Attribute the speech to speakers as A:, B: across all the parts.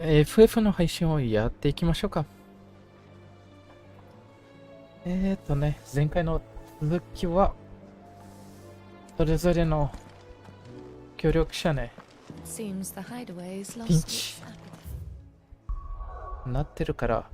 A: FF の配信をやっていきましょうか。前回の続きは、それぞれの協力者ね、ピンチなってるから、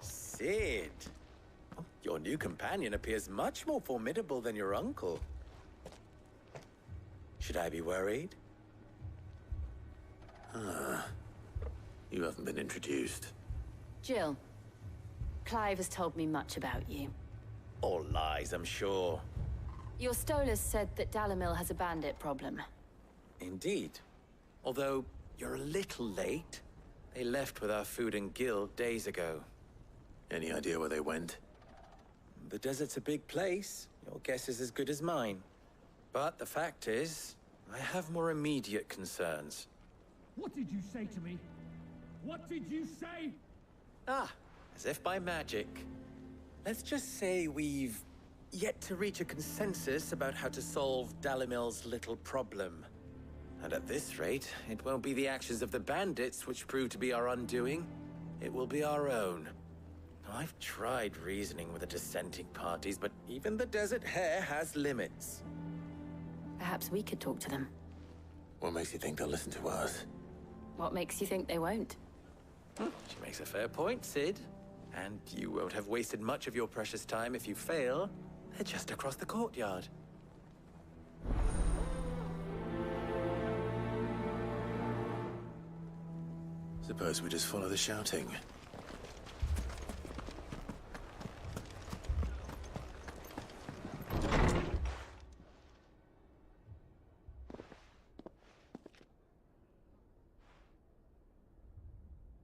B: Sid, your new companion appears much more formidable than your uncle. Should I be worried?
C: You haven't been introduced.
D: Jill, Clive has told me much about you.
B: All lies, I'm sure.
D: Your Stolas said that Dalamil has a bandit problem.
B: Indeed. Although, you're a little late. They left with our food and guild days ago.
C: Any idea where they went?
B: The desert's a big place. Your guess is as good as mine. But the fact is, I have more immediate concerns.
E: What did you say to me? What did you say?
B: Ah, as if by magic. Let's just say we've yet to reach a consensus about how to solve Dalamil's little problem. And at this rate, it won't be the actions of the bandits which prove to be our undoing. It will be our own. I've tried reasoning with the dissenting parties, but even the Desert Hare has limits.
D: Perhaps we could talk to them.
C: What makes you think they'll listen to us?
D: What makes you think they won't?
B: She makes a fair point, Sid. And you won't have wasted much of your precious time if you fail. They're just across the courtyard.
C: Suppose we just follow the shouting.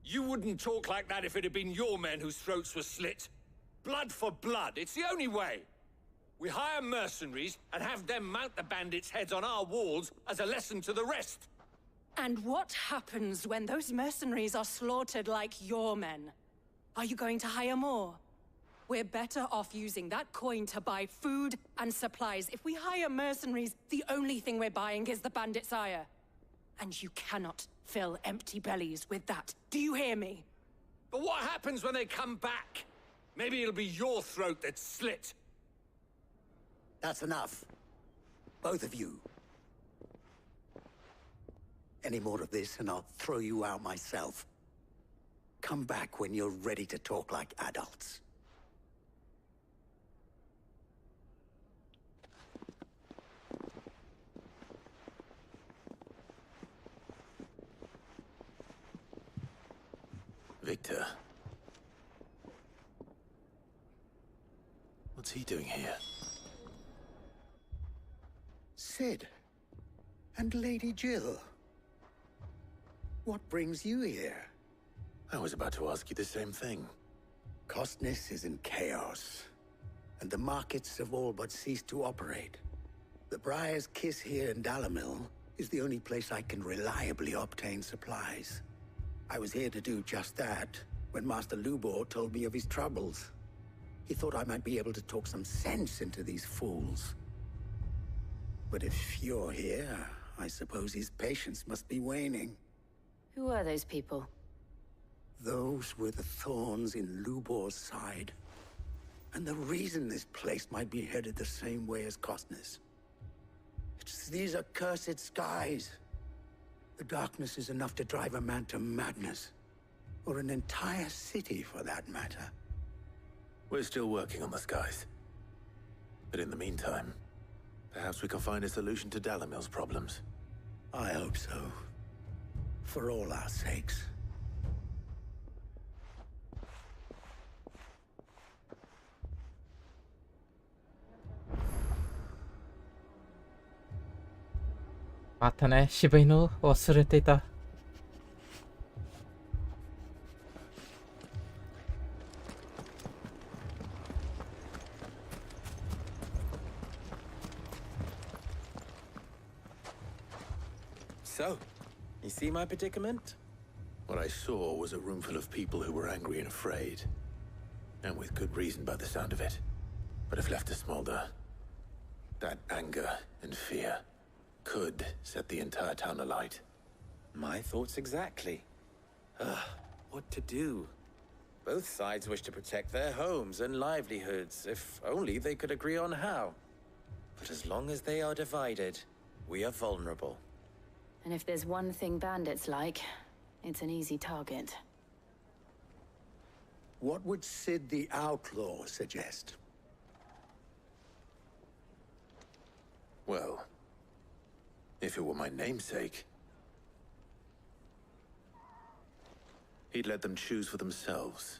E: You wouldn't talk like that if it had been your men whose throats were slit. Blood for blood, it's the only way. We hire mercenaries and have them mount the bandits' heads on our walls as a lesson to the rest.
F: And what happens when those mercenaries are slaughtered like your men? Are you going to hire more? We're better off using that coin to buy food and supplies. If we hire mercenaries, the only thing we're buying is the bandit's ire. And you cannot fill empty bellies with that. Do you hear me?
E: But what happens when they come back? Maybe it'll be your throat that's slit.
G: That's enough. Both of you. Any more of this and I'll throw you out myself. Come back when you're ready to talk like adults.
C: Victor. What's he doing here?
G: Sid. And Lady Jill. What brings you here?
C: I was about to ask you the same thing.
G: Costness is in chaos, and the markets have all but ceased to operate. The Briar's Kiss here in Dalamil is the only place I can reliably obtain supplies. I was here to do just that when Master Lubor told me of his troubles. He thought I might be able to talk some sense into these fools. But if you're here, I suppose his patience must be waning.
D: Who are those people?
G: Those were the thorns in Lubor's side. And the reason this place might be headed the same way as Costness. It's these accursed skies. The darkness is enough to drive a man to madness. Or an entire city, for that matter.
C: We're still working on the skies. But in the meantime, perhaps we can find a solution to Dalamil's problems.
G: I hope so. For all our sakes.
A: またね、渋いの忘れていた。
B: So, you see my predicament?
C: What I saw was a room full of people who were angry and afraid. And with good reason by the sound of it. But if left to smolder, that anger and fear could set the entire town alight.
B: My thoughts exactly. What to do? Both sides wish to protect their homes and livelihoods, if only they could agree on how. But as long as they are divided, we are vulnerable.
D: And if there's one thing bandits like, it's an easy target.
G: What would Sid the Outlaw suggest?
C: Well, if it were my namesake, he'd let them choose for themselves,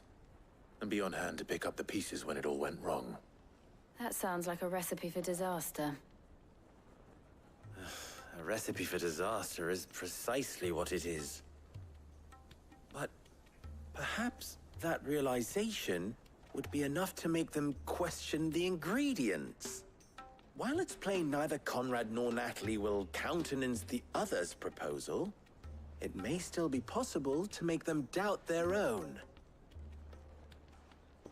C: and be on hand to pick up the pieces when it all went wrong.
D: That sounds like a recipe for disaster.
B: A recipe for disaster is precisely what it is. But perhaps that realization would be enough to make them question the ingredients. While it's plain neither Conrad nor Natalie will countenance the other's proposal, it may still be possible to make them doubt their own.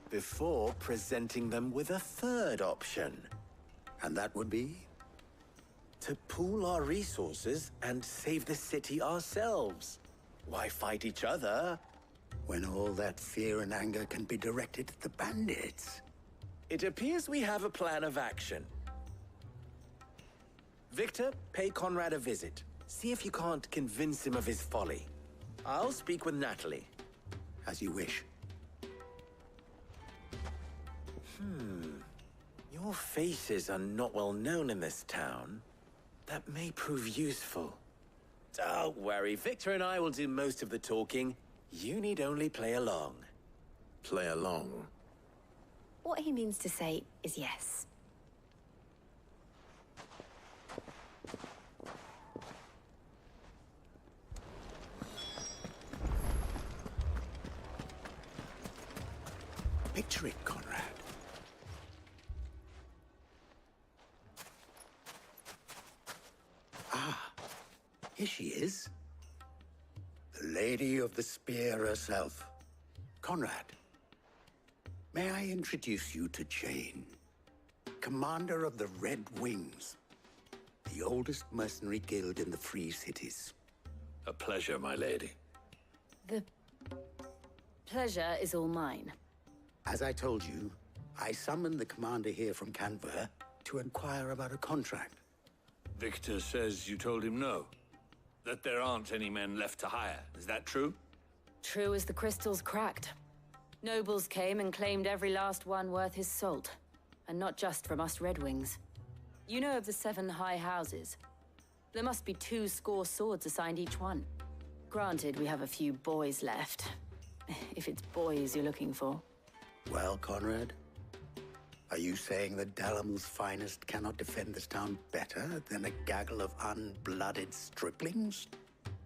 B: Before presenting them with a third option.
G: And that would be?
B: To pool our resources and save the city ourselves. Why fight each other?
G: When all that fear and anger can be directed at the bandits.
B: It appears we have a plan of action. Victor, pay Conrad a visit. See if you can't convince him of his folly. I'll speak with Natalie.
G: As you wish.
B: Your faces are not well known in this town. That may prove useful. Don't worry, Victor and I will do most of the talking. You need only play along.
C: Play along.
D: What he means to say is yes.
G: Picture it, Conrad. Here she is. The Lady of the Spear herself. Conrad, may I introduce you to Jane, commander of the Red Wings, the oldest mercenary guild in the Free Cities.
C: A pleasure, my lady.
D: The pleasure is all mine.
G: As I told you, I summoned the commander here from Canberra to inquire about a contract.
E: Victor says you told him no. That there aren't any men left to hire. Is that true?
D: True as the crystals cracked. Nobles came and claimed every last one worth his salt. And not just from us Red Wings. You know of the 7 high houses. There must be 2 swords assigned each one. Granted, we have a few boys left. If it's boys you're looking for.
G: Well, Conrad, are you saying that Dalamil's finest cannot defend this town better than a gaggle of unblooded striplings?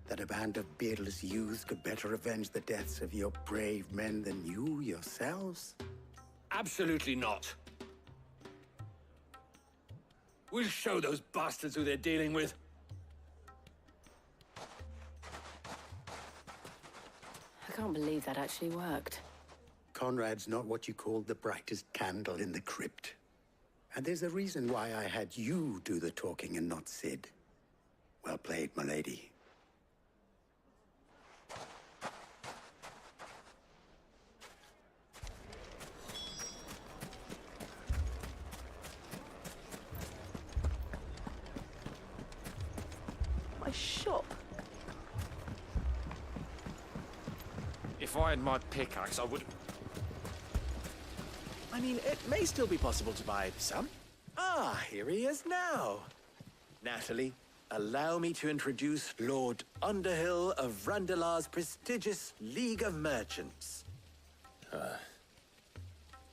G: That a band of beardless youths could better avenge the deaths of your brave men than you yourselves?
E: Absolutely not. We'll show those bastards who they're dealing with.
D: I can't believe that actually worked.
G: Conrad's not what you called the brightest candle in the crypt. And there's a reason why I had you do the talking and not Sid. Well played, my lady.
H: My shop.
E: If I had my pickaxe, I would...
B: I mean, it may still be possible to buy some. Ah, here he is now. Natalie, allow me to introduce Lord Underhill of Randalar's prestigious League of Merchants.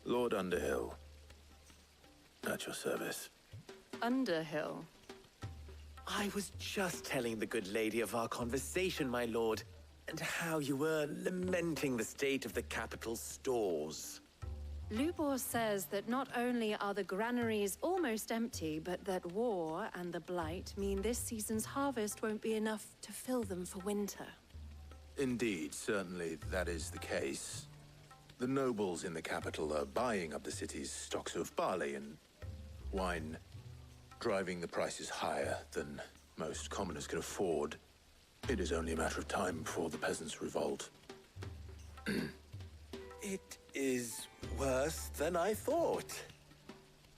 C: Lord Underhill. At your service.
D: Underhill?
B: I was just telling the good lady of our conversation, my lord, and how you were lamenting the state of the capital's stores.
F: Lubor says that not only are the granaries almost empty, but that war and the blight mean this season's harvest won't be enough to fill them for winter.
C: Indeed, certainly that is the case. The nobles in the capital are buying up the city's stocks of barley and wine, driving the prices higher than most commoners can afford. It is only a matter of time before the peasants revolt.
B: It is worse than I thought.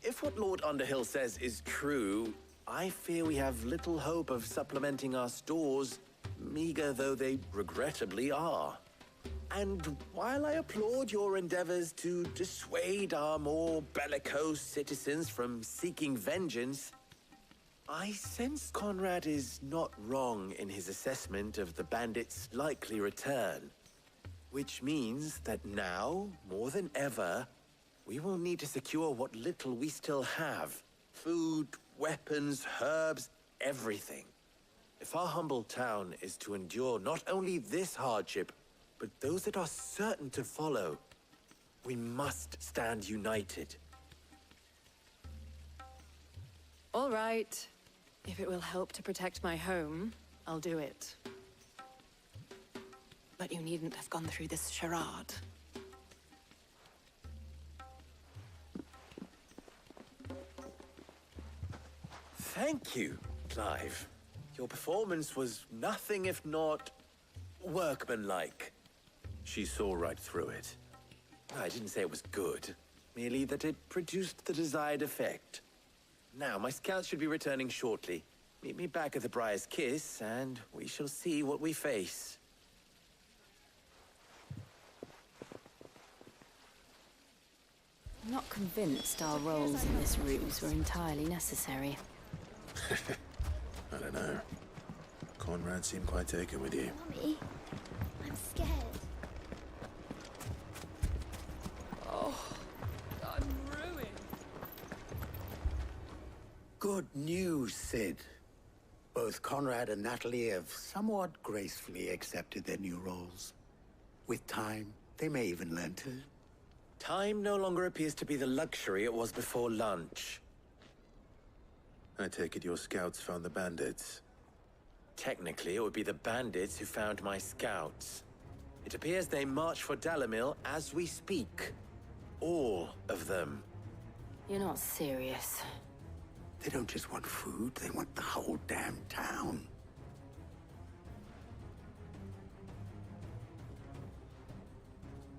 B: If what Lord Underhill says is true, I fear we have little hope of supplementing our stores, meager though they regrettably are. And while I applaud your endeavors to dissuade our more bellicose citizens from seeking vengeance, I sense Conrad is not wrong in his assessment of the bandits' likely return. Which means that now, more than ever, we will need to secure what little we still have. Food, weapons, herbs, everything. If our humble town is to endure not only this hardship, but those that are certain to follow, we must stand united.
F: All right. If it will help to protect my home, I'll do it. But you needn't have gone through this charade.
B: Thank you, Clive. Your performance was nothing if not workmanlike.
C: She saw right through it.
B: I didn't say it was good, merely that it produced the desired effect. Now, my scouts should be returning shortly. Meet me back at the Briar's Kiss, and we shall see what we face.
D: I'm not convinced our roles in this ruse were entirely necessary.
C: I don't know. Conrad seemed quite taken with you.
H: Mommy, I'm scared.
F: I'm ruined.
G: Good news, Sid. Both Conrad and Natalie have somewhat gracefully accepted their new roles. With time, they may even learn to.
B: Time no longer appears to be the luxury it was before lunch.
C: I take it your scouts found the bandits.
B: Technically, it would be the bandits who found my scouts. It appears they march for Dalimil as we speak. All of them.
D: You're not serious.
G: They don't just want food, they want the whole damn town.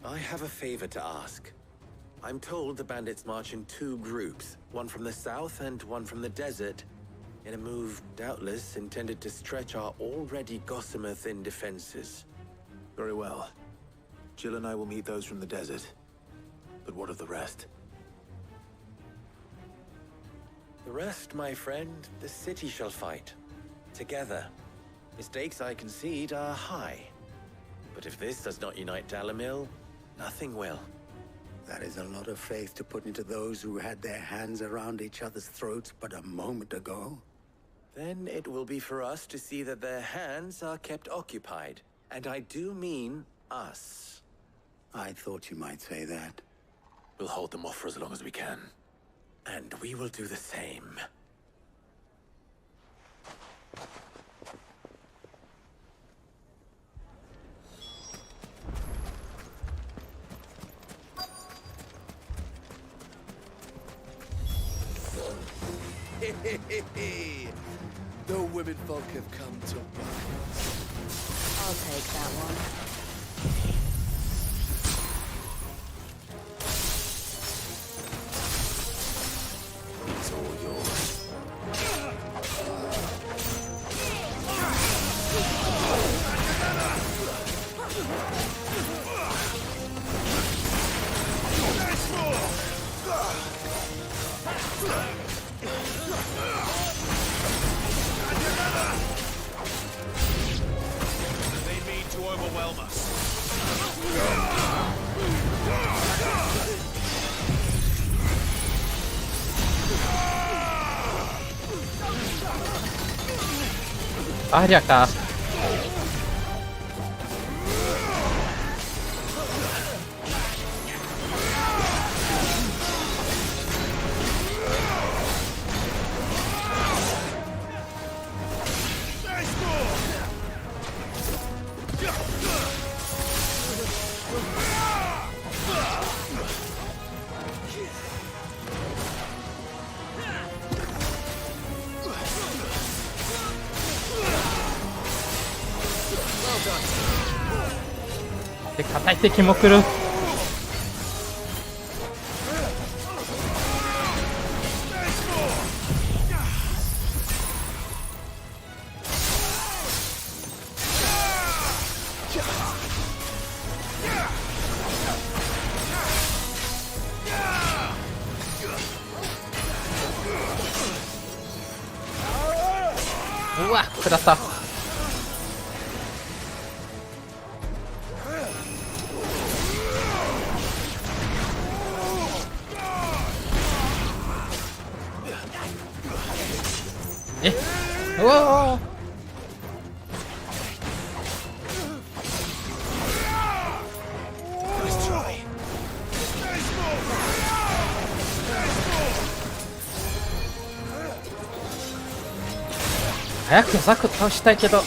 B: I have a favor to ask. I'm told the bandits march in two groups, one from the south and one from the desert, in a move doubtless intended to stretch our already gossamer-thin defenses.
C: Very well. Jill and I will meet those from the desert. But what of the rest?
B: The rest, my friend, the city shall fight. Together. The stakes, I concede, are high. But if this does not unite Dalimil, nothing will.
G: That is a lot of faith to put into those who had their hands around each other's throats but a moment ago.
B: Then it will be for us to see that their hands are kept occupied. And I do mean us.
G: I thought you might say that.
C: We'll hold them off for as long as we can.
B: And we will do the same.
I: The womenfolk have come to welcome us.
D: I'll take that one.
C: It's all yours.
E: They mean to overwhelm us.
A: 아리야 까. で、硬い敵も来る。うわ、食らった。え、うわー。早くザク倒したいけど。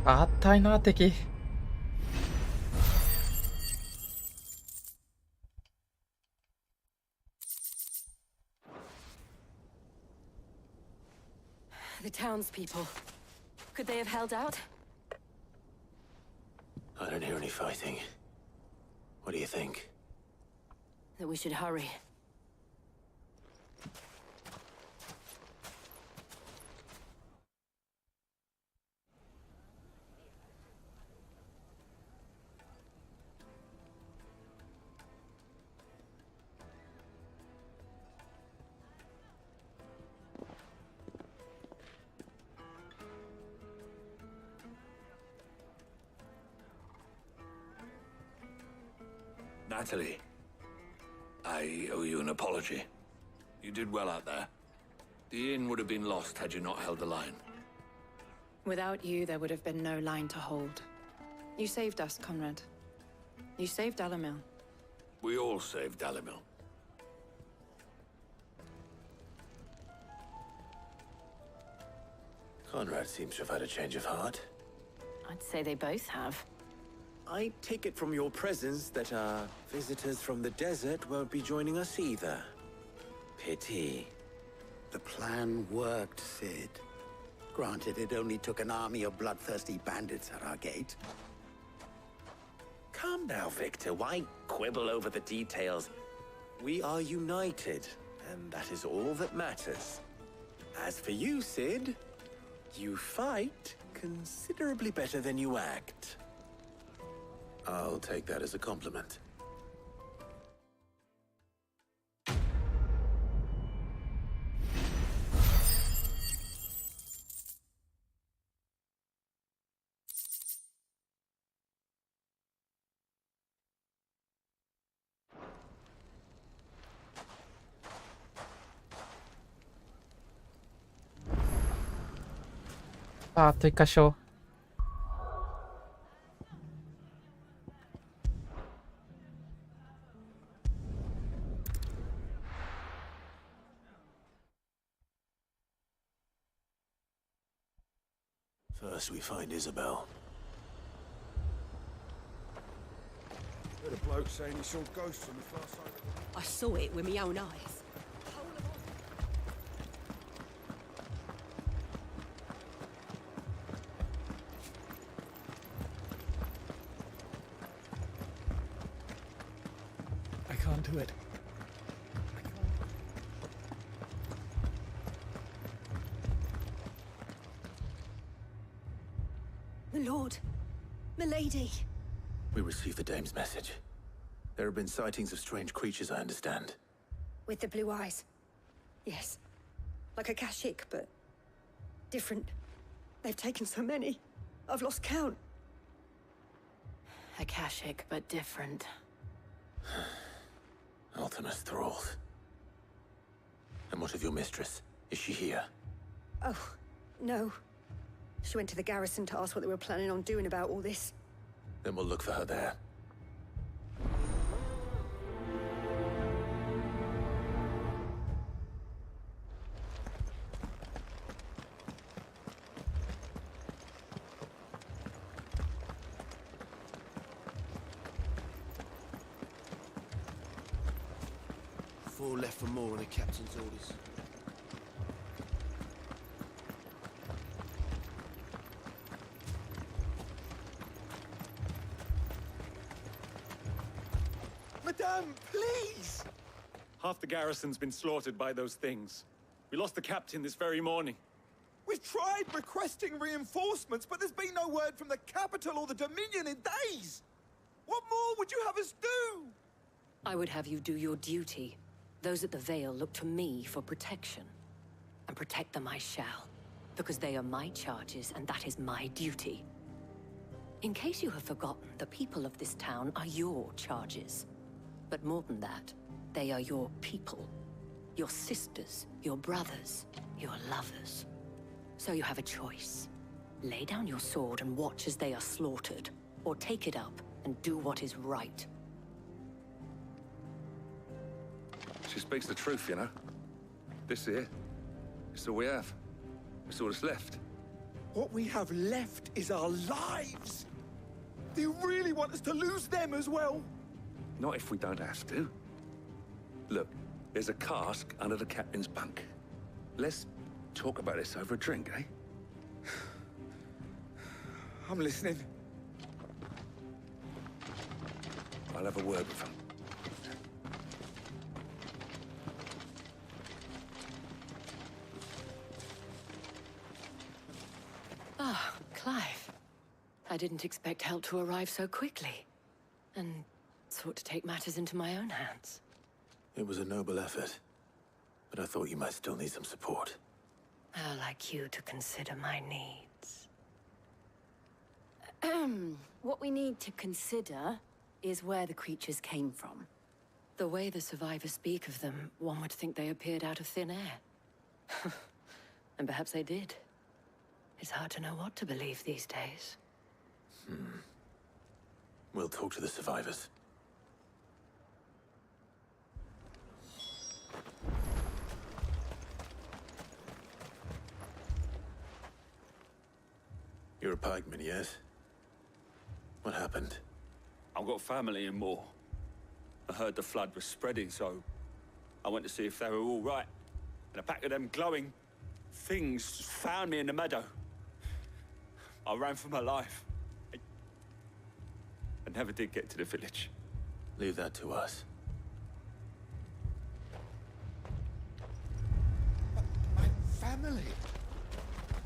A: あったいな敵。
D: The townspeople. Could they have held out?
C: I don't hear any fighting. What do you think?
D: That we should hurry.
E: Natalie, I owe you an apology. You did well out there. The inn would have been lost had you not held the line.
F: Without you, there would have been no line to hold. You saved us, Conrad. You saved Alamil.
E: We all saved Dalimil.
C: Conrad seems to have had a change of heart.
D: I'd say they both have.
B: I take it from your presence that our visitors from the desert won't be joining us either. Pity.
G: The plan worked, Sid. Granted, it only took an army of bloodthirsty bandits at our gate.
B: Calm now, Victor. Why quibble over the details? We are united, and that is all that matters. As for you, Sid, you fight considerably better than you act.
C: I'll take that as a compliment.
A: Ah, と一箇所。
C: First we find Isabel.
I: Heard a bloke saying he saw ghosts on the far side of the...
J: I saw it with my own eyes.
A: I can't do it.
J: My lord, milady.
C: We received the dame's message. There have been sightings of strange creatures, I understand.
J: With the blue eyes. Yes. Like a Kashik, but different. They've taken so many. I've lost count.
D: Akashic, but different.
C: Ultimus thralls. And what of your mistress? Is she here?
J: Oh, no. She went to the garrison to ask what they were planning on doing about all this.
C: Then we'll look for her there.
I: Four left for more on the captain's orders.
K: Madame, please! Half the garrison's been slaughtered by those things. We lost the captain this very morning.
L: We've tried requesting reinforcements, but there's been no word from the capital or the Dominion in days! What more would you have us do?
D: I would have you do your duty. Those at the Vale look to me for protection. And protect them I shall. Because they are my charges, and that is my duty. In case you have forgotten, the people of this town are your charges. But more than that, they are your people. Your sisters, your brothers, your lovers. So you have a choice. Lay down your sword and watch as they are slaughtered, or take it up and do what is right.
E: She speaks the truth, you know. This here, it's all we have. It's all that's left.
L: What we have left is our lives! Do you really want us to lose them as well?
E: Not if we don't have to. Look, there's a cask under the captain's bunk. Let's talk about this over a drink, eh?
L: I'm listening.
E: I'll have a word with him.
D: Ah, Clive. I didn't expect help to arrive so quickly. And sought to take matters into my own hands.
C: It was a noble effort, but I thought you might still need some support.
D: I'd like you to consider my needs. What we need to consider is where the creatures came from. The way the survivors speak of them, one would think they appeared out of thin air. And perhaps they did. It's hard to know what to believe these days.
C: We'll talk to the survivors. You're a pikeman, yes? What happened?
E: I've got family in Moor. I heard the flood was spreading, so I went to see if they were all right. And a pack of them glowing things found me in the meadow. I ran for my life. I never did get to the village.
C: Leave that to us.
L: But my family...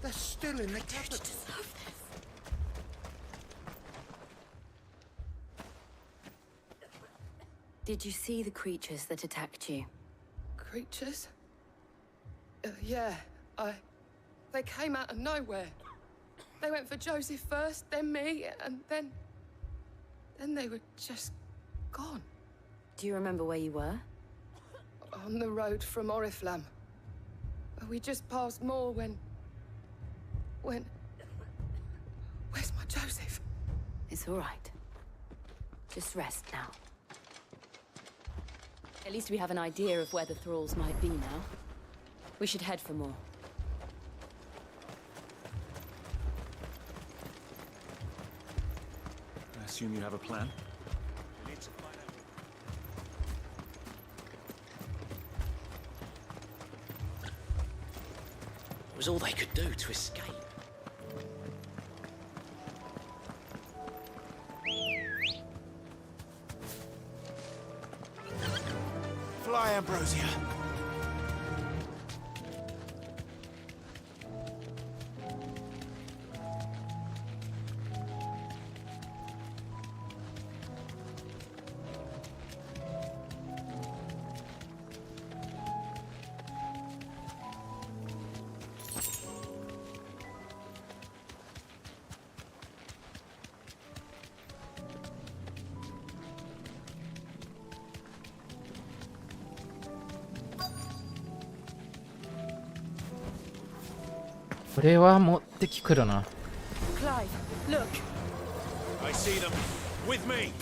L: They're still in the capital.
D: Did you see the creatures that attacked you?
F: Creatures? Yeah, they came out of nowhere. They went for Joseph first, then me, and then they were just gone.
D: Do you remember where you were?
F: On the road from Oriflamme. We just passed Moor when... Where's my Joseph?
D: It's all right. Just rest now. At least we have an idea of where the thralls might be now. We should head for more.
K: assume you have a plan?
B: It was all they could do to escape.
L: Fly, Ambrosia.
A: Clive, これは持ってきくるな。
F: Clive, look.
I: I see them. With me.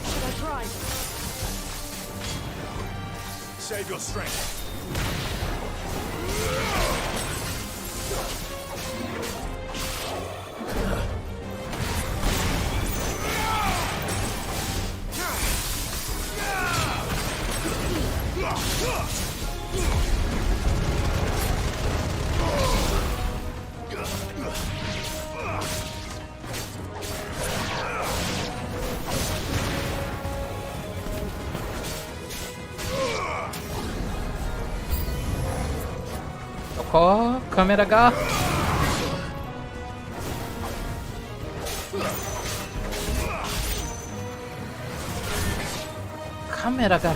F: Should I try?
I: Save your strength.
A: Oh, カメラが。カメラが。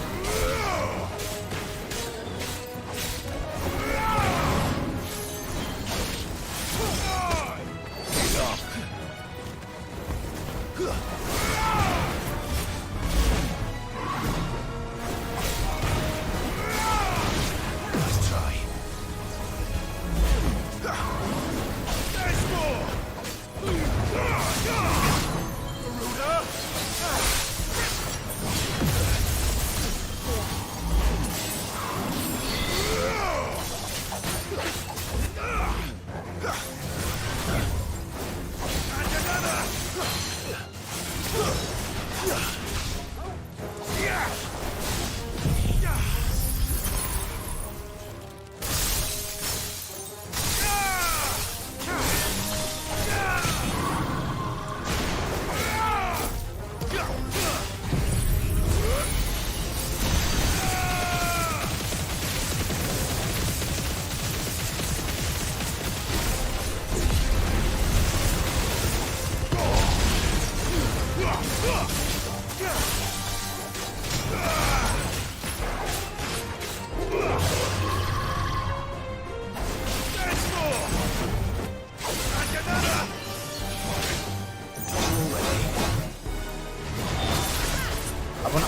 A: 危な。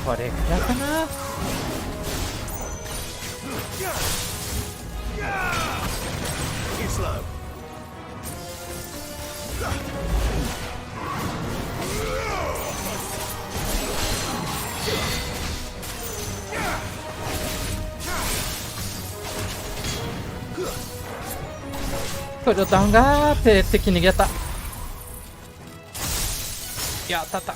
A: これくらいかな。プルタンがーって敵逃げた。やったった。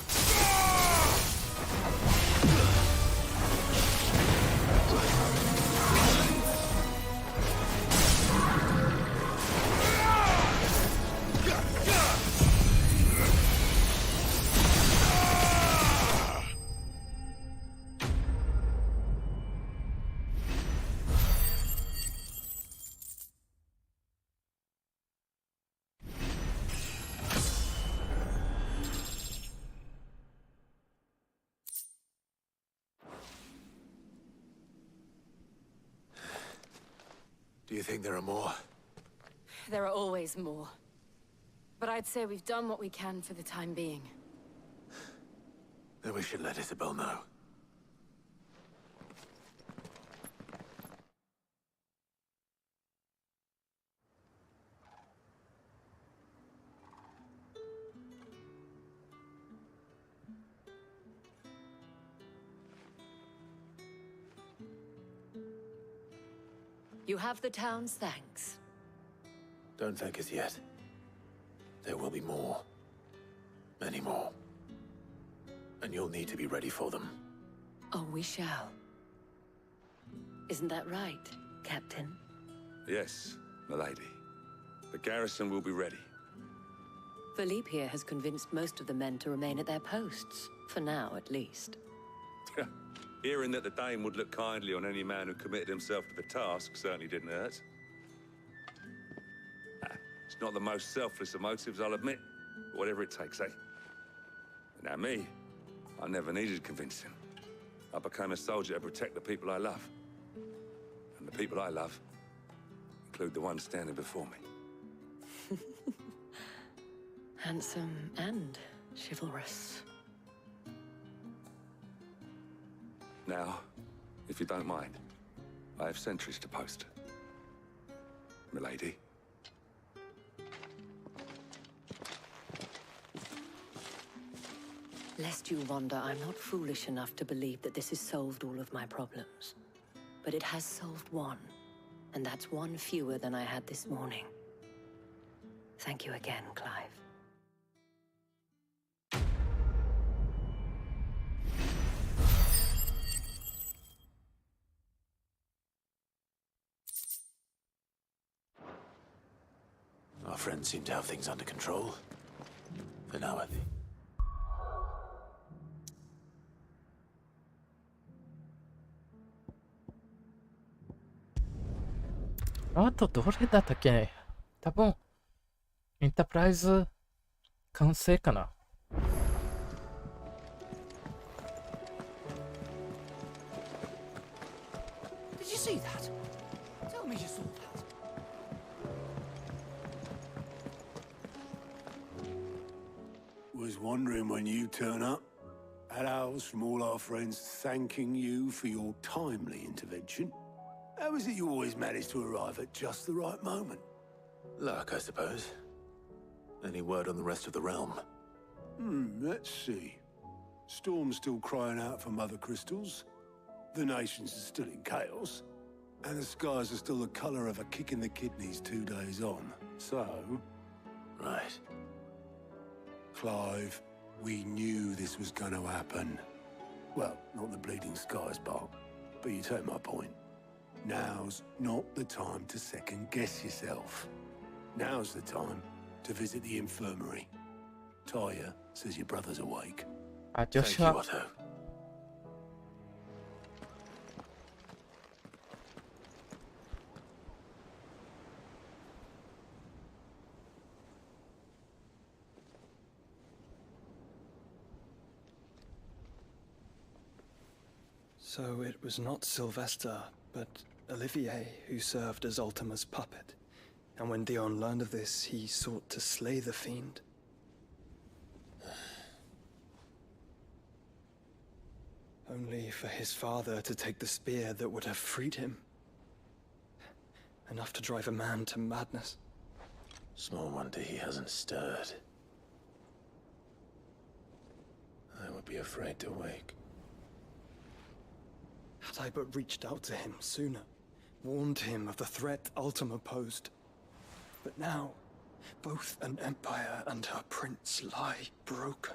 C: you think there are more?
D: There are always more. But I'd say we've done what we can for the time being.
C: Then we should let Isabel know.
D: You have the town's thanks.
C: Don't thank us yet. There will be more. Many more. And you'll need to be ready for them.
D: Oh, we shall. Isn't that right, Captain?
E: Yes, milady. The garrison will be ready.
D: Philippe here has convinced most of the men to remain at their posts. For now, at least.
E: Hearing that the Dane would look kindly on any man who committed himself to the task certainly didn't hurt. It's not the most selfless of motives, I'll admit. But whatever it takes, eh? Now me, I never needed convincing. I became a soldier to protect the people I love. And the people I love include the ones standing before me.
D: Handsome and chivalrous.
E: Now, if you don't mind, I have sentries to post. Milady.
D: Lest you wonder, I'm not foolish enough to believe that this has solved all of my problems. But it has solved one, and that's one fewer than I had this morning. Thank you again, Clive.
C: Our friends seem to have things under control. For now, I think.
A: あとどれだったっけ？多分、エンタープライズ完成かな。
L: Did you see that? Tell me you saw that.
M: Was wondering when you turn up. Had owls from all our friends thanking you for your timely intervention. How is it you always manage to arrive at just the right moment?
C: Luck, I suppose. Any word on the rest of the realm?
M: Let's see. Storm's still crying out for mother crystals. The nations are still in chaos. And the skies are still the colour of a kick in the kidneys 2 days on. So...
C: Right.
M: Clive, we knew this was going to happen. Well, not the bleeding skies part, but you take my point. Now's not the time to second-guess yourself. Now's the time to visit the infirmary. Taya says your brother's awake.
C: Thank you, Otto.
N: So it was not Sylvester, but Olivier who served as Ultima's puppet. And when Dion learned of this, he sought to slay the fiend. Only for his father to take the spear that would have freed him. Enough to drive a man to madness.
C: Small wonder he hasn't stirred. I would be afraid to wake.
N: Had I but reached out to him sooner, warned him of the threat Ultima posed. But now, both an empire and her prince lie broken.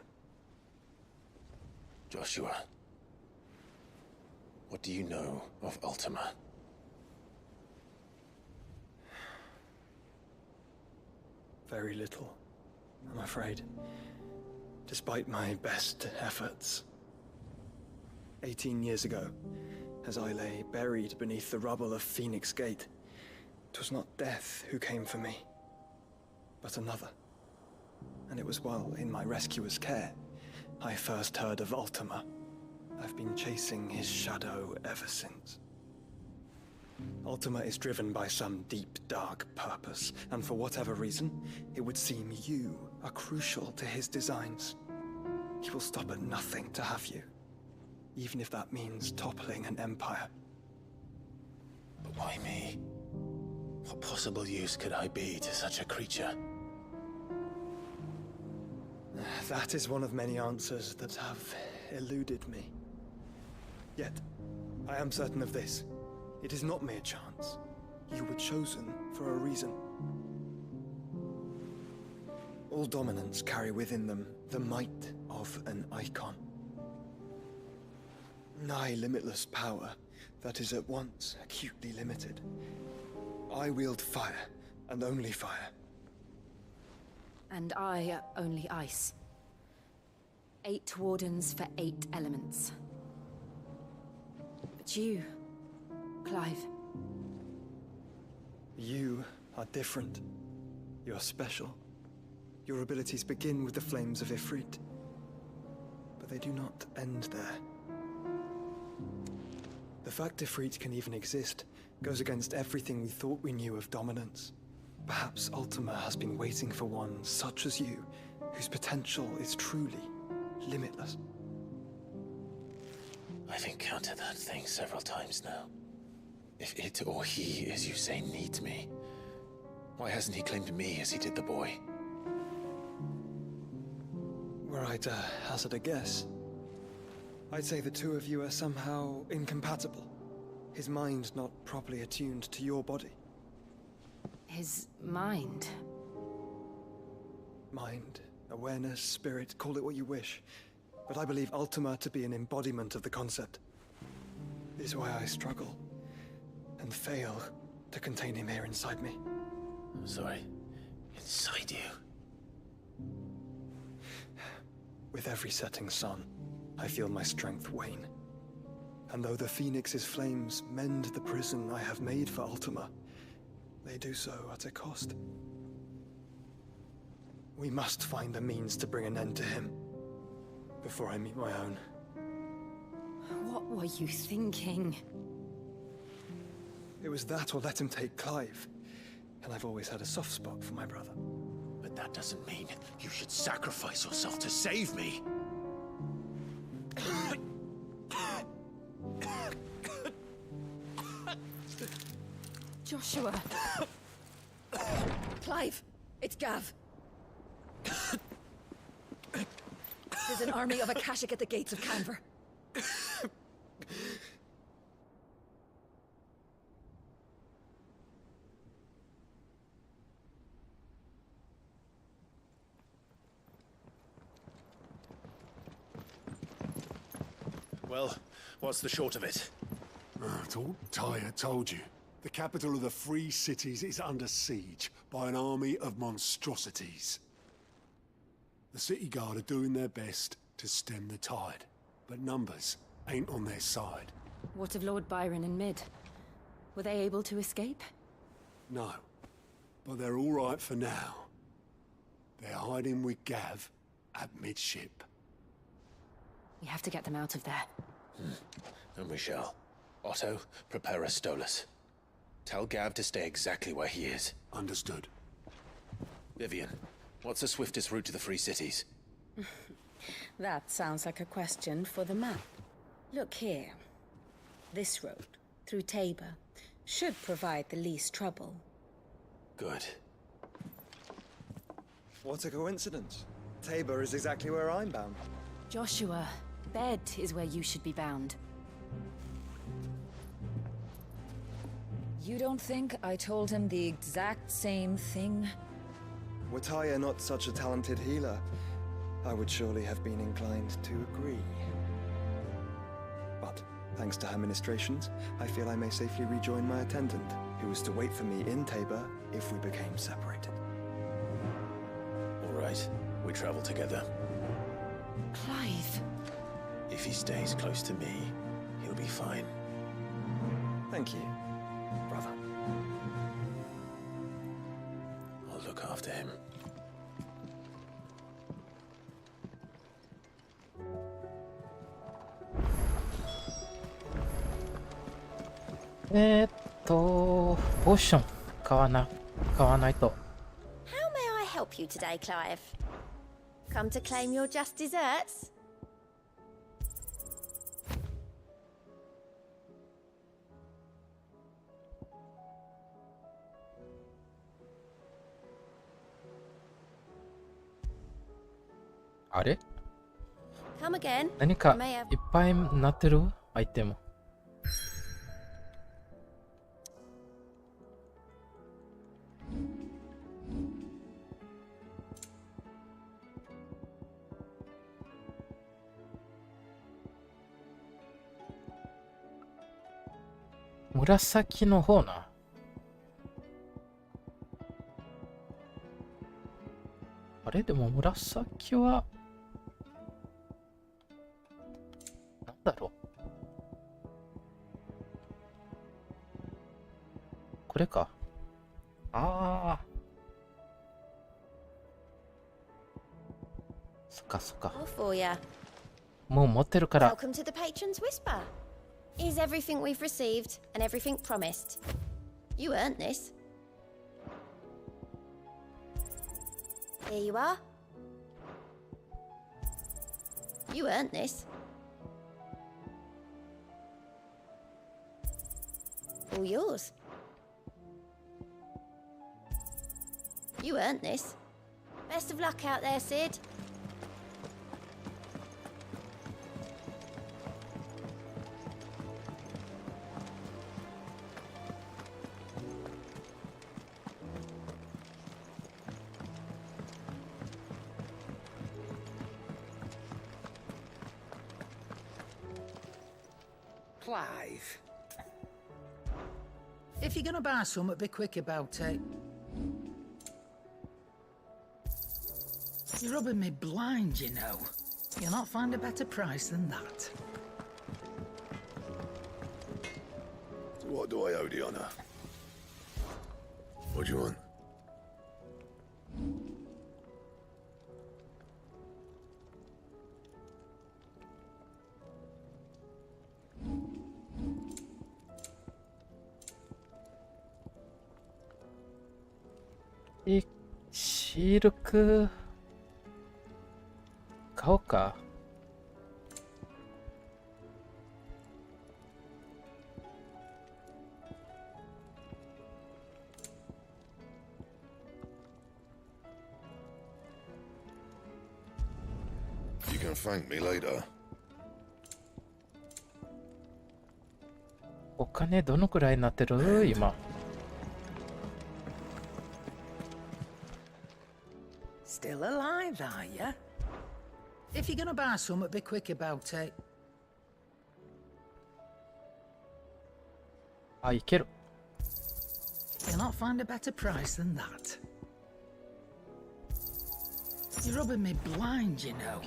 C: Joshua, what do you know of Ultima?
N: Very little, I'm afraid. Despite my best efforts. 18 years ago, as I lay buried beneath the rubble of Phoenix Gate, 'twas not death who came for me, but another. And it was while in my rescuer's care, I first heard of Ultima. I've been chasing his shadow ever since. Ultima is driven by some deep, dark purpose, and for whatever reason, it would seem you are crucial to his designs. He will stop at nothing to have you, even if that means toppling an empire.
C: But why me? What possible use could I be to such a creature?
N: That is one of many answers that have eluded me. Yet, I am certain of this. It is not mere chance. You were chosen for a reason. All dominants carry within them the might of an icon. Nigh limitless power that is at once acutely limited. I wield fire, and only fire.
D: And I only ice. 8 wardens for 8 elements. But you, Clive.
N: You are different. You're special. Your abilities begin with the flames of Ifrit. But they do not end there. The fact Ifrit can even exist goes against everything we thought we knew of dominance. Perhaps Ultima has been waiting for one such as you, whose potential is truly limitless.
C: I've encountered that thing several times now. If it or he, as you say, needs me, why hasn't he claimed me as he did the boy?
N: Were I to hazard a guess, I'd say the two of you are somehow incompatible. His mind not properly attuned to your body.
D: His mind?
N: Mind, awareness, spirit, call it what you wish. But I believe Ultima to be an embodiment of the concept. This is why I struggle and fail to contain him here inside me.
C: I'm sorry. Inside you?
N: With every setting sun, I feel my strength wane. And though the Phoenix's flames mend the prison I have made for Ultima, they do so at a cost. We must find a means to bring an end to him before I meet my own.
D: What were you thinking?
N: It was that or let him take Clive. And I've always had a soft spot for my brother.
C: But that doesn't mean you should sacrifice yourself to save me.
J: Joshua. Clive, it's Gav. There's an army of Akashic at the gates of Canver.
C: Well, what's the short of it?
M: It's all Tyre told you. The capital of the Free Cities is under siege by an army of monstrosities. The City Guard are doing their best to stem the tide, but numbers ain't on their side.
D: What of Lord Byron and Mid? Were they able to escape?
M: No, but they're all right for now. They're hiding with Gav at midship.
D: We have to get them out of there.
C: And we shall. Otto, prepare a Stolas. Tell Gav to stay exactly where he is.
M: Understood.
C: Vivian, what's the swiftest route to the Free Cities?
D: That sounds like a question for the map. Look here. This road, through Tabor, should provide the least trouble.
C: Good.
N: What a coincidence. Tabor is exactly where I'm bound.
D: Joshua, bed is where you should be bound.
O: You don't think I told him the exact same thing?
N: Were Tyre not such a talented healer, I would surely have been inclined to agree. But, thanks to her ministrations, I feel I may safely rejoin my attendant, who was to wait for me in Tabor if we became separated.
C: All right, we travel together.
D: Clive.
C: If he stays close to me, he'll be fine.
N: Thank you, brother.
C: I'll look after him.
A: ポーション買わないと。
H: How may I help you today, Clive? Come to claim your just desserts?
A: あれ
H: Come again.
A: 何か
H: I may have-
A: いっぱいなってるアイテム。紫の方な。あれでも紫はなんだろう。これか。ああ。そっかそっか。
H: All for ya.
A: もう持ってるから。
H: Welcome to the Patron's Whisper. Is everything we've received and everything promised? You earned this. Here you are. You earned this. All yours. You earned this. Best of luck out there, Sid.
P: Clive. If you're gonna buy something, be quick about it. You're rubbing me blind, you know. You'll not find a better price than that.
C: So what do I owe the honor? What do you want?
A: シルク買おうか。
C: You can thank me later.
A: お金どのくらいになってる今。
P: Still alive, are ya? If you're gonna buy something, be quick about it.
A: あ、いける。
P: You'll not find a better price than that. You're rubbing me blind, you know.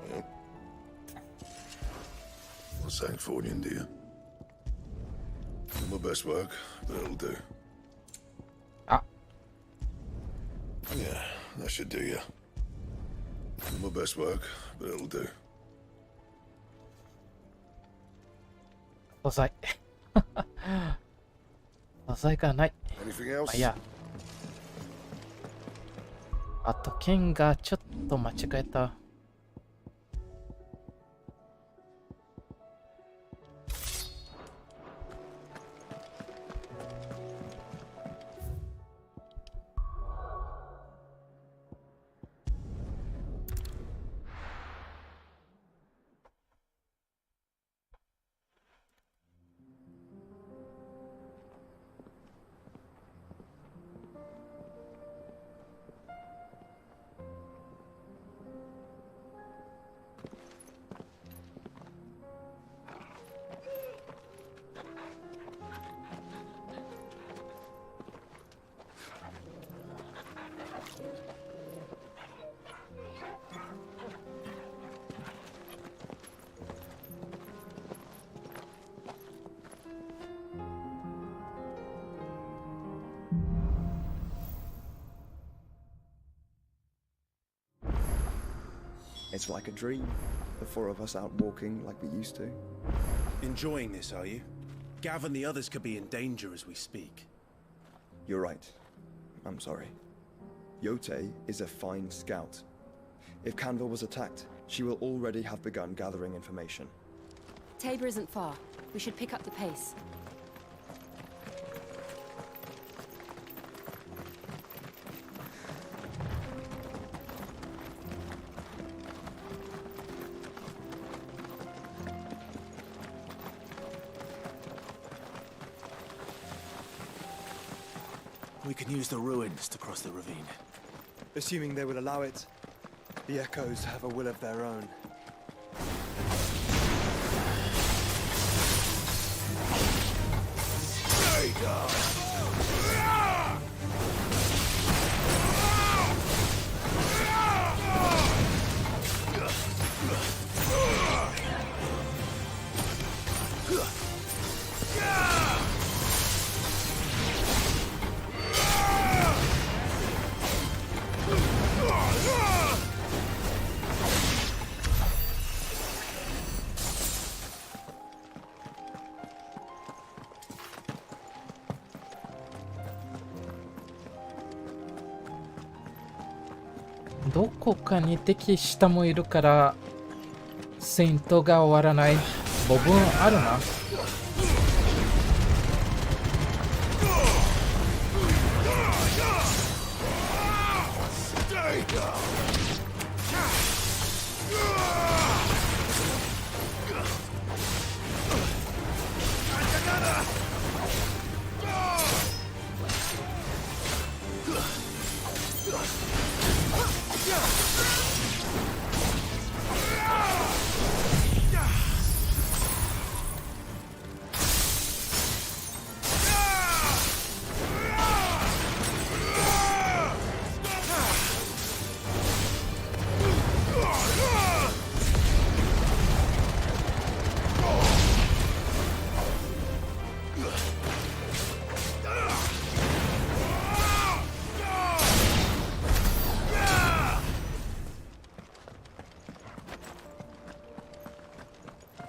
C: Yep. What's that for you, dear? My best work, but it'll do. Yeah, that should do you. My best work, but it'll do.
A: 素材。素材がない。
C: Anything else?
A: あ、いや。あと剣がちょっと間違えた。
Q: It's like a dream. The four of us out walking like we used to.
I: Enjoying this, are you? Gav and the others could be in danger as we speak.
Q: You're right. I'm sorry. Yote is a fine scout. If Canville was attacked, she will already have begun gathering information.
D: Tabor isn't far. We should pick up the pace.
I: We can use the ruins to cross the ravine.
N: Assuming they will allow it, the Echoes have a will of their own.
A: どこかに敵下もいるから戦闘が終わらない部分あるな。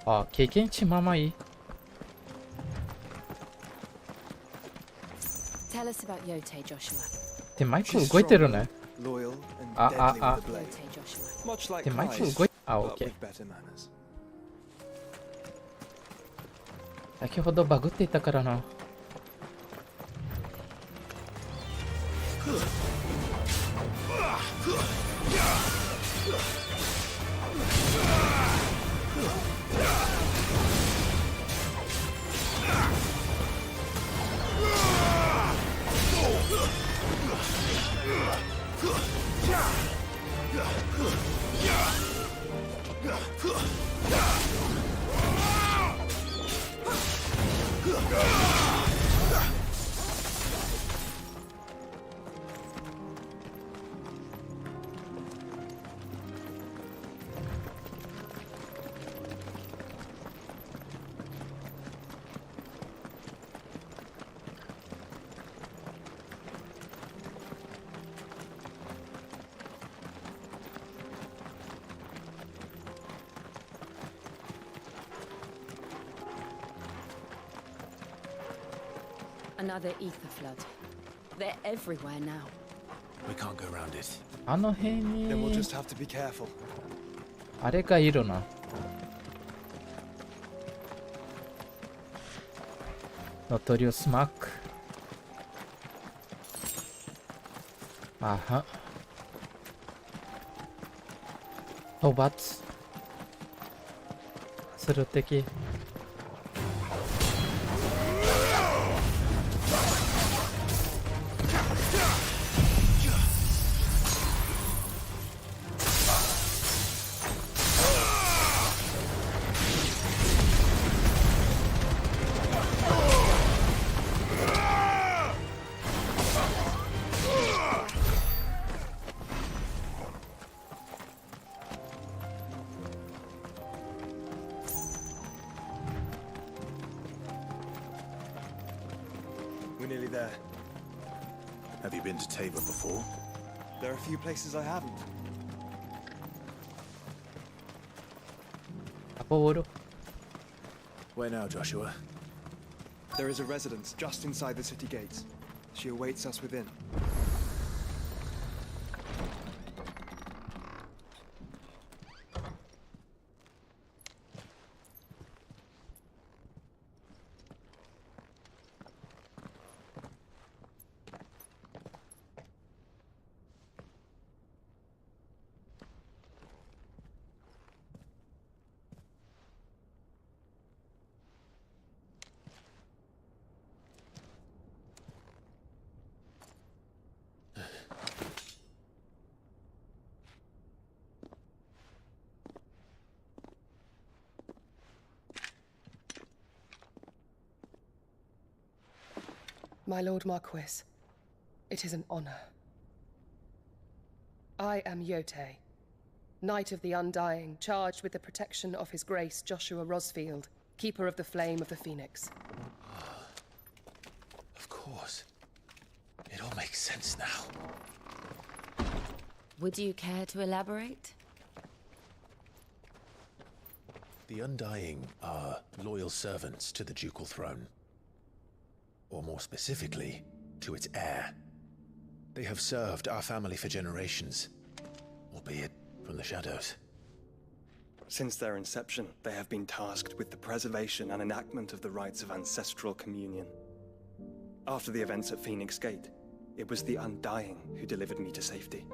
A: あ、経験値まあまあいい。
D: Tell us about Yote, Joshua.
A: で、マイク動いてるね。あ。
D: Yote, Joshua.
A: で、マイク動いて、あ、OK。先ほどバグっていたからな。
D: Another ether flood. They're everywhere now.
I: We can't go around it.
A: あの辺
N: Then we'll
A: に
N: just have to be careful.
A: あれがいるな。ノトリオスマック。あは。討伐する敵。
N: We're nearly there.
I: Have you been to Tabor before?
N: There are a few places I haven't.
A: Forward.
C: Where now, Joshua?
N: There is a residence just inside the city gates. She awaits us within.
R: My Lord Marquis, it is an honor. I am Yote, Knight of the Undying, charged with the protection of His Grace Joshua Rosfield, Keeper of the Flame of the Phoenix.
C: Of course. It all makes sense now.
D: Would you care to elaborate?
C: The Undying are loyal servants to the ducal throne. Or more specifically, to its heir. They have served our family for generations, albeit from the shadows.
N: Since their inception, they have been tasked with the preservation and enactment of the rites of ancestral communion. After the events at Phoenix Gate, it was the Undying who delivered me to safety.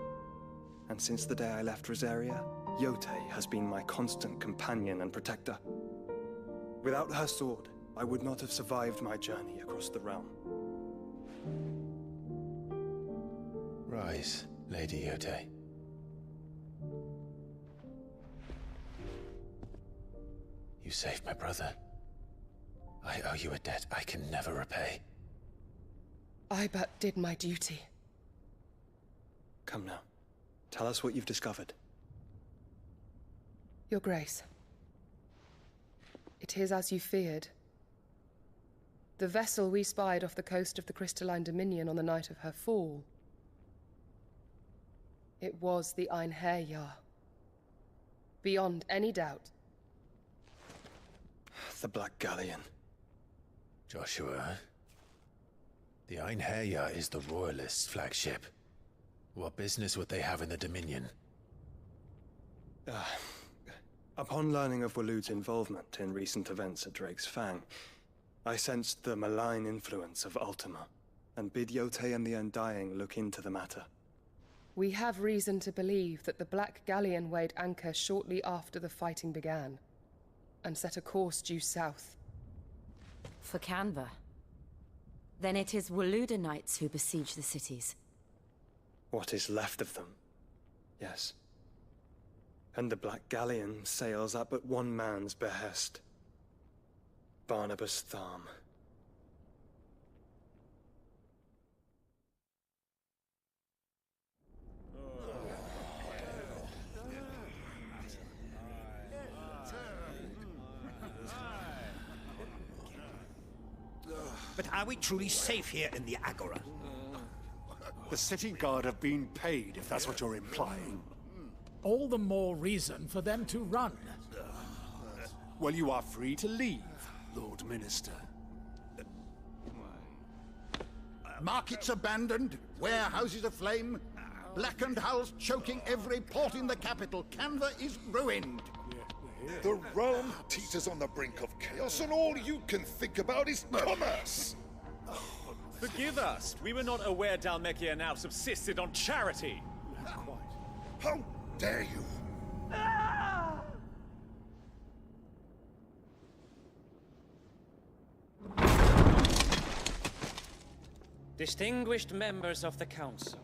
N: And since the day I left Rosaria, Yote has been my constant companion and protector. Without her sword, I would not have survived my journey across the realm.
C: Rise, Lady Yote. You saved my brother. I owe you a debt I can never repay.
R: I but did my duty.
N: Come now. Tell us what you've discovered.
R: Your Grace. It is as you feared. The vessel we spied off the coast of the Crystalline Dominion on the night of her fall. It was the Einherjar. Beyond any doubt.
N: The Black Galleon.
C: Joshua. The Einherjar is the Royalists' flagship. What business would they have in the Dominion?
N: Upon learning of Waloed's involvement in recent events at Drake's Fang, I sensed the malign influence of Ultima, and bid Yote and the Undying look into the matter.
R: We have reason to believe that the Black Galleon weighed anchor shortly after the fighting began, and set a course due south.
D: For Canva? Then it is Waloed knights who besiege the cities.
N: What is left of them, yes. And the Black Galleon sails at but one man's behest. Barnabas Tharm.
S: But are we truly safe here in the Agora?
M: The city guard have been paid, if that's what you're implying.
T: All the more reason for them to run.
M: Well, you are free to leave, Lord Minister.
U: Markets abandoned, warehouses aflame, blackened hulls choking every port in the capital. Canva is ruined.
I: The realm teeters on the brink of chaos, and all you can think about is commerce!
K: Forgive us. We were not aware Dhalmekia now subsisted on charity.
I: How dare you?
V: Distinguished members of the Council,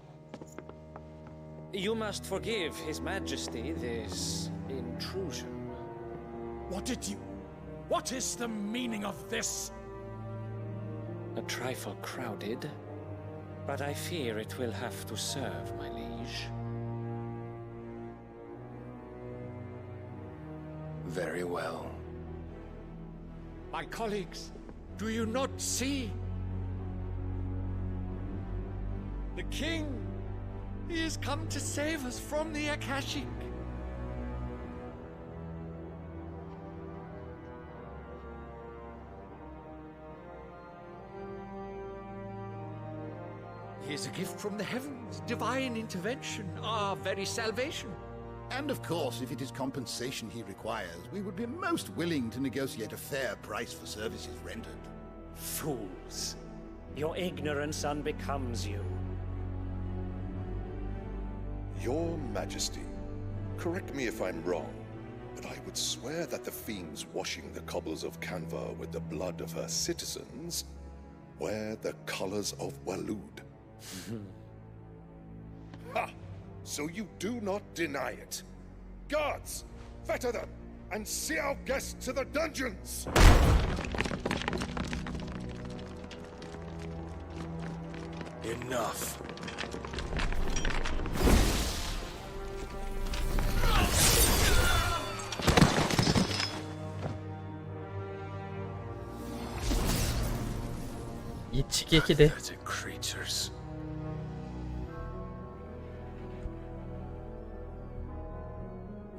V: you must forgive His Majesty this intrusion.
T: What is the meaning of this?
V: A trifle crowded, but I fear it will have to serve, my liege.
C: Very well.
T: My colleagues, do you not see? The king! He has come to save us from the Akashic. is a gift from the heavens, divine intervention, our very salvation.
U: And of course, if it is compensation he requires, we would be most willing to negotiate a fair price for services rendered.
V: Fools. Your ignorance unbecomes you.
I: Your Majesty, correct me if I'm wrong, but I would swear that the fiends washing the cobbles of Canva with the blood of her citizens wear the colors of Waloed. Ha! So you do not deny it. Guards, fetter them, and see our guests to the dungeons!
M: Enough.
V: Pathetic creatures.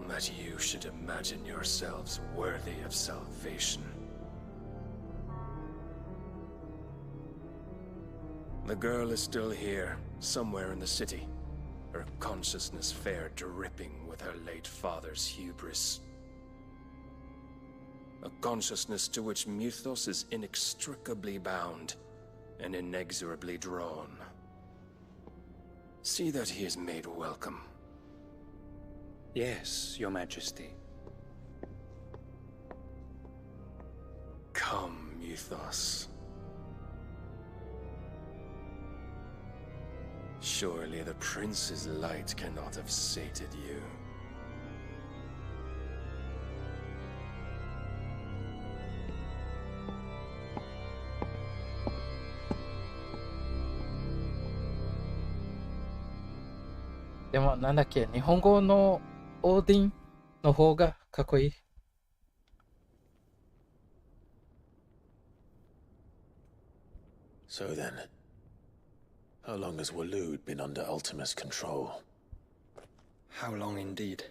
V: That you should imagine yourselves worthy of salvation. The girl is still here, somewhere in the city. Her consciousness fair dripping with her late father's hubris. A consciousness to which Mythos is inextricably bound and inexorably drawn. See that he is made welcome. Yes, Your Majesty. Come, Mythos. Surely the prince's light cannot have sated you.
A: でもなんだっけ、日本語のオーディンの方がかっこいい。
C: So then, how long has Waloed been under Ultima's control?
N: How long indeed?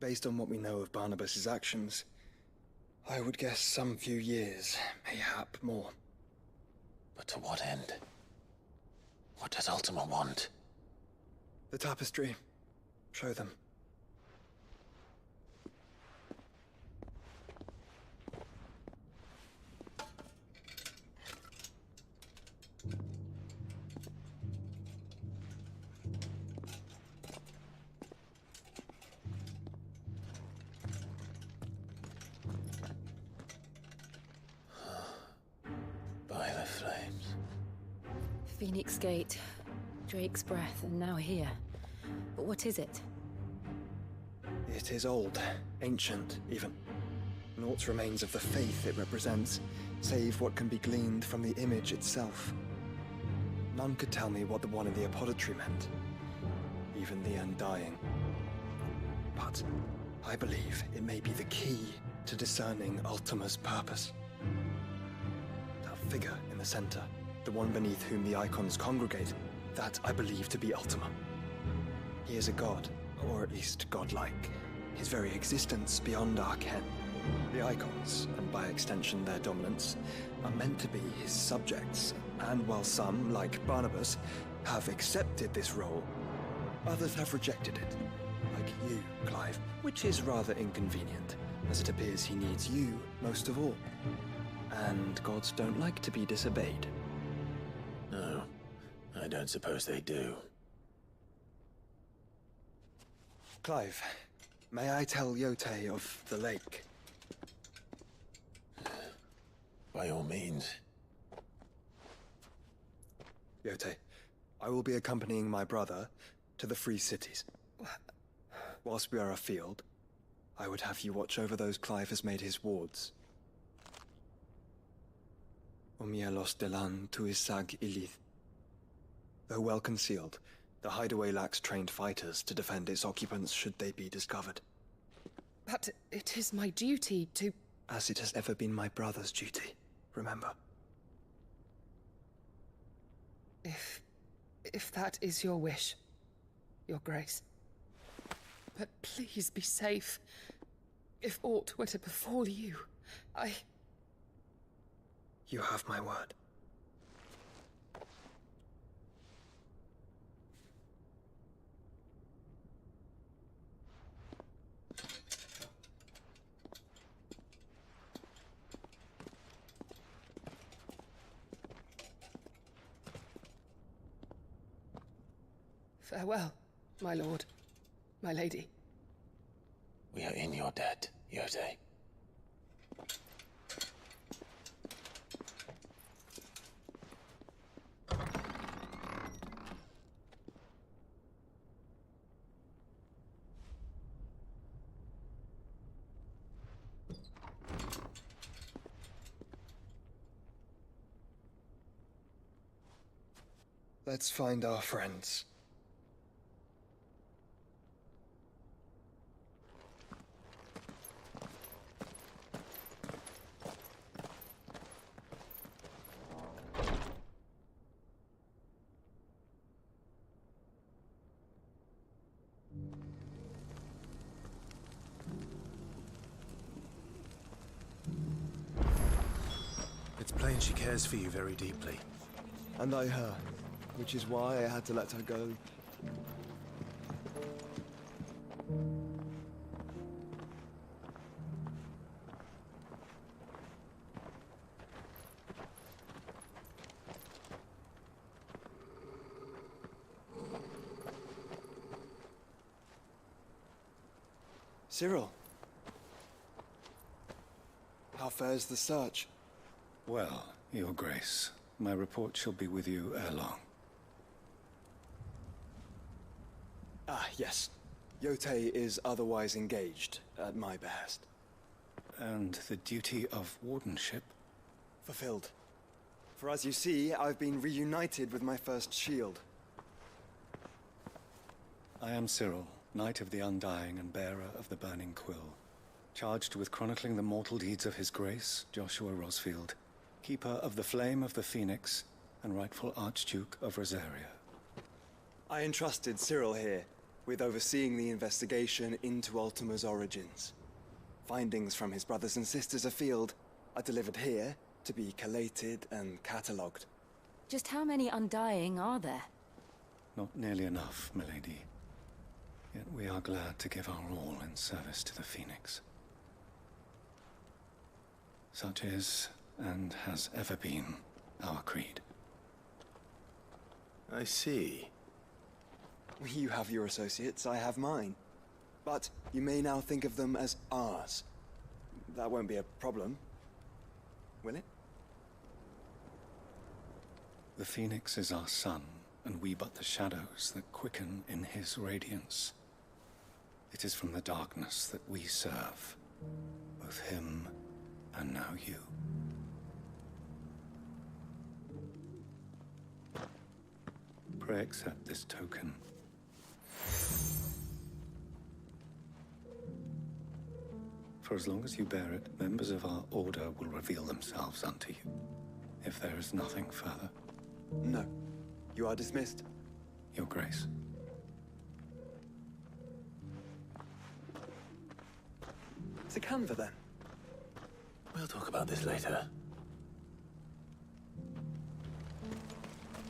N: Based on what we know of Barnabas's actions, I would guess some few years, mayhap more.
C: But to what end? What does Ultima want?
N: The tapestry. Show them.
C: By the flames.
D: Phoenix Gate, Drake's Breath, and now here. But what is it?
N: It is old, ancient, even. Naught remains of the faith it represents, save what can be gleaned from the image itself. None could tell me what the one in the apothecary meant, even the Undying. But I believe it may be the key to discerning Ultima's purpose. That figure in the center, the one beneath whom the icons congregate, that I believe to be Ultima. He is a god, or at least godlike. His very existence beyond our ken. The icons, and by extension their dominance, are meant to be his subjects, and while some, like Barnabas, have accepted this role, others have rejected it. Like you, Clive, which is rather inconvenient, as it appears he needs you most of all. And gods don't like to be disobeyed.
C: No, I don't suppose they do.
N: Clive, may I tell Yote of the lake?
C: By all means.
N: Yote, I will be accompanying my brother to the Free Cities. Whilst we are afield, I would have you watch over those Clive has made his wards. Omielos delan tuisag ilith. Though well concealed, the hideaway lacks trained fighters to defend its occupants should they be discovered.
R: But it is my duty to...
N: As it has ever been my brother's duty, remember.
R: If that is your wish, Your Grace. But please be safe. If aught were to befall you,
N: You have my word.
R: Farewell, my lord, my lady.
C: We are in your debt, Yotei.
Q: Let's find our friends.
C: It's plain she cares for you very deeply.
Q: And I her, which is why I had to let her go. Cyril, how fares the search?
V: Well, Your Grace, my report shall be with you ere long.
Q: Ah, yes. Yotei is otherwise engaged, at my behest.
V: And the duty of wardenship?
Q: Fulfilled. For as you see, I've been reunited with my first shield.
V: I am Cyril, Knight of the Undying and bearer of the Burning Quill, charged with chronicling the mortal deeds of His Grace, Joshua Rosfield, Keeper of the Flame of the Phoenix, and rightful Archduke of Rosaria.
Q: I entrusted Cyril here with overseeing the investigation into Ultima's origins. Findings from his brothers and sisters afield are delivered here to be collated and catalogued.
D: Just how many Undying are there?
V: Not nearly enough, milady. Yet we are glad to give our all in service to the Phoenix. Such is, and has ever been, our creed.
C: I see.
Q: You have your associates, I have mine. But you may now think of them as ours. That won't be a problem, will it?
V: The Phoenix is our sun, and we but the shadows that quicken in his radiance. It is from the darkness that we serve, both him and now you. Pray accept this token. For as long as you bear it, members of our order will reveal themselves unto you. If there is nothing further.
Q: No. You are dismissed.
V: Your Grace.
Q: To Canva, then.
C: We'll talk about this later.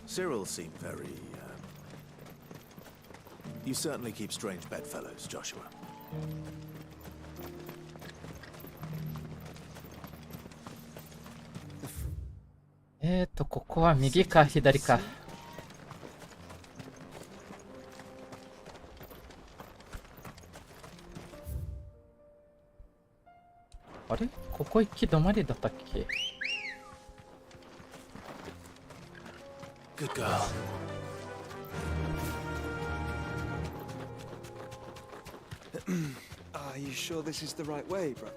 C: Cyril seemed very, You certainly keep strange bedfellows, Joshua.
A: ここは右か左か。あれ？ここ行き止まりだったっけ？
C: Good girl.
Q: Are you sure this is the right way, brother?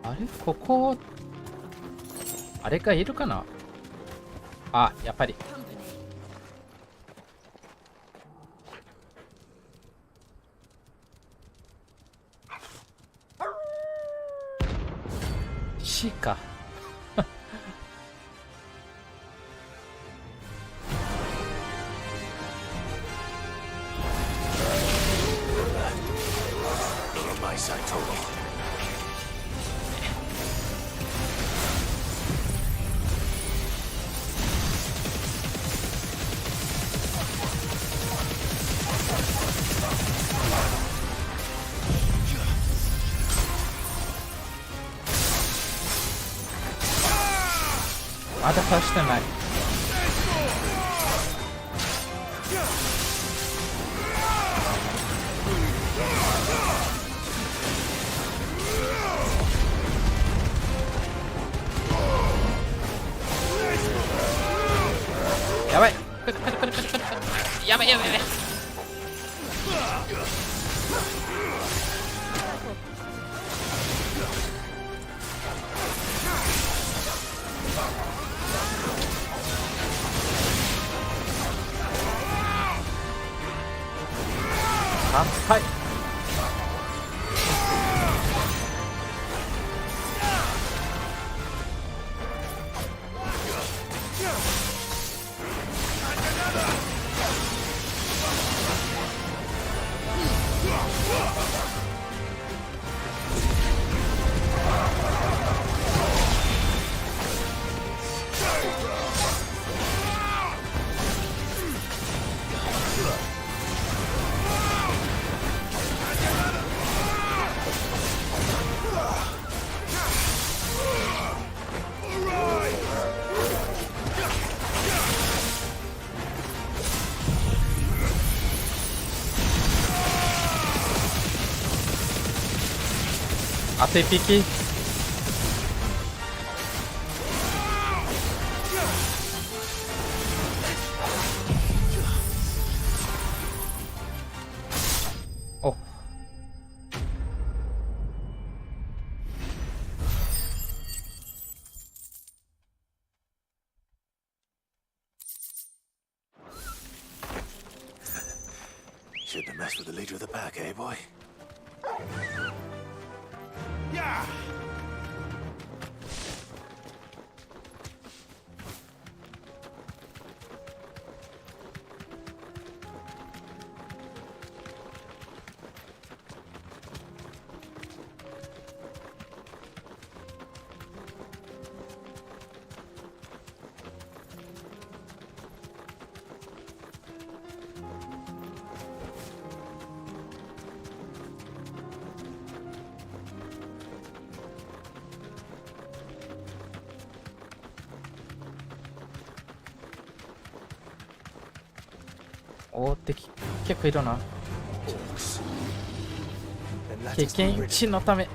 A: あれ？ここあれがいるかな？あ、やっぱり。C か。まだ刺してない。やばい。やばいやばいやばい。はい。当て引き。お。
C: Shouldn't have messed with the leader of the pack, eh, boy?
U: Yeah!
A: おーって結構いるな。経験1のため。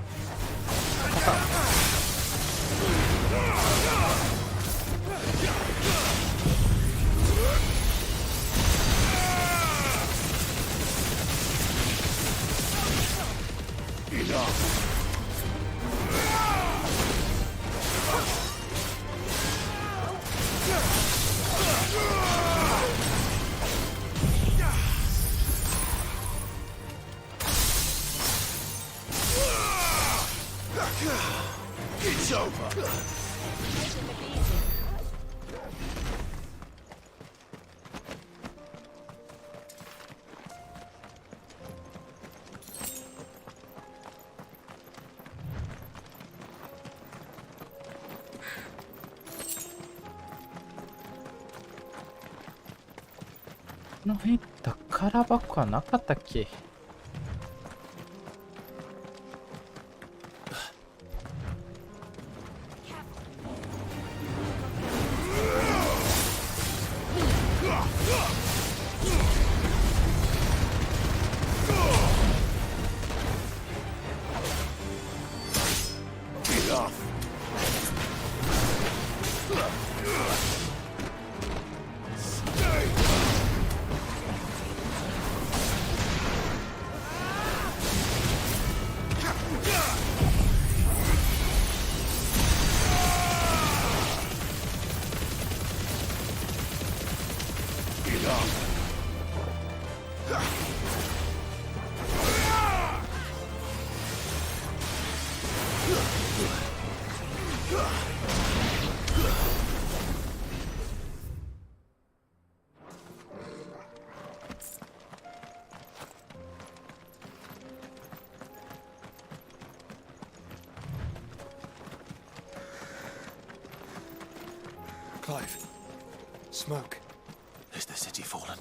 U: It's over.
A: この辺宝箱はなかったっけ？Clive.
Q: Smoke.
C: Is the city fallen?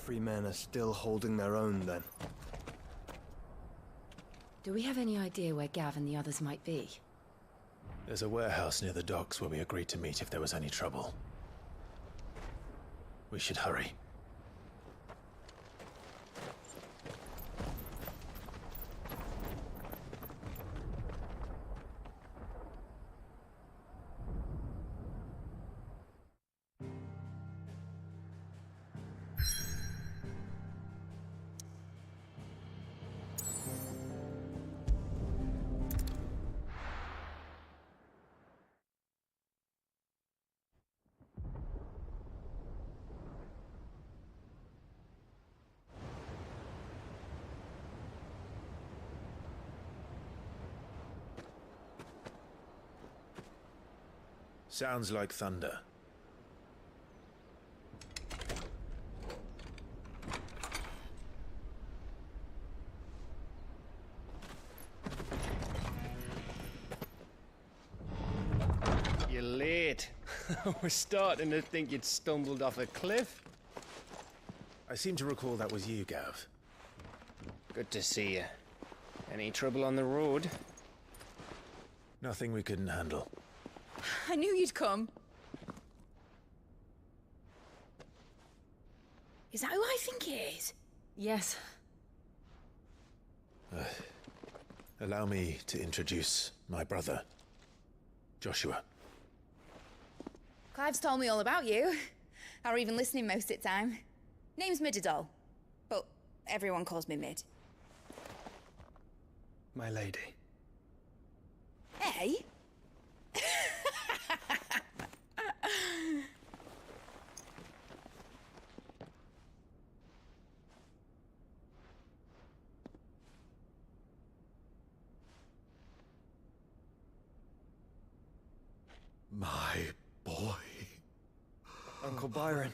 N: Ffxvi men are still holding their own, then.
D: Do we have any idea where Gav and the others might be?
C: There's a warehouse near the docks where we agreed to meet if there was any trouble. We should hurry. Sounds like thunder.
B: You're late. We're starting to think you'd stumbled off a cliff.
C: I seem to recall that was you, Gav.
B: Good to see you. Any trouble on the road?
C: Nothing we couldn't handle.
O: I knew you'd come. Is that who I think it is?
D: Yes.
C: Allow me to introduce my brother, Joshua.
O: Clive's told me all about you. Or even listening most of the time. Name's Midadol, but everyone calls me Mid.
N: My lady.
O: Hey?
U: My boy.
N: Uncle Byron.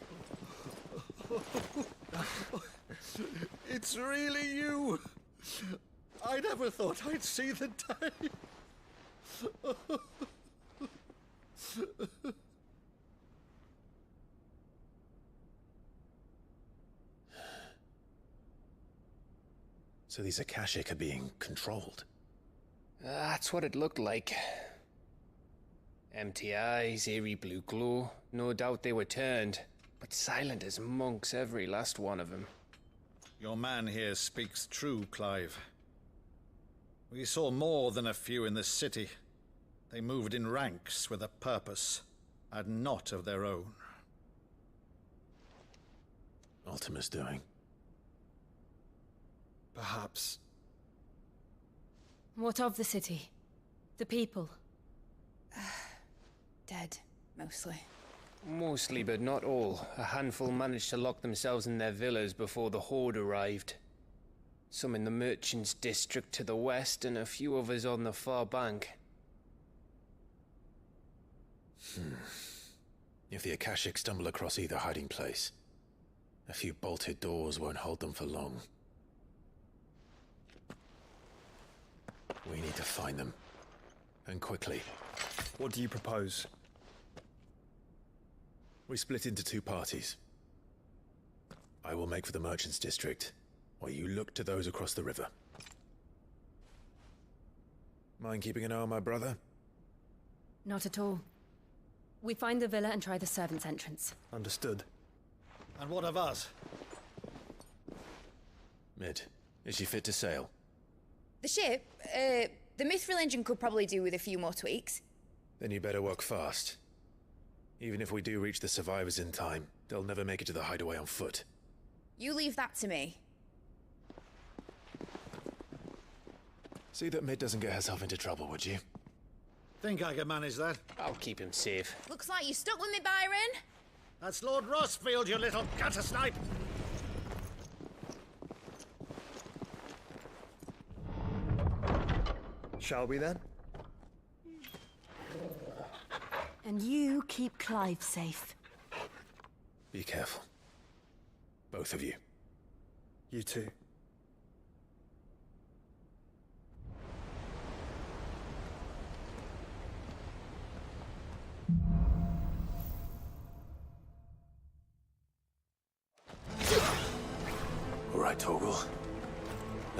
U: It's really you. I never thought I'd see the day.
C: So these Akashic are being controlled?
B: That's what it looked like. Empty eyes, eerie blue glow. No doubt they were turned, but silent as monks, every last one of them.
U: Your man here speaks true, Clive. We saw more than a few in the city. They moved in ranks with a purpose, and not of their own.
C: Ultima's doing.
N: Perhaps.
D: What of the city? The people?
O: Dead, mostly.
B: Mostly, but not all. A handful managed to lock themselves in their villas before the Horde arrived. Some in the Merchants' District to the west, and a few others on the far bank.
C: If the Akashic stumble across either hiding place, a few bolted doors won't hold them for long. We need to find them. And quickly.
N: What do you propose?
C: We split into two parties. I will make for the Merchants' District, while you look to those across the river. Mind keeping an eye on my brother?
D: Not at all. We find the villa and try the servants' entrance.
N: Understood.
U: And what of us?
C: Mid, is she fit to sail?
O: The ship, the Mithril engine could probably do with a few more tweaks.
C: Then you better work fast. Even if we do reach the survivors in time, they'll never make it to the hideaway on foot.
O: You leave that to me.
C: See that Mid doesn't get herself into trouble, would you?
U: Think I can manage that?
B: I'll keep him safe.
O: Looks like you stuck with me, Byron.
U: That's Lord Rossfield, you little gutter snipe!
N: Shall we then?
D: And you keep Clive safe.
C: Be careful. Both of you.
N: You too.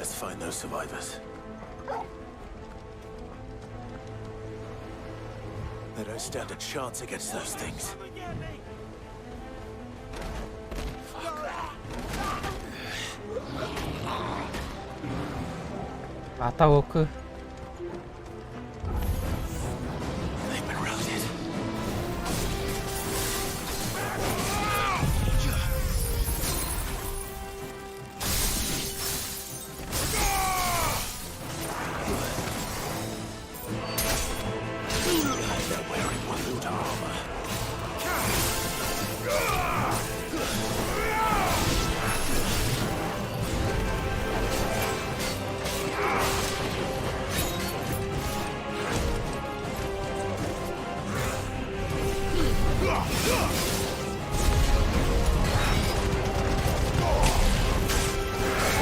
C: Let's find those survivors. They don't stand a chance against those things.
A: また奥。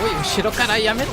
A: おい、後ろからやめて。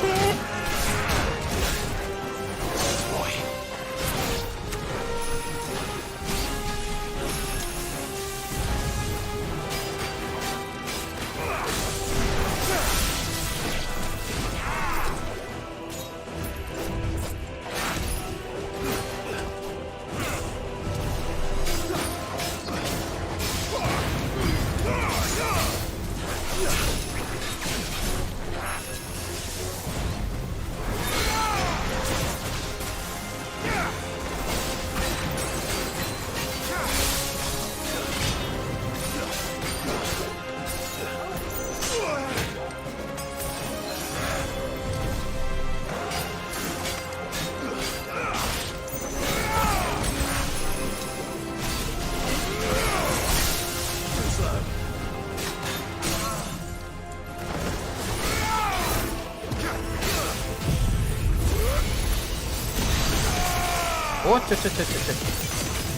A: おちょ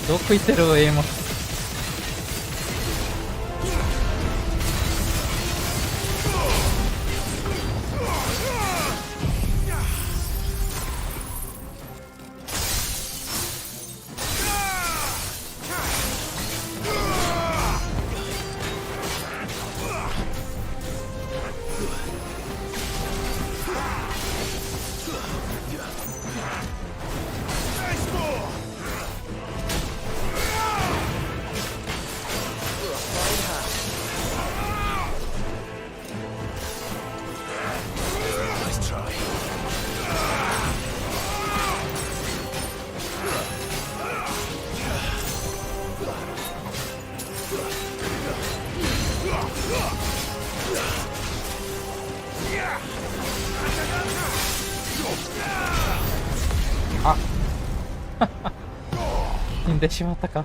A: どこ行ってるエモ。あ死んでしまったか。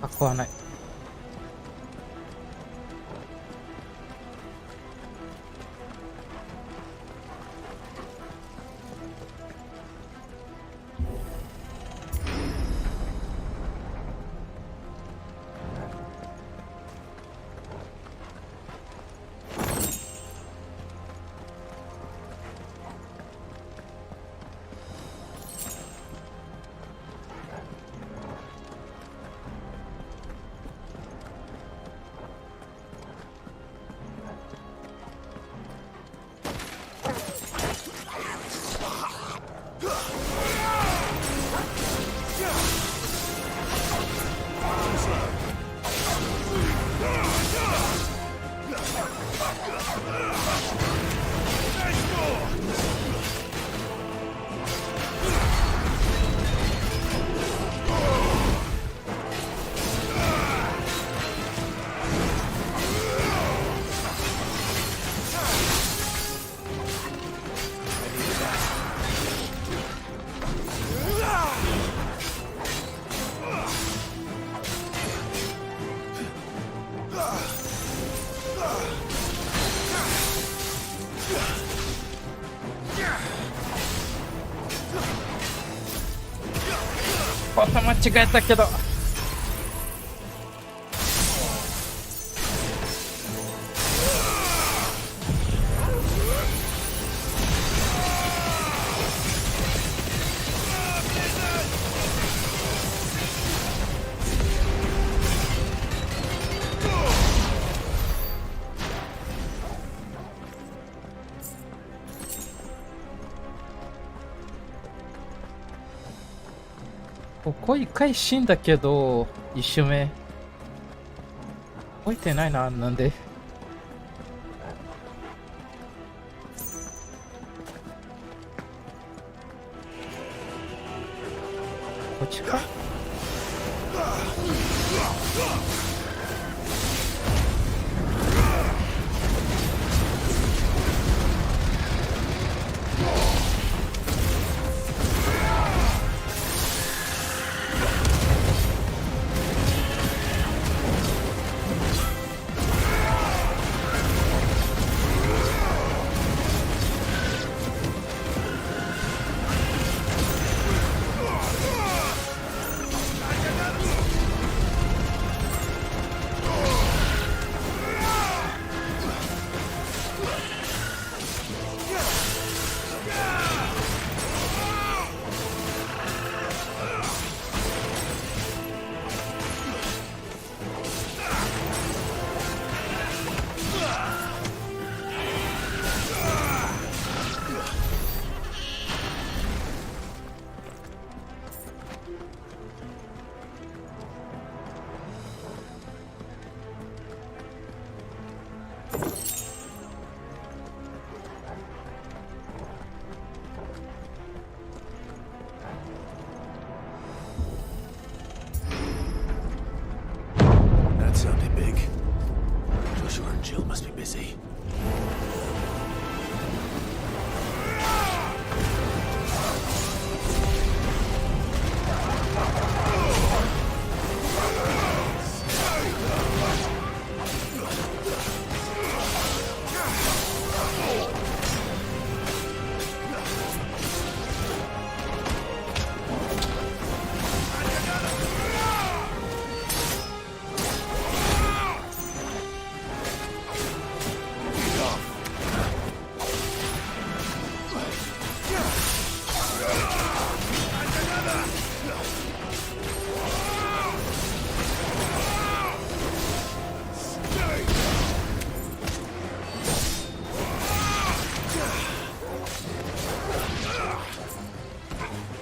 A: 囲わない。また間違えたけど。ここ一回死んだけど、一周目覚えてないな。なんでこっちか。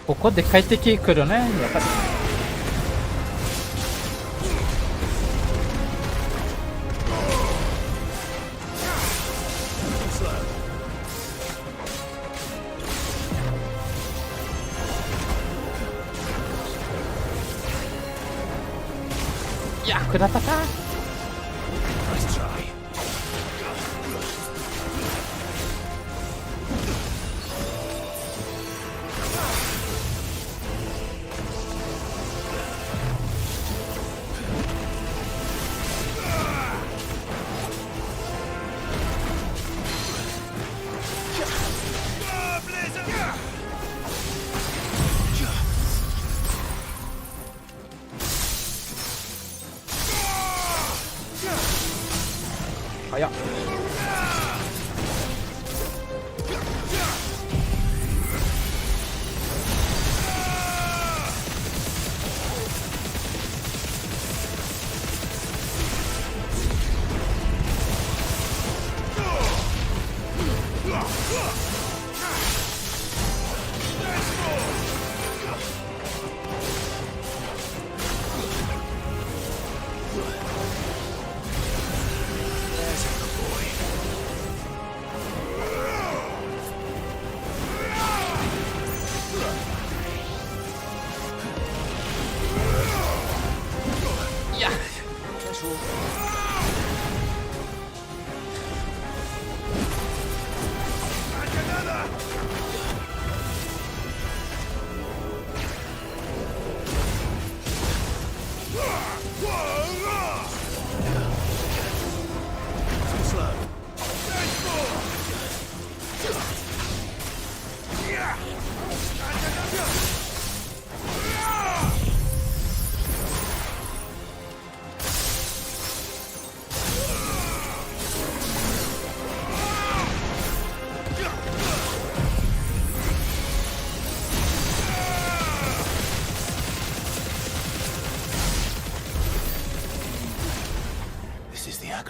A: ここで快適来るね、やっぱり。役立ったか。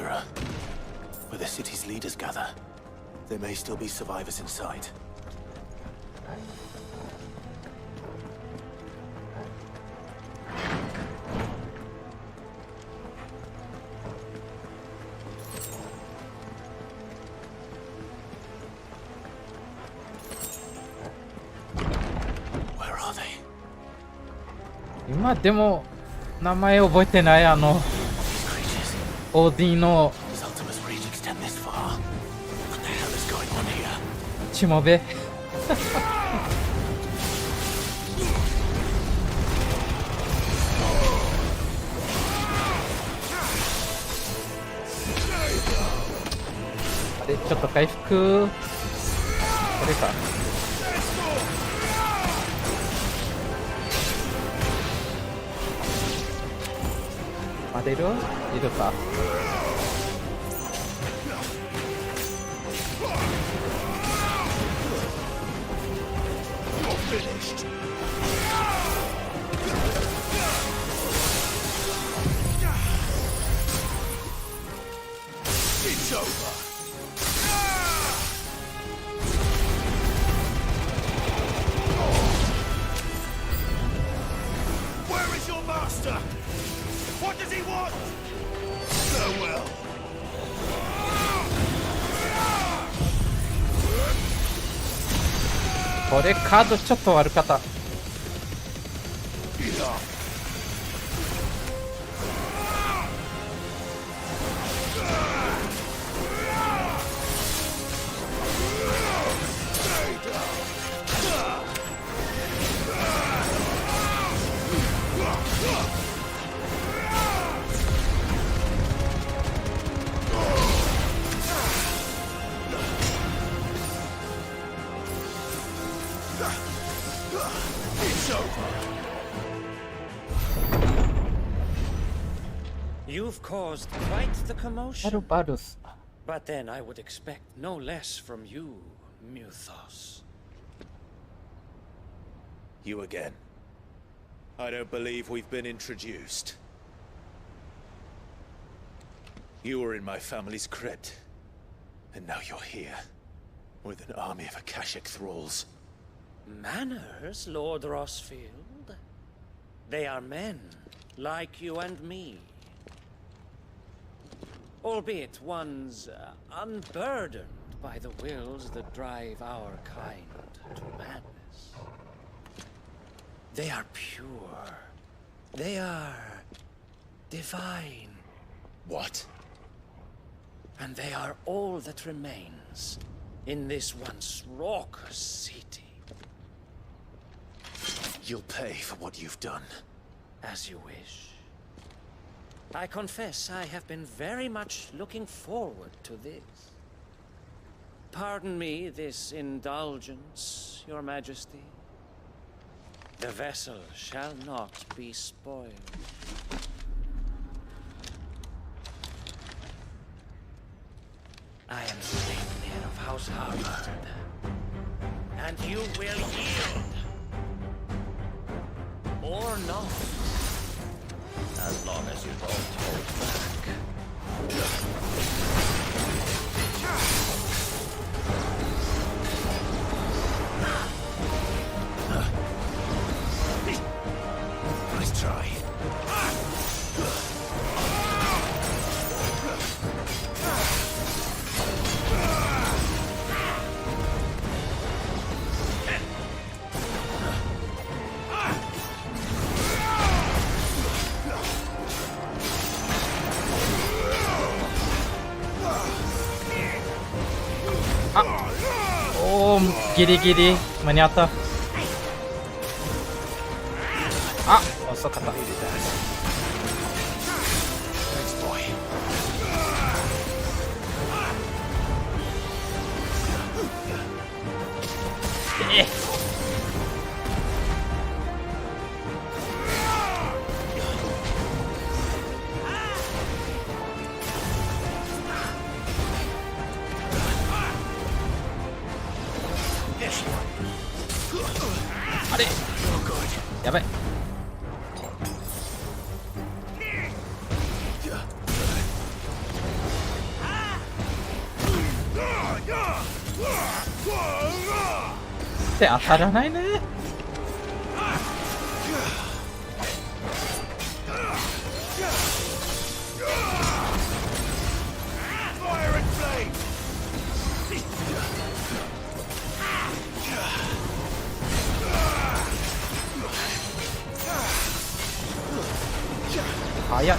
C: Agora, where the city's leaders gather. There may still be survivors inside. Where are they?
A: 今でも名前覚えてない。オーディのしもべあれちょっと回復これか待てるいるか
I: Finished. It's over. Where is your master? What does he want? Farewell.
A: これカードちょっと悪かった。
T: You've caused quite the commotion.
A: Barbaros.
T: But then I would expect no less from you, Muthos.
C: You again. I don't believe we've been introduced. You were in my family's crypt. And now you're here. With an army of Akashic thralls.
T: Manners, Lord Rosfield? They are men, like you and me. Albeit ones unburdened by the wills that drive our kind to madness. They are pure. They are divine.
C: What?
T: And they are all that remains in this once raucous city.
C: You'll pay for what you've done.
T: As you wish. I confess I have been very much looking forward to this. Pardon me this indulgence, Your Majesty. The vessel shall not be spoiled. I am Sleipnir of House Harvard, and you will yield. Or not. As long as you don't hold back.
C: Nice try.
A: Oh, ギリギリ間に合った。あ、遅かった。あれやばい。って当たらないね。早い。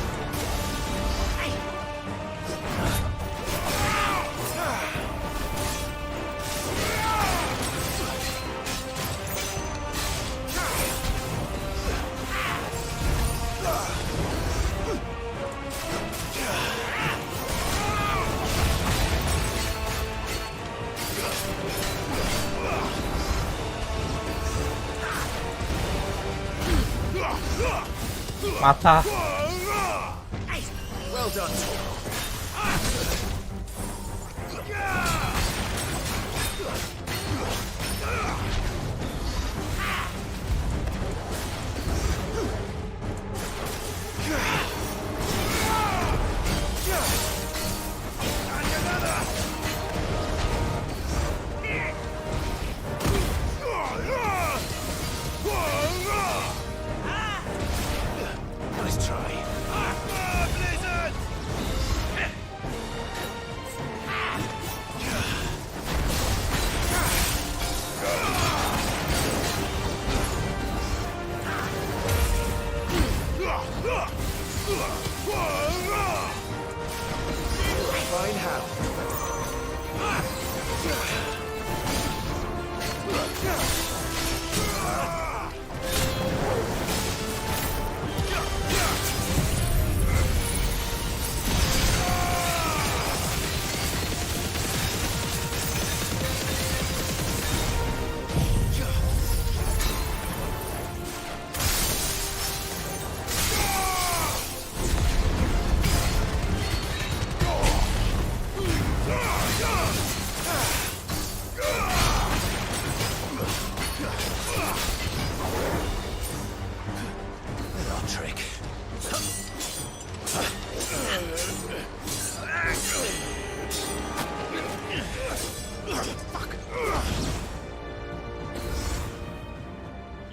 A: また。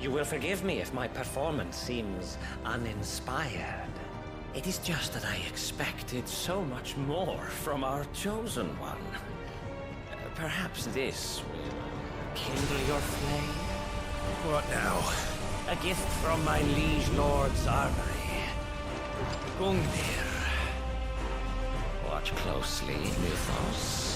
T: You will forgive me if my performance seems uninspired. It is just that I expected so much more from our chosen one. Perhaps this will kindle your flame?
S: What now?
T: A gift from my liege lord's armory. Gungnir. Watch closely, Mythos.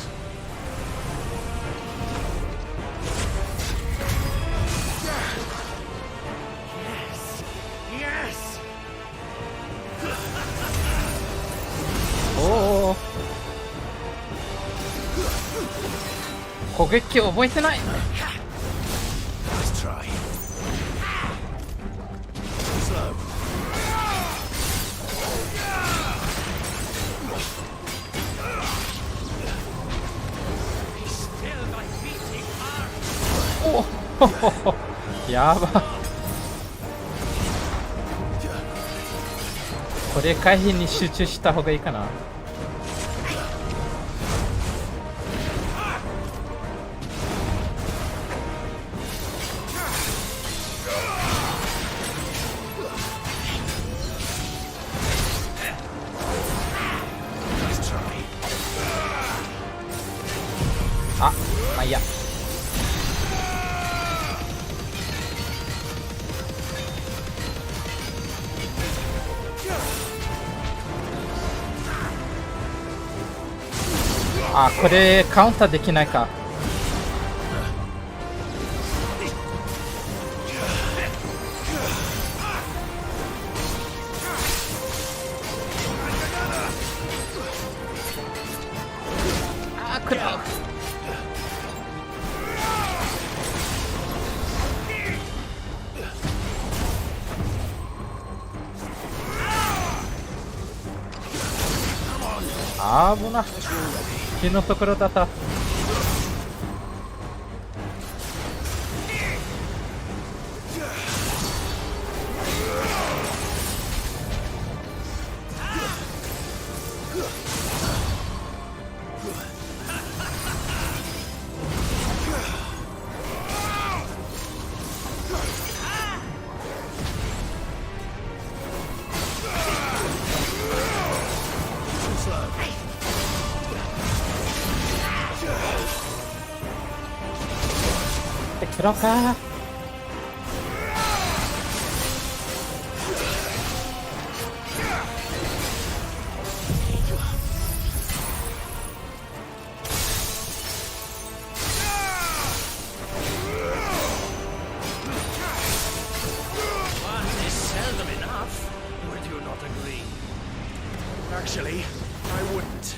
T: Yes!
A: おお。攻撃を覚えてない。
S: Let's try. Slow.
T: Still my beating heart.
A: おほほほ。やば。これ回避に集中した方がいいかな。あ、まあいいや。あ、これカウンターできないか。あ、食らう。あぶな。火のところだった。ろうか。
S: Actually, I wouldn't.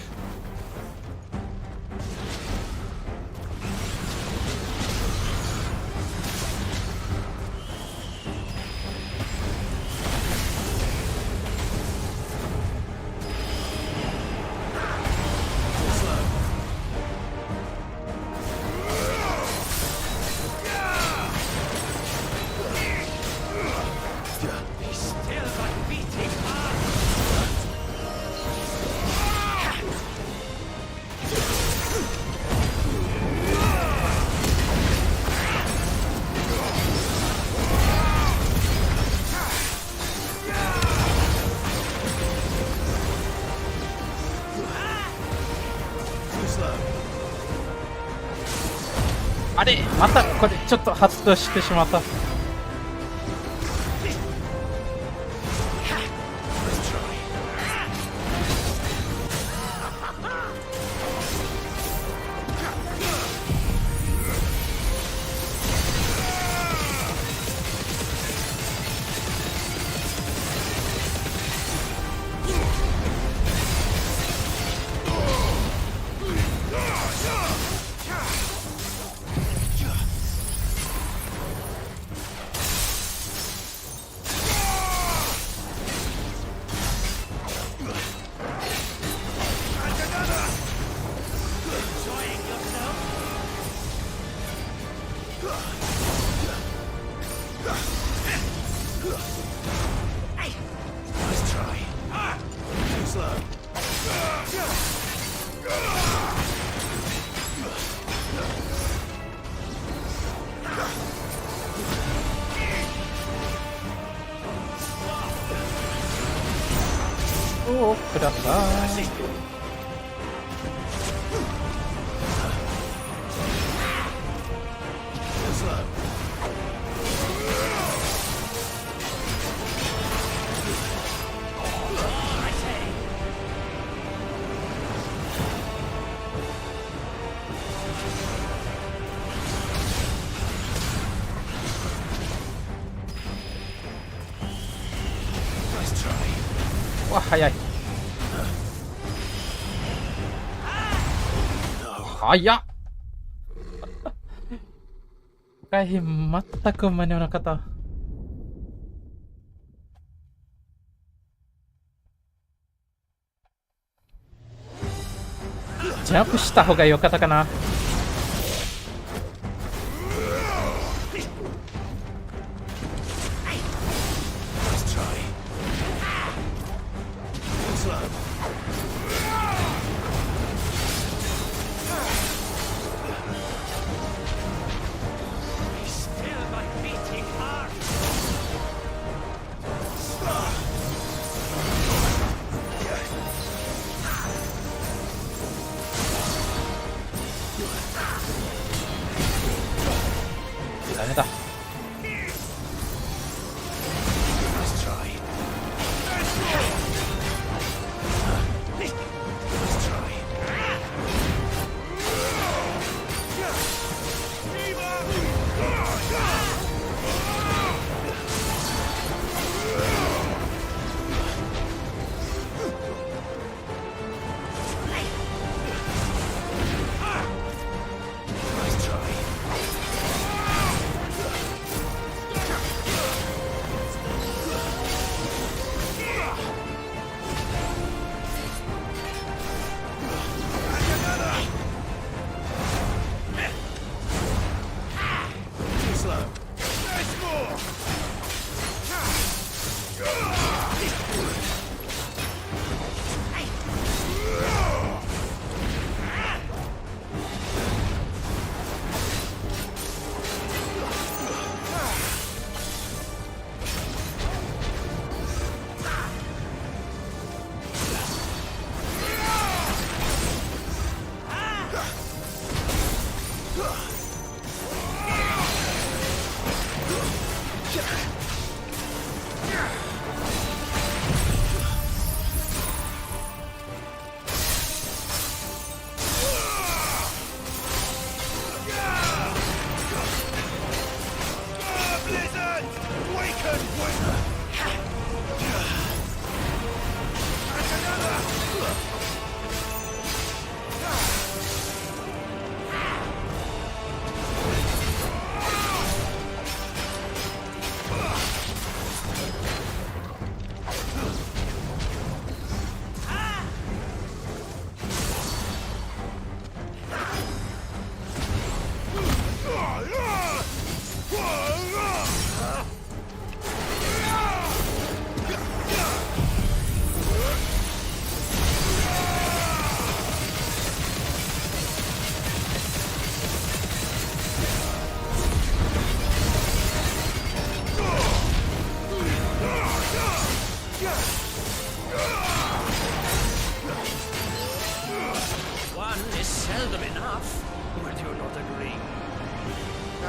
S: Too slow.
A: あれ、またこれちょっと発動してしまった。
S: Nice try. Too slow.
A: Oh, ください。わ、早い。早っ。回避全く間に合わなかった。ジャンプした方が良かったかな。ダメだ。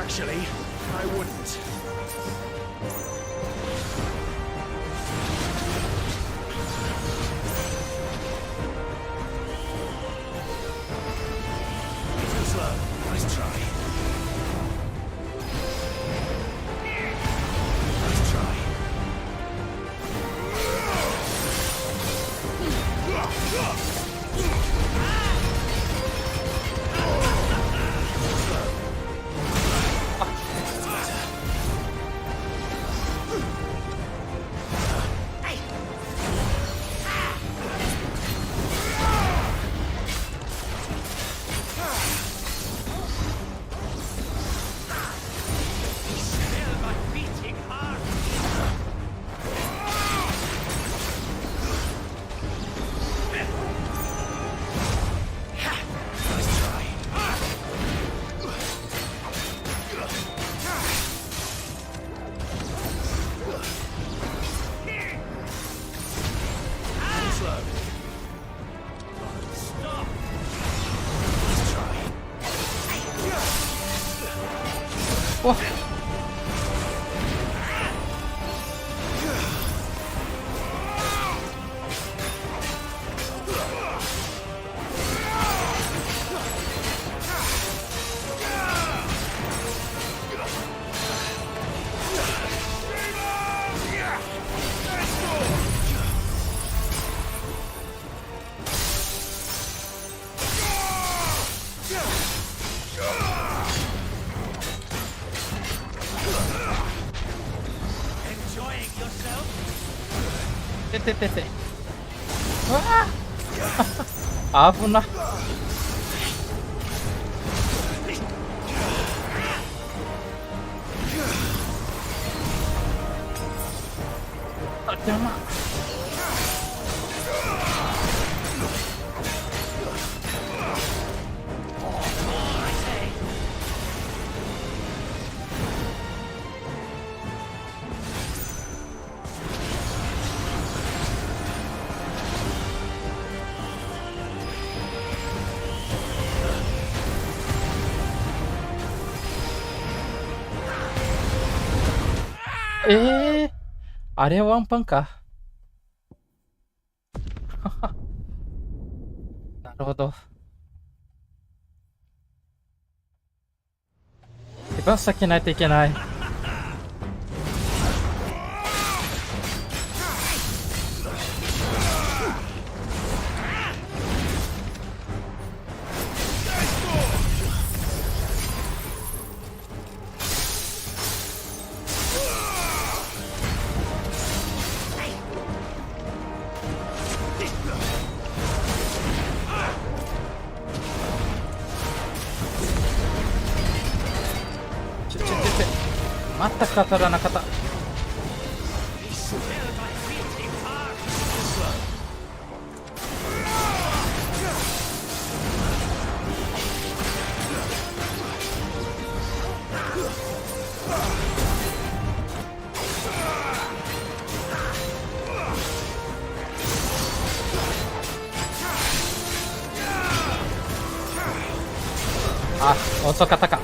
S: Actually, I wouldn't. Too slow. Nice try. Nice try.
A: てうわ危な。あ、邪魔。あれはワンパンか。なるほど。一番先ないといけない。全く当たらなかった。あ、遅かったか。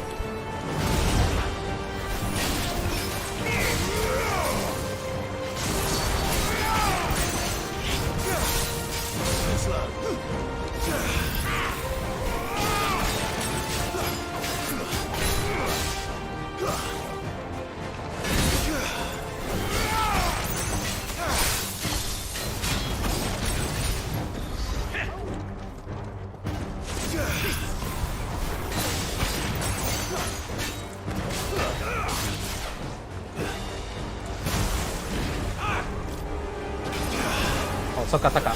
A: 遅かったか。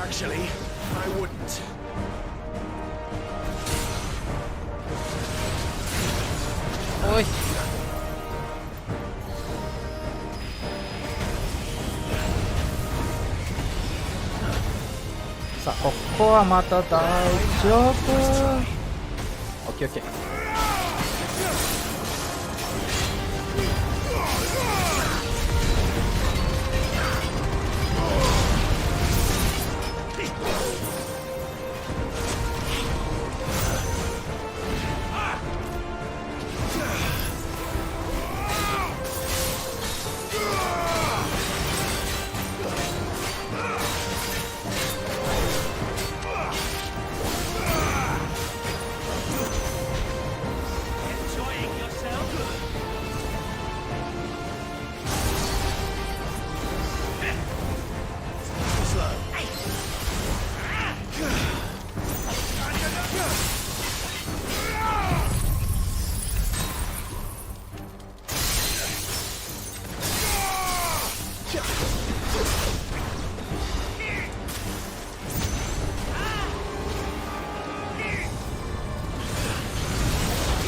S: Actually, I wouldn't.
A: おい。さあ、ここはまた大丈夫。オッケーオッケー。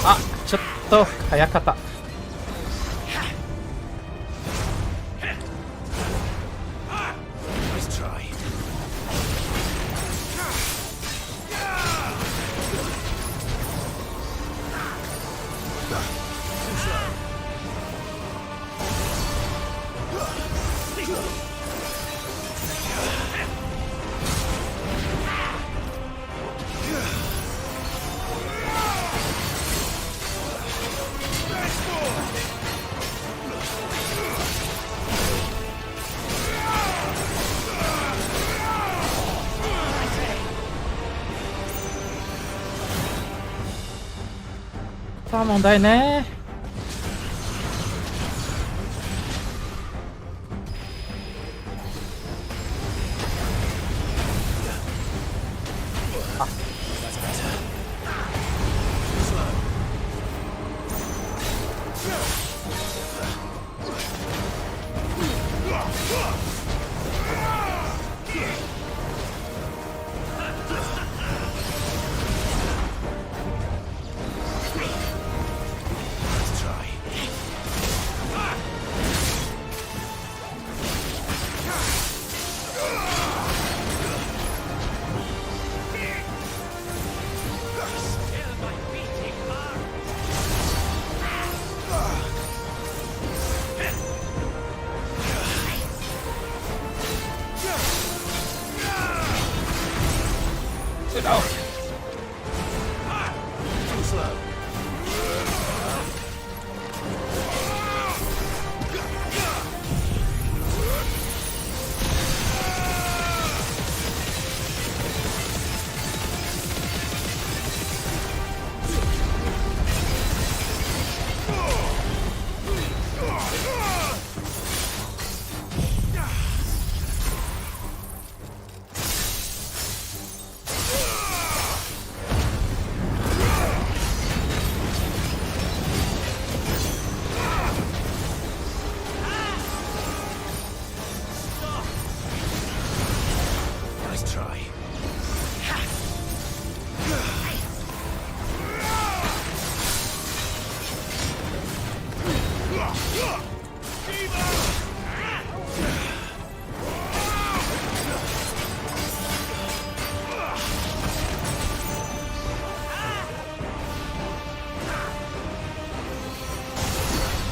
A: あ、ちょっと早かった。さあ問題ね。あ、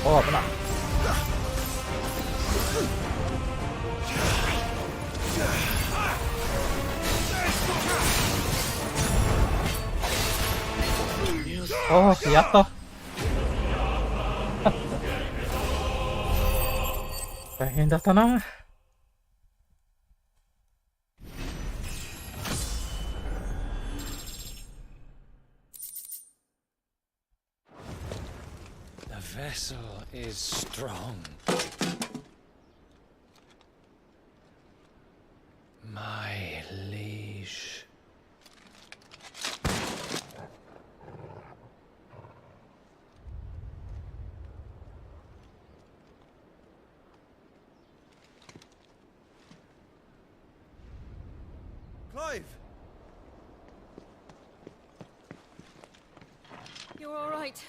A: お、危ない。おー、やった。大変だったな。
B: The vessel is strong. My liege.
L: Clive!
D: You're all right.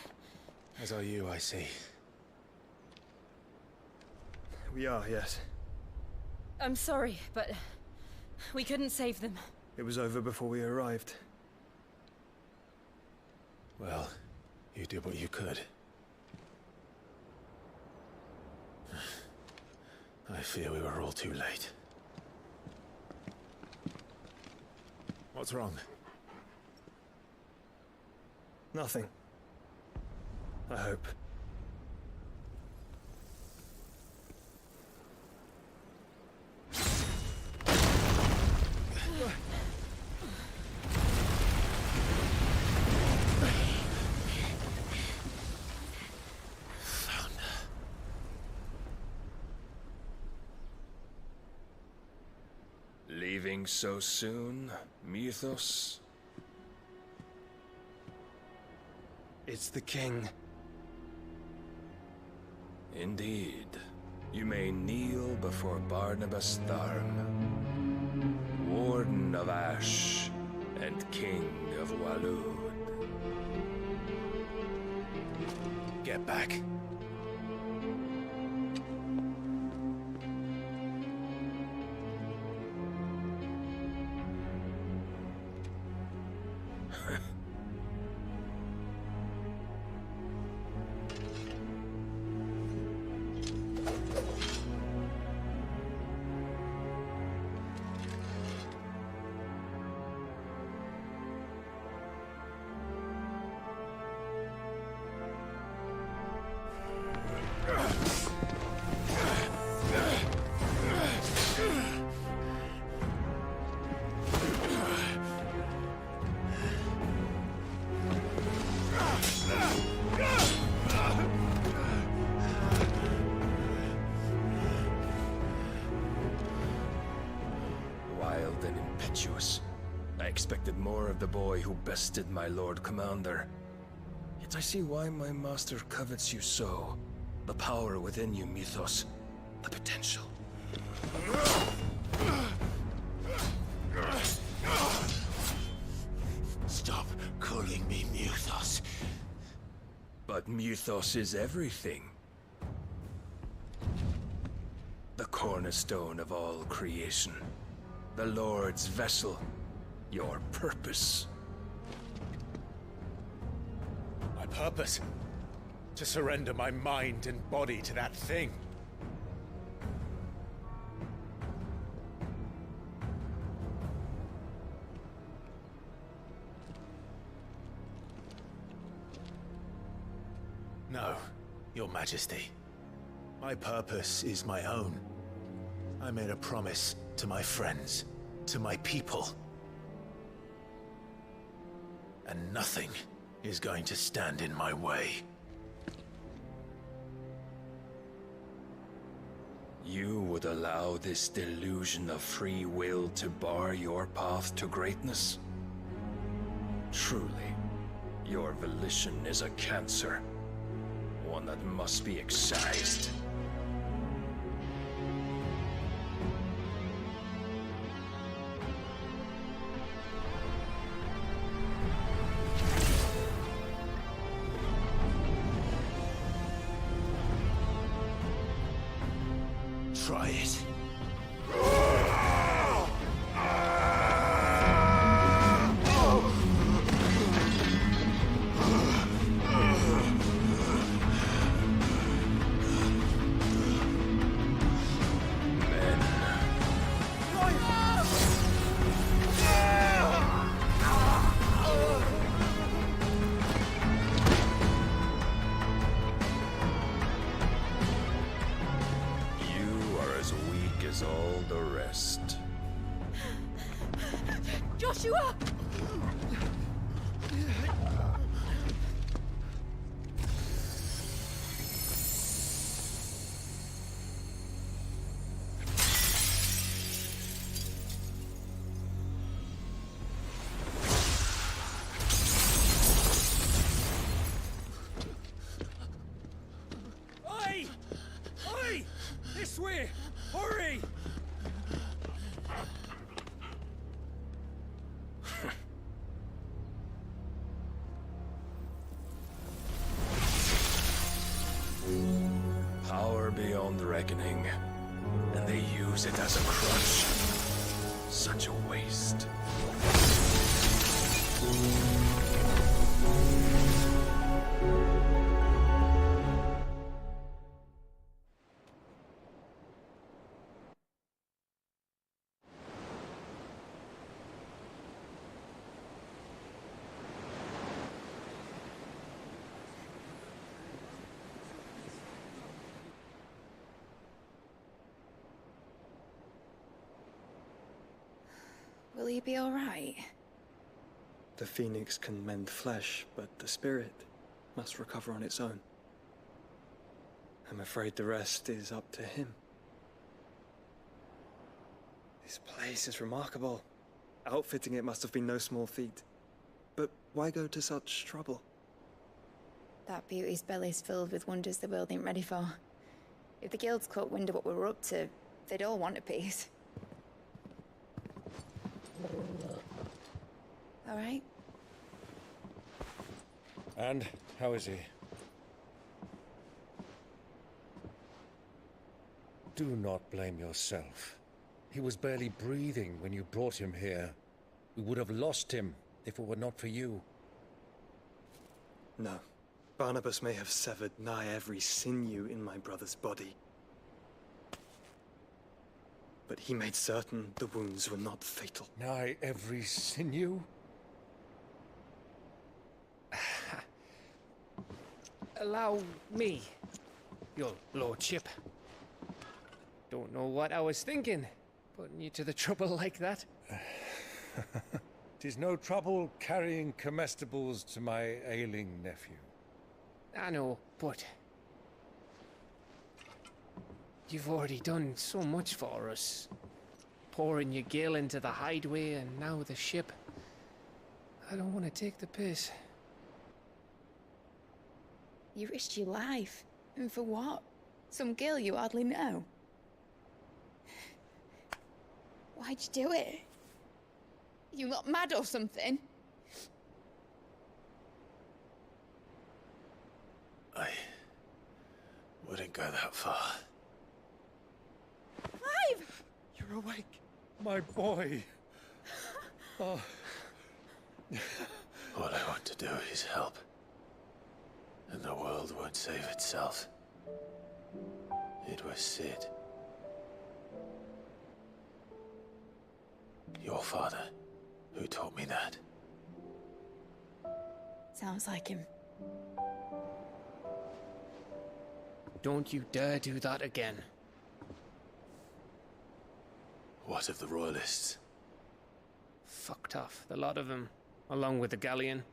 V: As are you, I see.
N: We are, yes.
D: I'm sorry, but we couldn't save them.
N: It was over before we arrived.
C: Well, you did what you could. I fear we were all too late. What's wrong?
N: Nothing. I hope.
E: Leaving so soon, Mythos?
N: It's the king.
E: Indeed. You may kneel before Barnabas Tharm, Warden of Ash and King of Walud.
C: Get back.
E: Wild and impetuous. I expected more of the boy who bested my Lord Commander. Yet I see why my master covets you so. The power within you, Mythos. The potential.
C: Stop calling me Mythos.
E: But Mythos is everything. The cornerstone of all creation. The Lord's vessel. Your purpose.
C: My purpose? To surrender my mind and body to that thing. No, Your Majesty. My purpose is my own. I made a promise to my friends, to my people. And nothing is going to stand in my way.
E: You would allow this delusion of free will to bar your path to greatness? Truly, your volition is a cancer. One that must be excised.
C: Try it.
I: the rest.
O: Joshua!
E: Oi! Oi! This way! Hurry!
S: Power beyond reckoning, and they use it as a crutch. Such a waste.
O: Will he be all right?
N: The phoenix can mend flesh, but the spirit must recover on its own. I'm afraid the rest is up to him. This place is remarkable. Outfitting it must have been no small feat. But why go to such trouble?
O: That beauty's belly's filled with wonders the world ain't ready for. If the guilds caught wind of what we were up to, they'd all want a piece. All right?
F: And how is he? Do not blame yourself. He was barely breathing when you brought him here. We would have lost him if it were not for you.
N: No. Barnabas may have severed nigh every sinew in my brother's body. But he made certain the wounds were not fatal.
F: Nigh every sinew?
B: Allow me, your lordship. Don't know what I was thinking, putting you to the trouble like that.
F: 'Tis no trouble carrying comestibles to my ailing nephew.
B: I know, but you've already done so much for us. Pouring your gale into the hideaway and now the ship. I don't want to take the piss.
O: You risked your life. And for what? Some girl you hardly know. Why'd you do it? You not mad or something?
C: I wouldn't go that far.
O: Clive!
F: You're awake, my boy. Oh.
C: All I want to do is help. And the world won't save itself. It was Sid. Your father, who taught me that.
O: Sounds like him.
B: Don't you dare do that again.
C: What of the Royalists?
B: Fucked off, the lot of them, along with the galleon.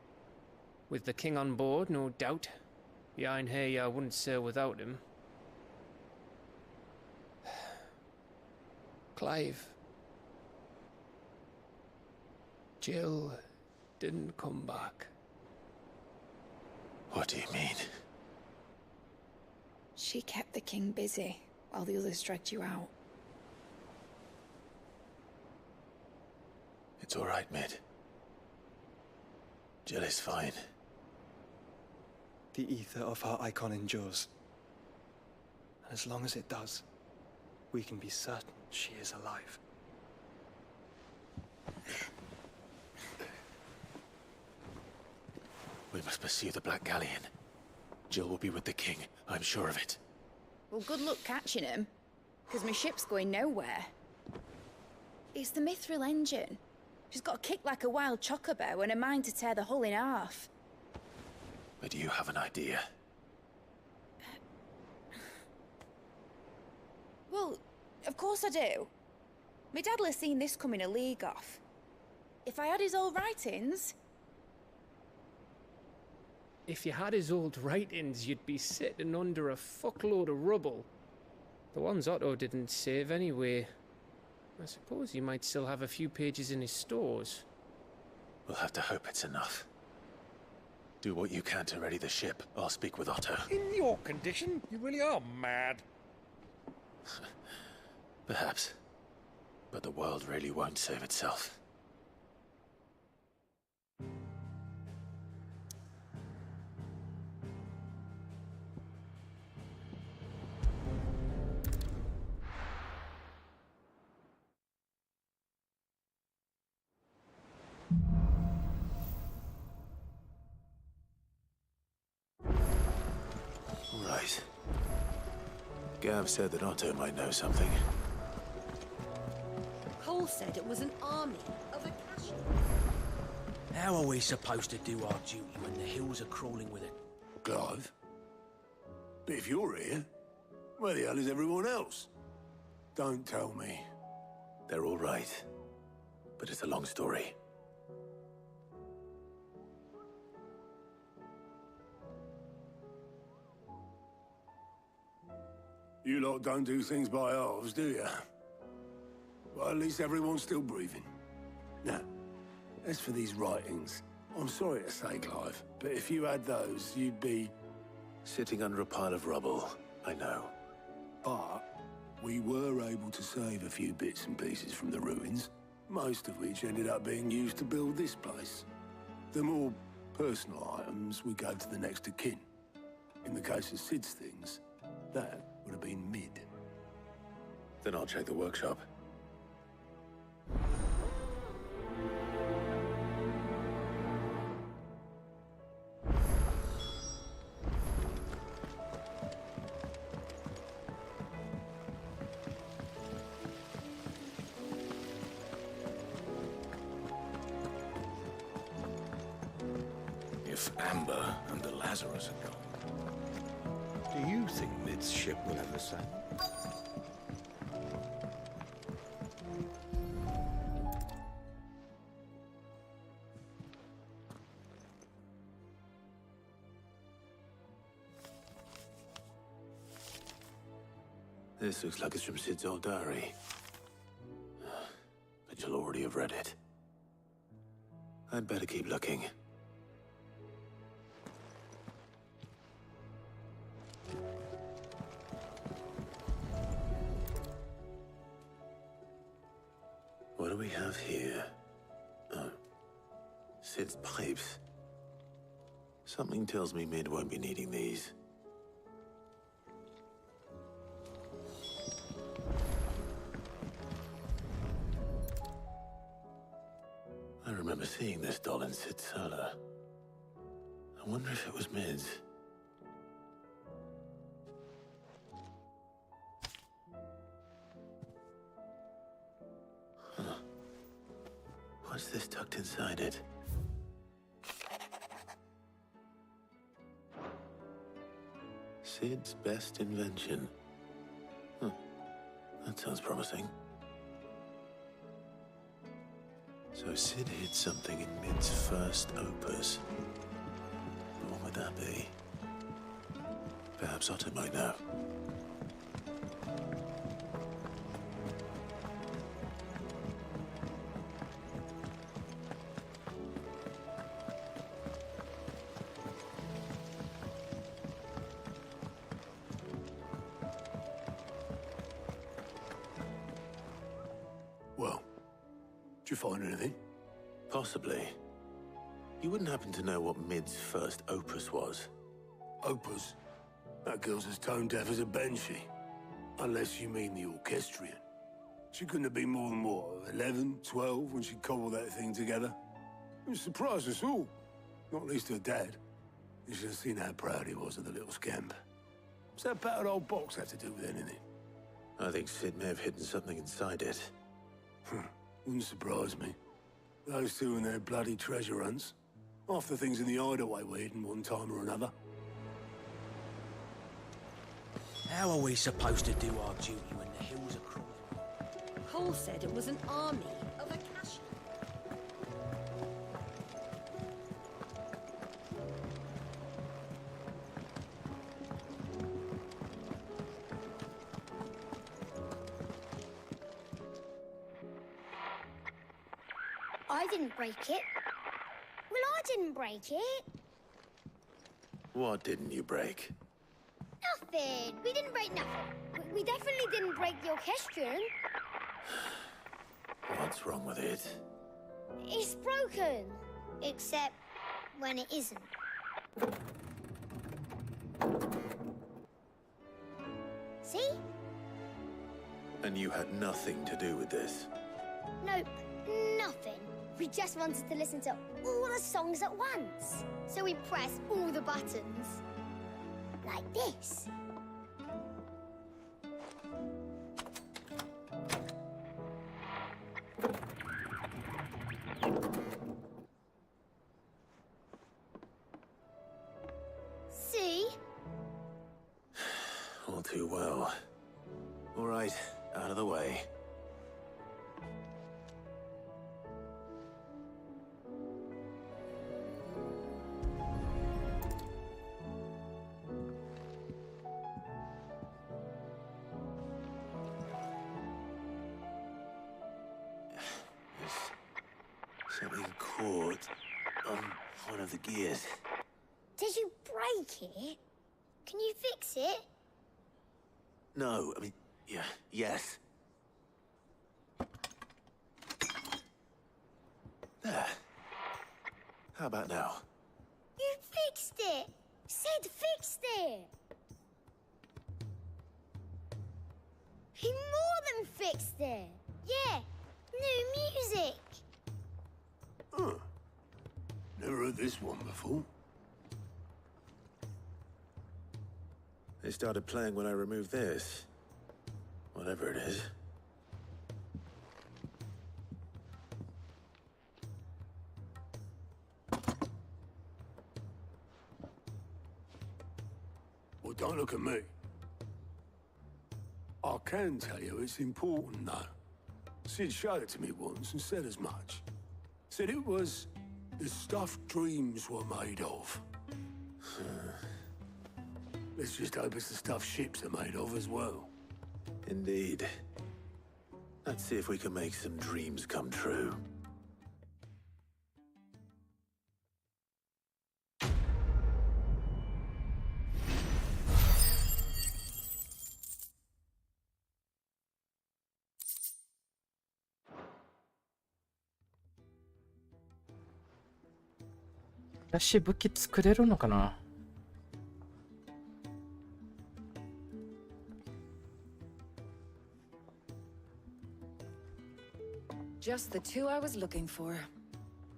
B: With the king on board, no doubt. Behind here, I wouldn't sail without him. Clive. Jill didn't come back.
C: What do you mean?
O: She kept the king busy while the others dragged you out.
C: It's all right, Mid. Jill is fine.
N: The ether of her icon endures. And as long as it does, we can be certain she is alive.
C: We must pursue the Black Galleon. Jill will be with the king, I'm sure of it.
O: Well, good luck catching him, because my ship's going nowhere. It's the Mithril engine. She's got a kick like a wild chocobo and a mind to tear the hull in half.
C: But do you have an idea?
O: Well, of course I do. My dad'll have seen this coming a league off. If I had his old writings...
B: If you had his old writings, you'd be sitting under a fuckload of rubble. The ones Otto didn't save anyway. I suppose he might still have a few pages in his stores.
C: We'll have to hope it's enough. Do what you can to ready the ship. I'll speak with Otto.
F: In your condition, you really are mad.
C: Perhaps. But the world really won't save itself. Right. Gav said that Otto might know something.
G: Cole said it was an army of Akashi.
S: How are we supposed to do our duty when the hills are crawling with it?
M: Clive? But if you're here, where the hell is everyone else? Don't tell me.
C: They're all right. But it's a long story.
M: You lot don't do things by halves, do you? Well, at least everyone's still breathing. Now, as for these writings, I'm sorry to say, Clive, but if you had those, you'd be...
C: Sitting under a pile of rubble, I know.
M: But we were able to save a few bits and pieces from the ruins, most of which ended up being used to build this place. The more personal items we gave to the next of kin. In the case of Sid's things, that would have been mid.
C: Then I'll check the workshop.
S: If Amber and the Lazarus are gone, do you think Mid's ship will ever sail?
C: This looks like it's from Sid's old diary. But you'll already have read it. I'd better keep looking. What do we have here? Oh. Sid's pipes. Something tells me Mid won't be needing these. I remember seeing this doll in Sid's cellar. I wonder if it was Mid's. Huh. What's this tucked inside it? Sid's best invention. Huh. That sounds promising. So Sid hid something in Mid's first opus. What would that be? Perhaps Otto might know.
M: Well, did you find anything?
C: Possibly. You wouldn't happen to know what Mid's first opus was?
M: Opus? That girl's as tone deaf as a banshee. Unless you mean the orchestrion. She couldn't have been more than, what, 11, 12 when she cobbled that thing together? It surprised us all. Not least her dad. You should have seen how proud he was of the little scamp. What's that battered old box have to do with anything?
C: I think Sid may have hidden something inside it.
M: Wouldn't surprise me. Those two and their bloody treasure hunts. Half the things in the hideaway were hidden one time or another.
S: How are we supposed to do our duty when the hills are crawling?
G: Cole said it was an army of Akasha.
H: I didn't break it. Well, I didn't break it.
C: What didn't you break?
H: Nothing. We didn't break nothing. We definitely didn't break the orchestrion.
C: What's wrong with it?
H: It's broken. Except when it isn't. See?
C: And you had nothing to do with this?
H: Nope, nothing. We just wanted to listen to all the songs at once. So we pressed all the buttons. Like this. See?
C: All too well. All right, out of the way. Something caught on one of the gears.
H: Did you break it? Can you fix it?
C: No, I mean, yeah, yes. There. How about now?
H: You fixed it! Sid fixed it! He more than fixed it! Yeah, new music!
M: Huh. Never heard this one before.
C: They started playing when I removed this. Whatever it is.
M: Well, don't look at me. I can tell you it's important, though. Sid showed it to me once and said as much. Said it was the stuff dreams were made of. Let's just hope it's the stuff ships are made of as well.
C: Indeed. Let's see if we can make some dreams come true.
A: Dashi 武器作れるのかな?
D: Just the two I was looking for.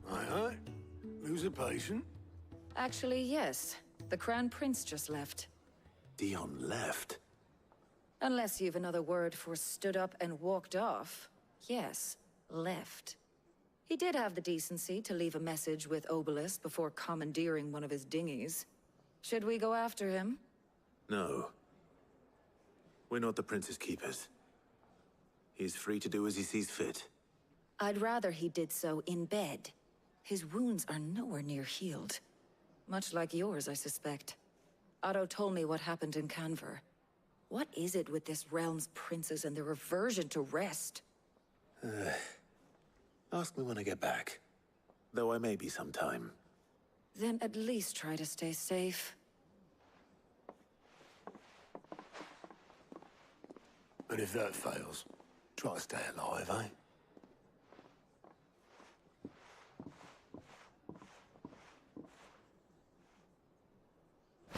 M: Aye, aye. Lose a patient?
D: Actually, yes. The Crown Prince just left.
C: Dion left?
D: Unless you've another word for stood up and walked off. Yes, left. He did have the decency to leave a message with Obelisk before commandeering one of his dinghies. Should we go after him?
C: No. We're not the Prince's keepers. He's free to do as he sees fit.
D: I'd rather he did so in bed. His wounds are nowhere near healed. Much like yours, I suspect. Otto told me what happened in Canver. What is it with this realm's princes and their aversion to rest?
C: Ask me when I get back. Though I may be sometime.
D: Then at least try to stay safe.
M: And if that fails, try to stay alive, eh?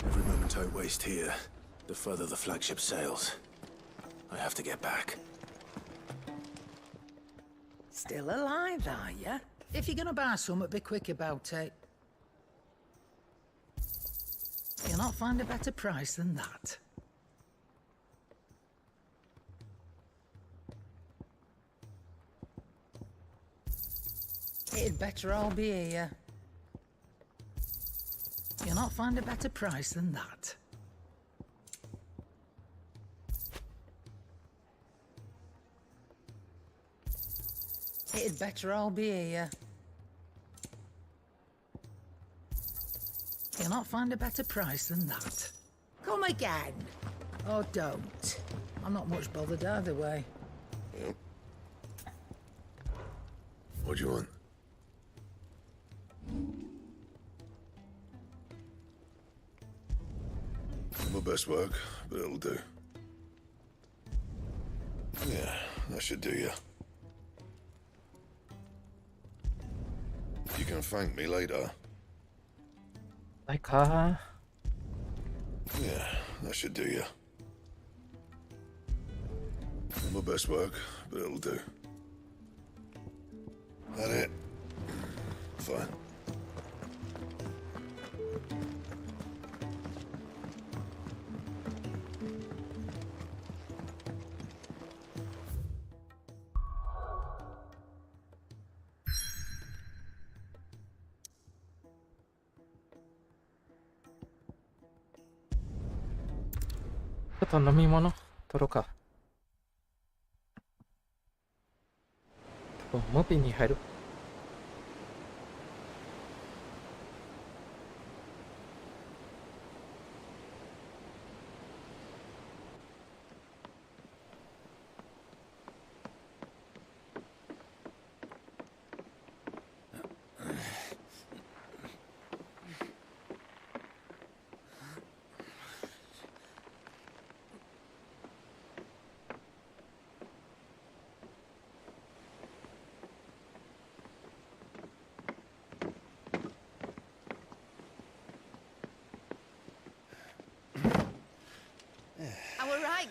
C: Every moment I waste here, the further the flagship sails. I have to get back.
P: Still alive, are ya? If you're gonna buy something, be quick about it. You'll not find a better price than that. It'd better all be here. You'll not find a better price than that. It'd better all be here. You'll not find a better price than that. Come again. Or don't. I'm not much bothered either way.
I: What do you want? My best work, but it'll do. Yeah, that should do you. You can thank me later.
A: Like,
I: Yeah, that should do you. My best work, but it'll do. That it? Fine.
A: ちょっと飲み物取ろうか。ムービーに入る。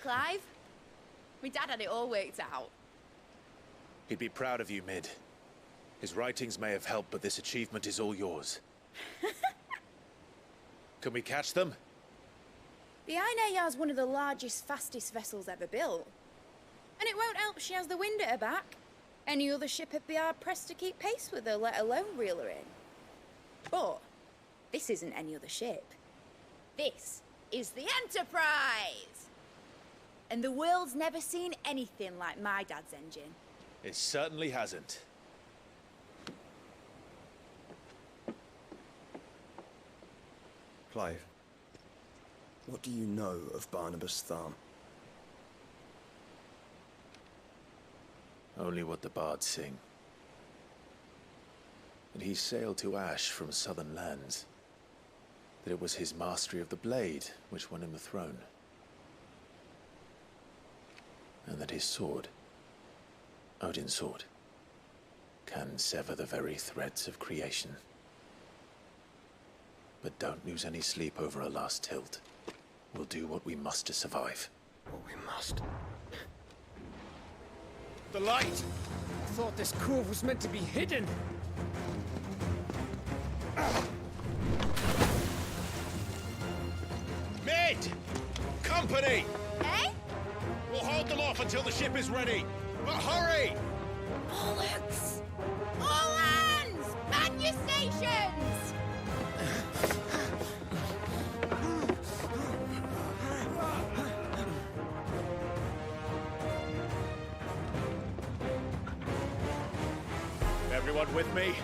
O: Clive? My dad had it all worked out.
J: He'd be proud of you, Mid. His writings may have helped, but this achievement is all yours. Can we catch them?
O: The Ainayar's one of the largest, fastest vessels ever built. And it won't help she has the wind at her back. Any other ship would be hard-pressed to keep pace with her, let alone reel her in. But this isn't any other ship. This is the Enterprise! And the world's never seen anything like my dad's engine.
J: It certainly hasn't.
Q: Clive, what do you know of Barnabas Tharm?
J: Only what the bards sing. That he sailed to Ash from southern lands. That it was his mastery of the blade which won him the throne. And that his sword, Odin's sword, can sever the very threads of creation. But don't lose any sleep over a last tilt. We'll do what we must to survive.
Q: What we must?
E: The light! I thought this cove was meant to be hidden.
J: Mid! Company!
O: Eh?
J: We'll hold them off until the ship is ready. But hurry!
O: Bollocks! All hands! Man your stations!
J: Everyone with me?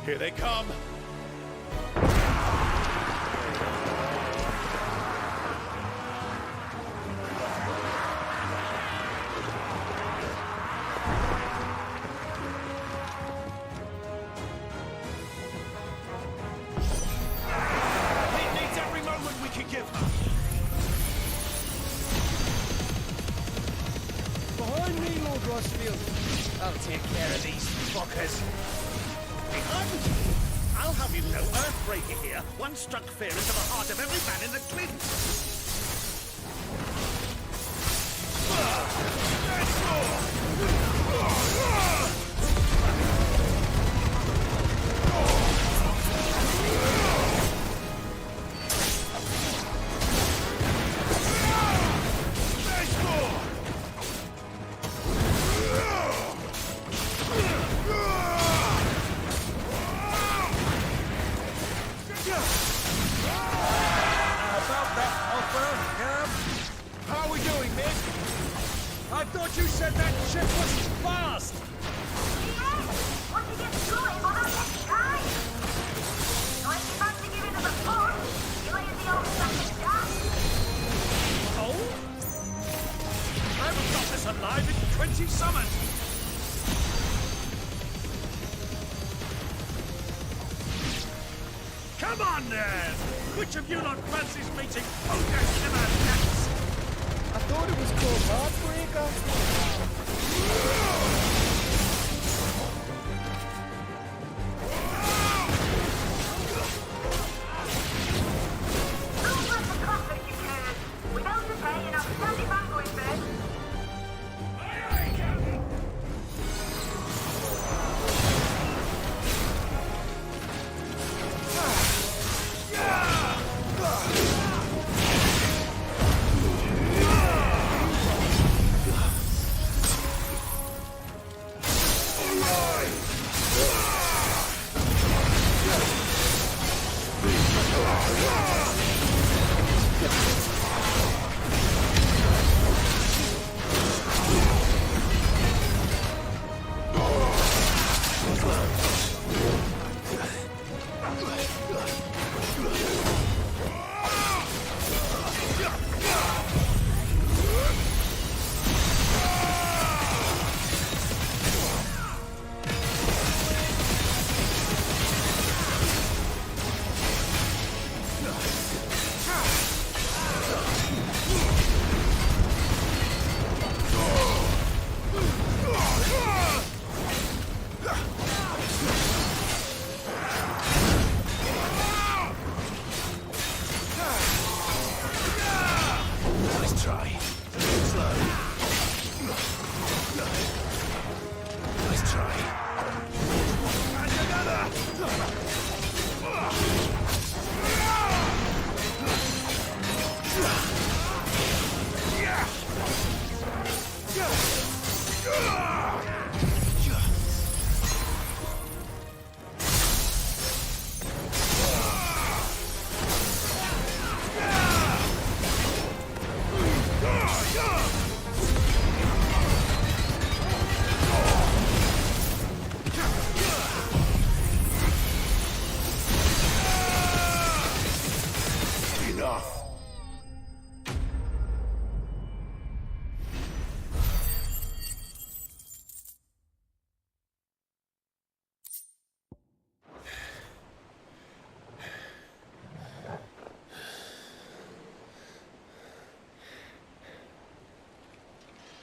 J: Here they come!
E: Behind me, Lord Rosfield. I'll take care of these fuckers.
K: I'll have you know, Earthbreaker here once struck fear into the heart of every man in the Clint. thought you said that ship was fast!
R: Once you get through it, we'll not get tired. So if you fancy giving us a push, you lay in the old second chance.
K: Oh? I haven't got this alive in 20 summers! Come on then! Which of you lot fancies meeting Ogre Shimmer next?
L: I thought it was called Heartbreaker.
R: Don't let the classic you can. Without the pay, and I'll stand it back going first.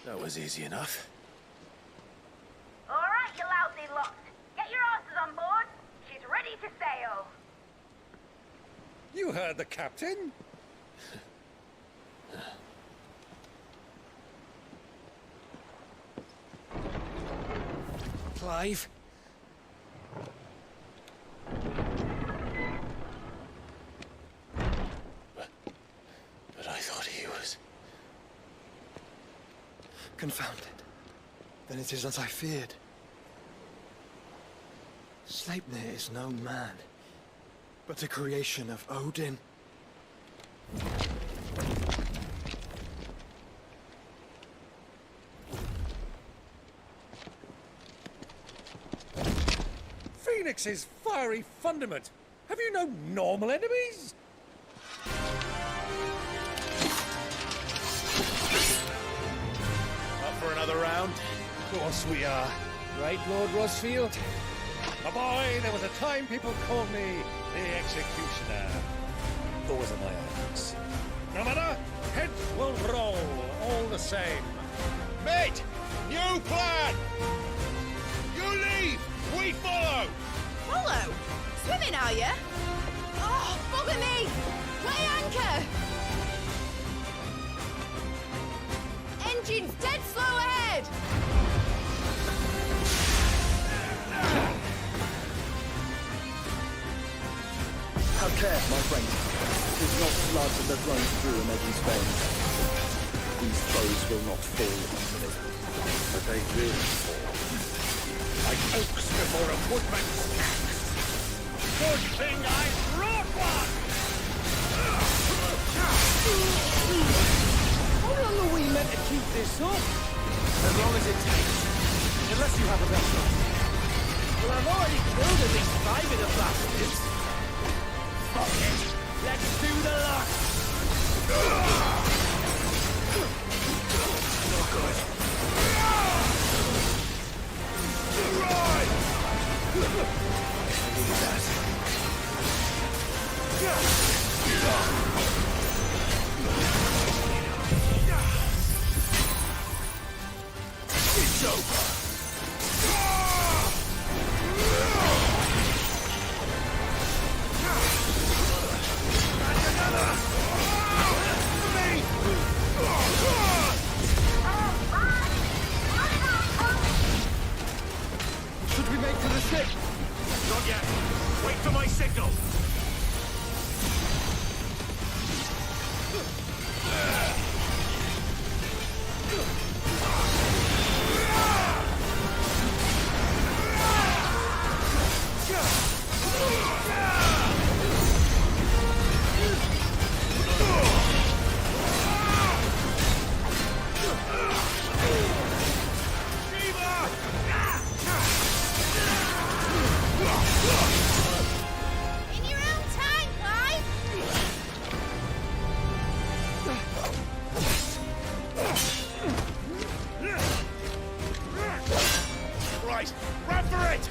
J: That was easy enough.
R: All right, you lousy lot. Get your asses on board. She's ready to sail.
F: You heard the captain.
B: Clive?
J: But I thought he was...
Q: Confounded. Then it is as I feared. Sleipnir is no man, but a creation of Odin.
F: Phoenix's fiery fundament. Have you no normal enemies?
K: Up for another round?
F: Of course we are. Right, Lord Rosfield? A boy, there was a time people called me the Executioner. Those are my eyes. No matter, heads will roll all the same.
K: Mate! New plan! You leave! We follow!
O: Follow? Swimming, are you? Oh, bother me! Weigh anchor! Engine's dead slow ahead!
U: Have care, my friend. Tis not blood that runs through an eddy's veins. These foes will not fall easily, but they will fall.
K: Like oaks before a woodman's axe. Good thing I brought one!
L: How long are we meant to keep this up?
K: As long as it takes. Unless you have a better choice. Well, I've already killed at least 5 of the bastards. Fuck it. Let's do the lot. Not good. Right. Need that. It's over.
L: Should we make for the ship?
K: Not yet. Wait for my signal.
O: In your own time, guys!
K: Right, run for it!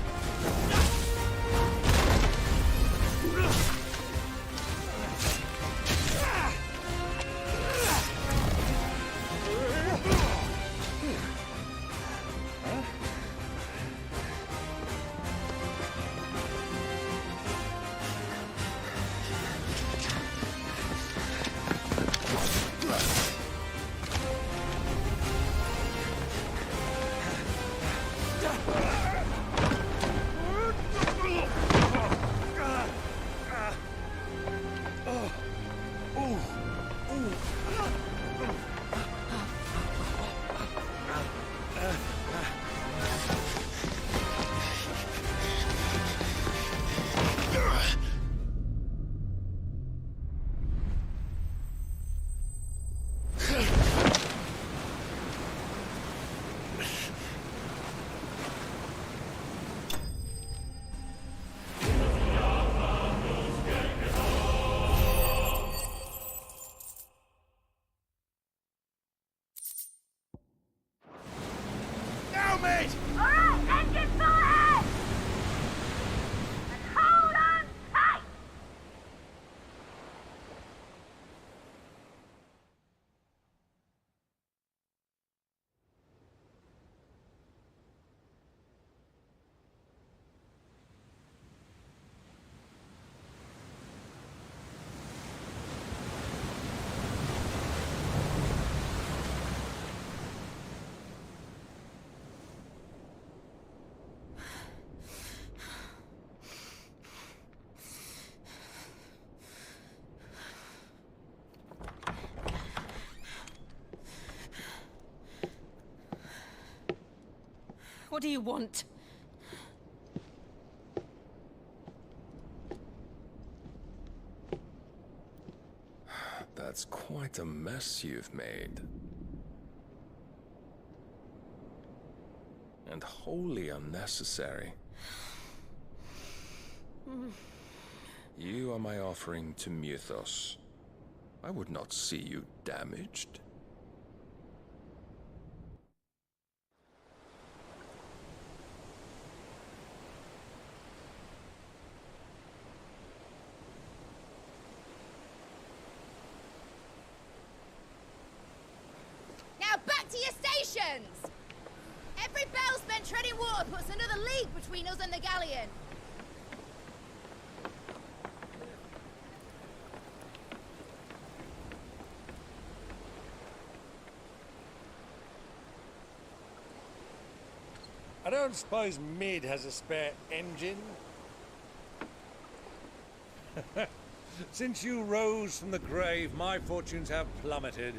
K: Now, mate!
R: Alright, engine full ahead! And hold on tight!
D: What do you want?
S: That's quite a mess you've made. And wholly unnecessary. You are my offering to Mythos. I would not see you damaged.
O: Now back to your stations! Every bell spent treading water puts another league between us and the galleon.
F: I don't suppose Mid has a spare engine? Since you rose from the grave, my fortunes have plummeted.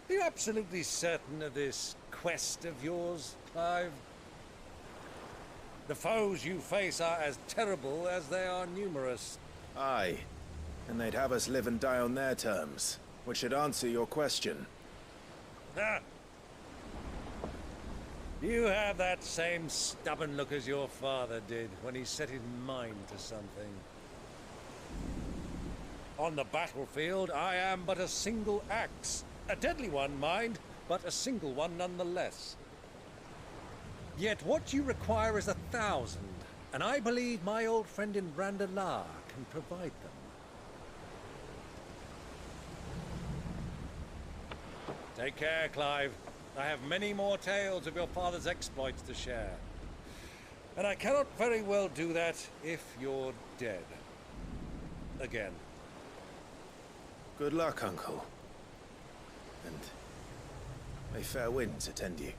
F: Are you absolutely certain of this quest of yours, Clive? The foes you face are as terrible as they are numerous.
T: Aye, and they'd have us live and die on their terms, which should answer your question.
F: Ha! You have that same stubborn look as your father did when he set his mind to something. On the battlefield, I am but a single axe. A deadly one, mind, but a single one nonetheless. Yet what you require is 1,000, and I believe my old friend in Brandalar can provide them. Take care, Clive. I have many more tales of your father's exploits to share. And I cannot very well do that if you're dead. Again.
J: Good luck, Uncle. And may fair winds attend you.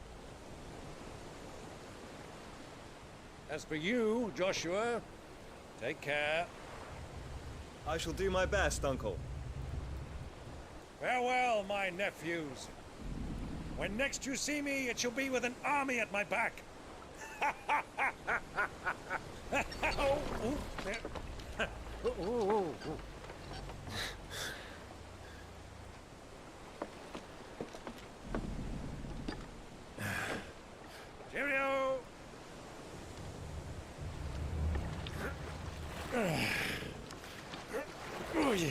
F: As for you, Joshua, take care.
Q: I shall do my best, Uncle.
F: Farewell, my nephews. When next you see me, it shall be with an army at my back. Cheerio! Oh, yeah.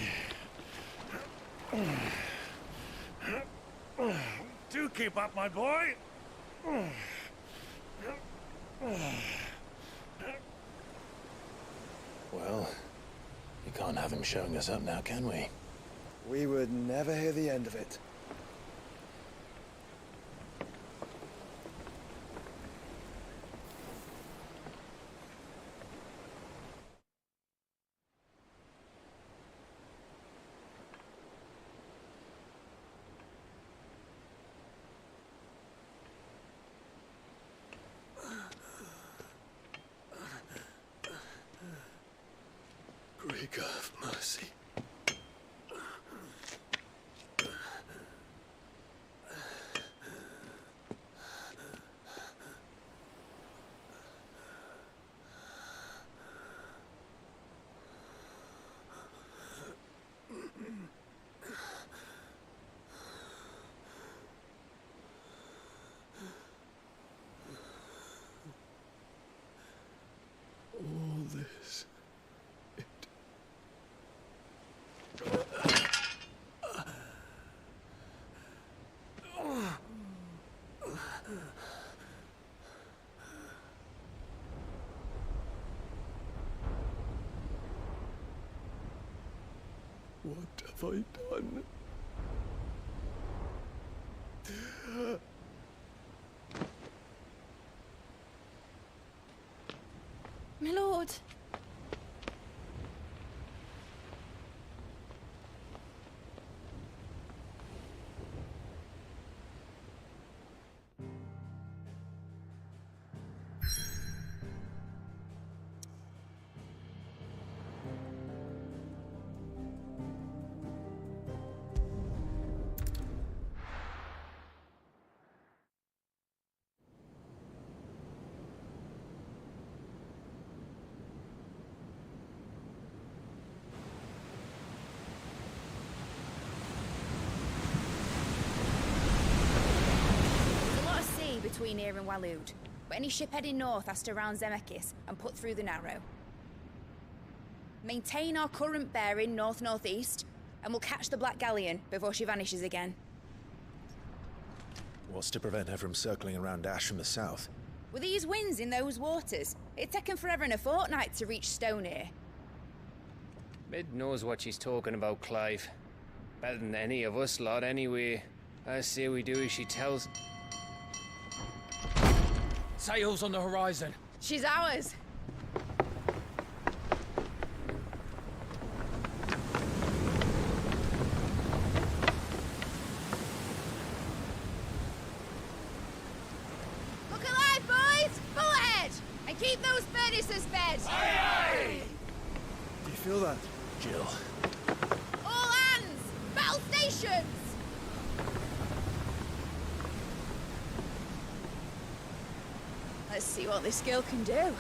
F: Do keep up, my boy.
J: Well, we can't have him showing us up now, can we?
Q: We would never hear the end of it.
M: Great God of mercy. All this. What have I done?
O: My lord. Between here and Waloed, but any ship heading north has to round Zemeckis and put through the Narrow. Maintain our current bearing north-northeast, and we'll catch the Black Galleon before she vanishes again.
J: What's to prevent her from circling around Ash from the south?
O: With these winds in those waters, it'd taken forever and a fortnight to reach Stone here.
B: Mid knows what she's talking about, Clive. Better than any of us lot, anyway. I say we do as she tells.
K: Sails on the horizon.
O: She's ours. Look alive, boys! Full ahead! And keep those furnaces fed!
K: Aye, aye!
Q: Do you feel that?
J: Jill.
O: All hands! Battle stations! Let's see what this girl can do.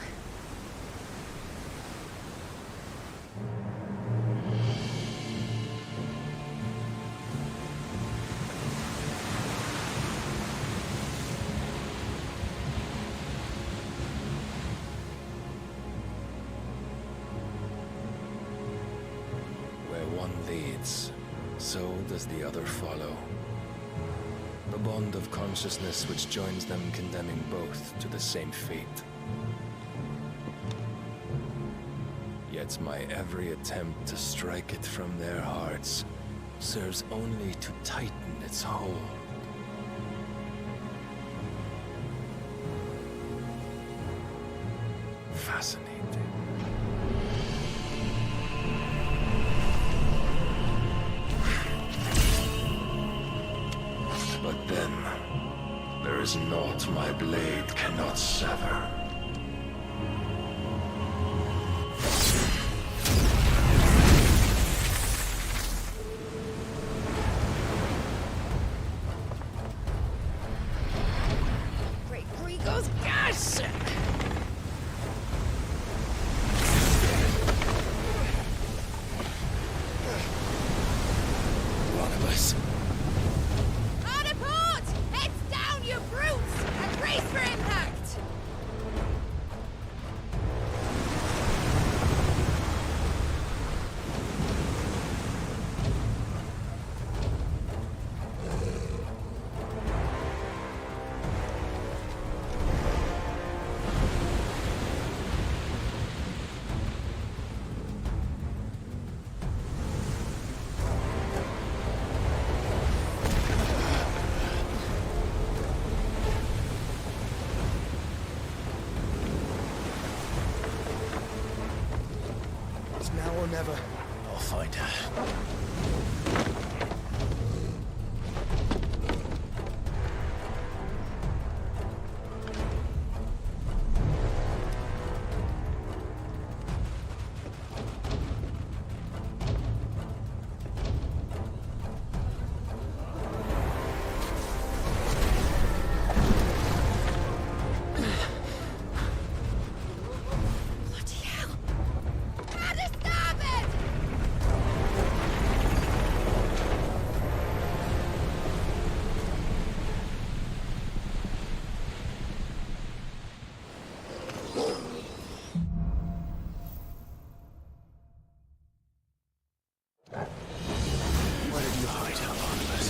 J: leads, so does the other follow. The bond of consciousness which joins them condemning both to the same fate. Yet my every attempt to strike it from their hearts serves only to tighten its hold. Fascinating. But then, there is naught my blade cannot sever.
O: Great Grigo's gas!
J: One of us.
O: Hard a port! Heads down, you brutes! And brace for impact!
Q: It's now or never.
J: I'll find her.
O: Bloody hell! At the starboard!
J: Where did you hide, Barnabas?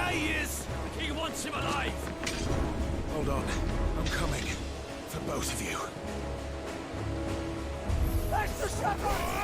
E: Yeah, he is! The king wants him alive!
S: Hold on. I'm coming. For both of you.
K: Extra shepherd!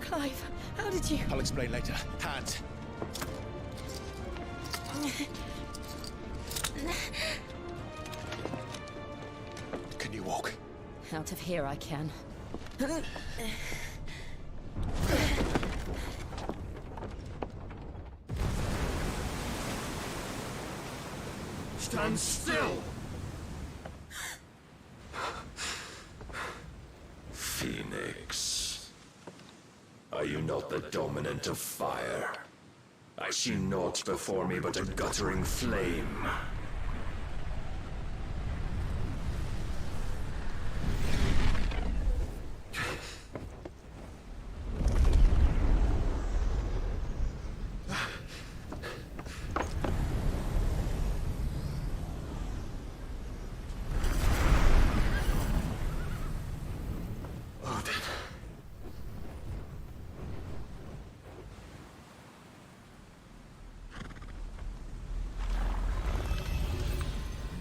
O: Clive, how did you...
E: I'll explain later. Hands.
C: Can you walk?
D: Out of here I can.
F: Stand still!
J: Phoenix. Are you not the dominant of fire? I see naught before me but a guttering flame.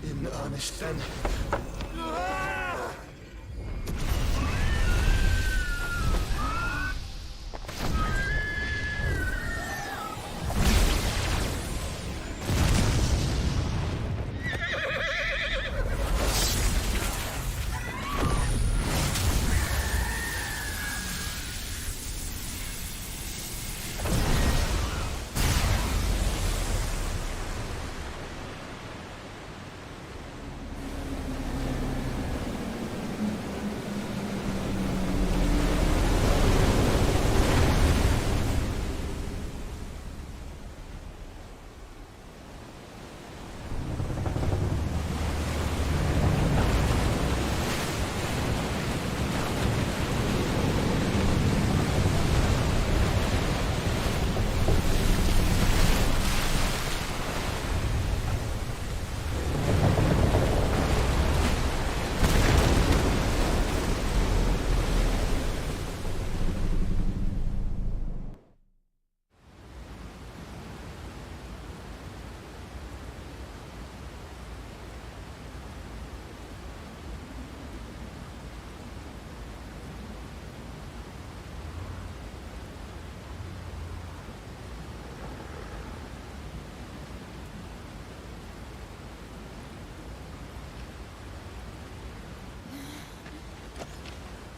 F: In earnest, then.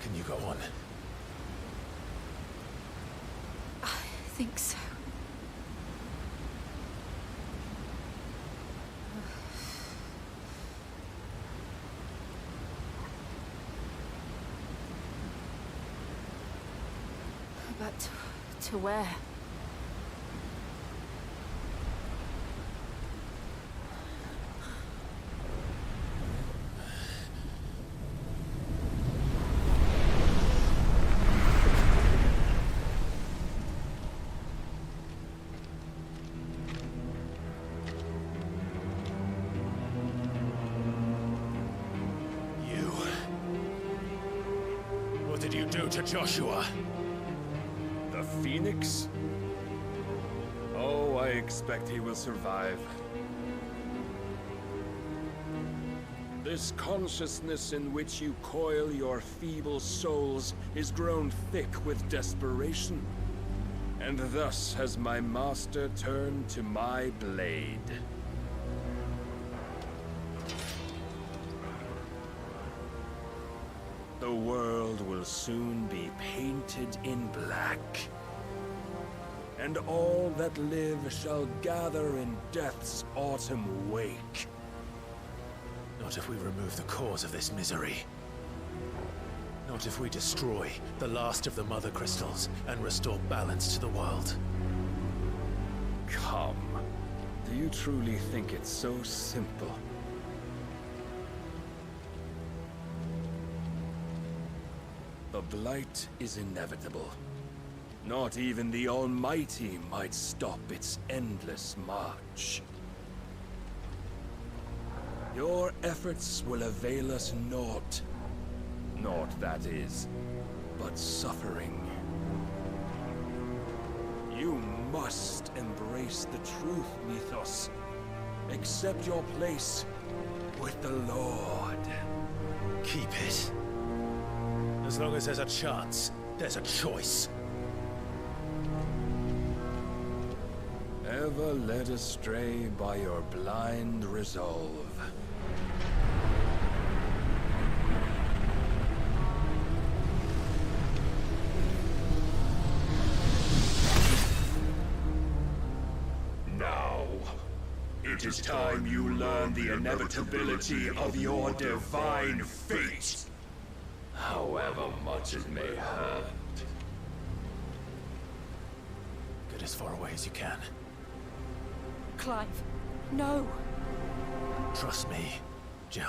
C: Can you go on?
O: I think so. But to where?
E: What did you do to Joshua?
J: The Phoenix? Oh, I expect he will survive. This consciousness in which you coil your feeble souls is grown thick with desperation. And thus has my master turned to my blade. The world will soon be painted in black. And all that live shall gather in death's autumn wake.
C: Not if we remove the cause of this misery. Not if we destroy the last of the Mother Crystals and restore balance to the world.
J: Come. Do you truly think it's so simple? The blight is inevitable. Not even the Almighty might stop its endless march. Your efforts will avail us naught. Naught, that is, but suffering. You must embrace the truth, Mythos. Accept your place with the Lord.
S: Keep it. As long as there's a chance, there's a choice.
J: Ever led astray by your blind resolve.
T: Now, it is time you learn the inevitability of your divine fate. However much it may hurt.
S: Get as far away as you can.
D: Clive, no.
S: Trust me, Jill.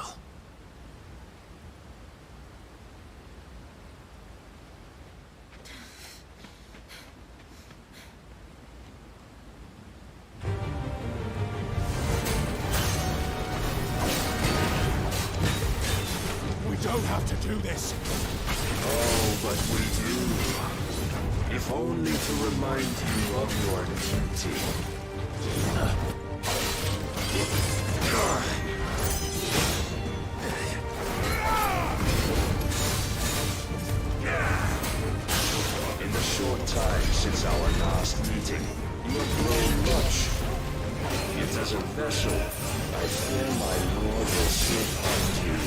T: We don't have to do this.
J: Oh, but we do. If only to remind you of your duty. In the short time since our last meeting, you have grown much. Yet as a vessel, I fear my lord will still find you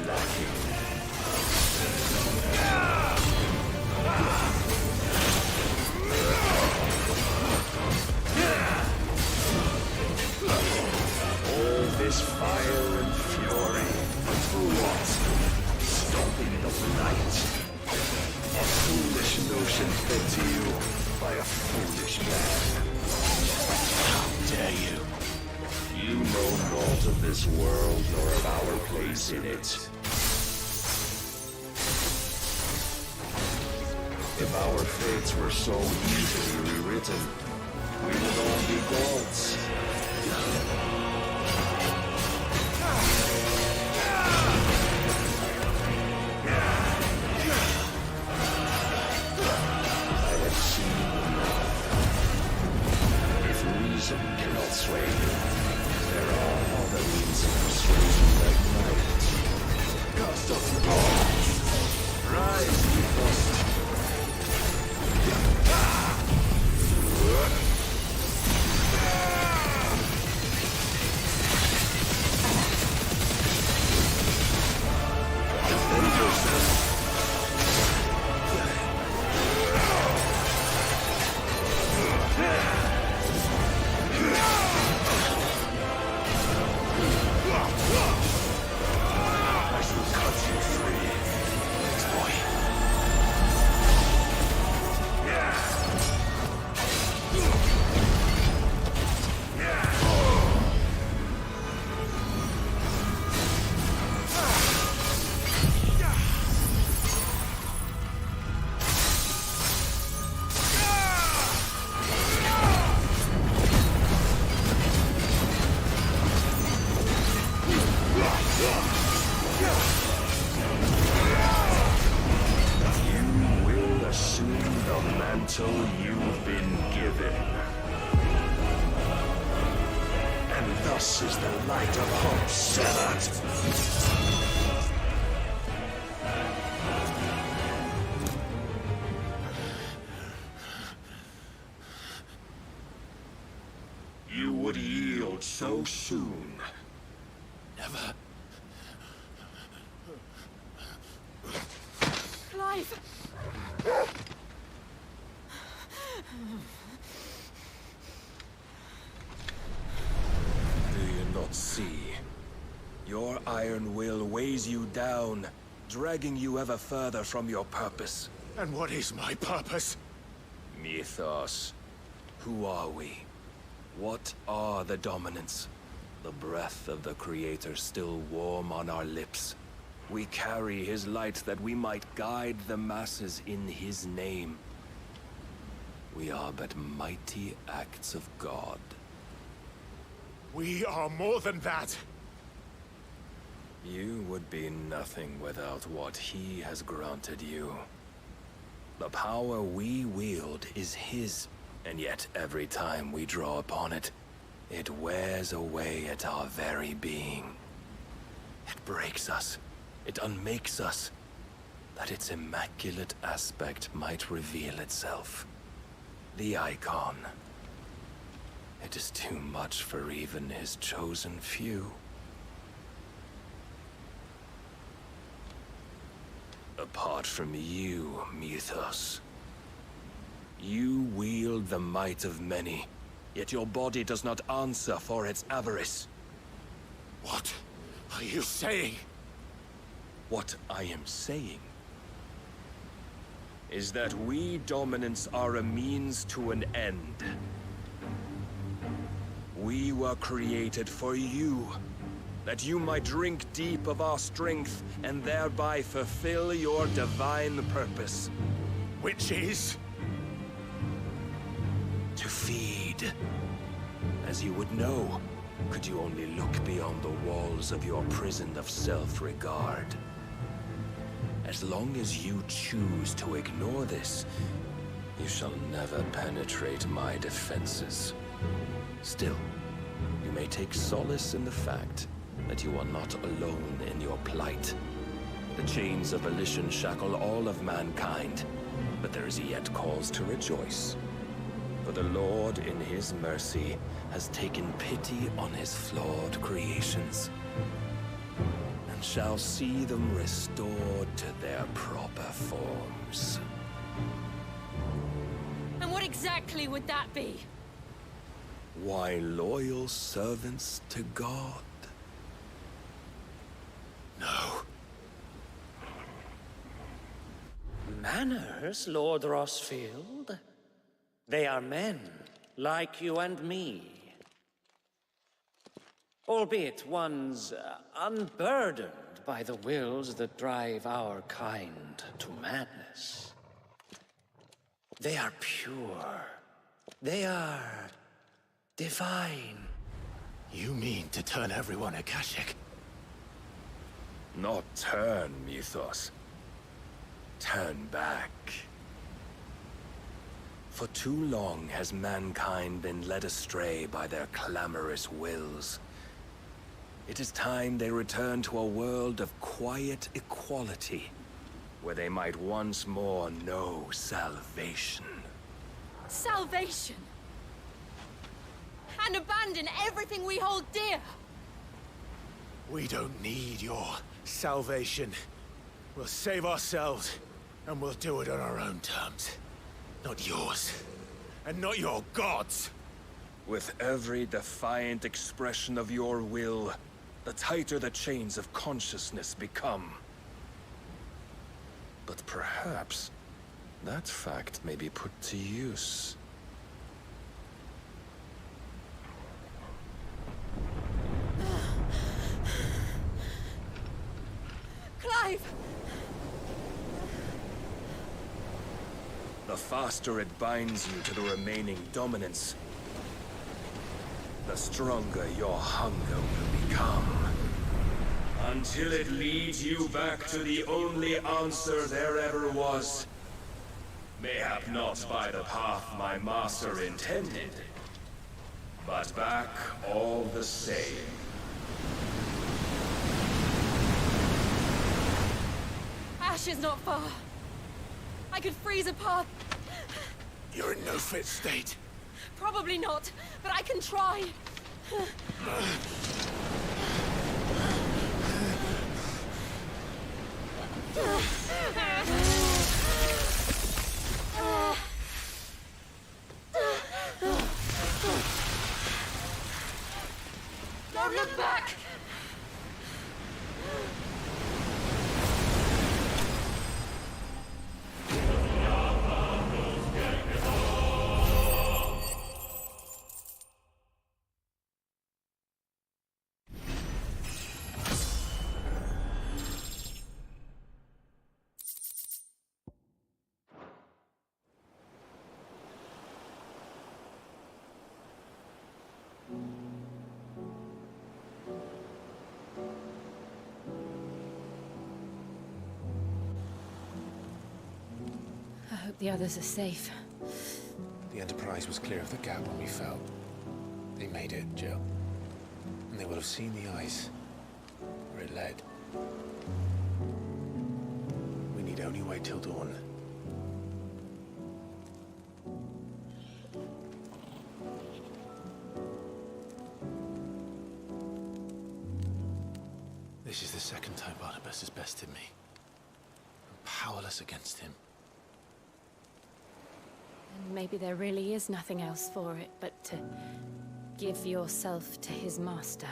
J: lacking. All this fire and fury, for what? Stopping the blight. A foolish notion fed to you by a foolish man. How dare you? You know naught of this world nor of our place in it. If our fates were so easily rewritten, we would all be gods. I have seen enough. If reason cannot sway you, there are other means of persuasion like might. Cast off the ball. Rise, you must. You've been given. And thus is the light of hope severed. You would yield so soon. Never.
D: Clive!
J: Do you not see? Your iron will weighs you down, dragging you ever further from your purpose.
T: And what is my purpose?
J: Mythos. Who are we? What are the dominants? The breath of the Creator still warm on our lips. We carry his light that we might guide the masses in his name. We are but mighty acts of God.
T: We are more than that.
J: You would be nothing without what he has granted you. The power we wield is his, and yet every time we draw upon it,
S: It wears away at our very being. It breaks us. It unmakes us. That its immaculate aspect might reveal itself. The icon. It is too much for even his chosen few. Apart from you, Mythos. You wield the might of many, yet your body does not answer for its avarice.
C: What are you saying?
S: What I am saying is that we dominants are a means to an end. We were created for you, that you might drink deep of our strength and thereby fulfill your divine purpose.
C: Which is?
S: To feed. As you would know, could you only look beyond the walls of your prison of self-regard. As long as you choose to ignore this, you shall never penetrate my defenses. Still, you may take solace in the fact that you are not alone in your plight. The chains of volition shackle all of mankind, but there is yet cause to rejoice. For the Lord, in his mercy, has taken pity on his flawed creations, and shall see them restored to their proper forms.
D: And what exactly would that be?
S: Why, loyal servants to God.
C: No.
K: Manners, Lord Rossfield? They are men, like you and me. Albeit ones unburdened by the wills that drive our kind to madness. They are pure. They are divine.
C: You mean to turn everyone Akashic?
S: Not turn, Mythos. Turn back. For too long has mankind been led astray by their clamorous wills. It is time they return to a world of quiet equality, where they might once more know salvation.
D: Salvation! And abandon everything we hold dear!
C: We don't need your salvation. We'll save ourselves, and we'll do it on our own terms. Not yours. And not your gods!
S: With every defiant expression of your will, the tighter the chains of consciousness become. But perhaps that fact may be put to use.
D: Clive!
S: The faster it binds you to the remaining dominance, the stronger your hunger will become. Until it leads you back to the only answer there ever was. Mayhap not by the path my master intended, but back all the same.
D: Ash is not far. I could freeze a path.
C: You're in no fit state.
D: Probably not, but I can try. Don't look back!
N: The others are safe.
V: The Enterprise was clear of the gap when we fell.
C: They made it, Jill. And they will have seen the eyes where it led. We need only wait till dawn. This is the second time Barnabas has bested me. I'm powerless against him.
D: And maybe there really is nothing else for it but to give yourself to his master.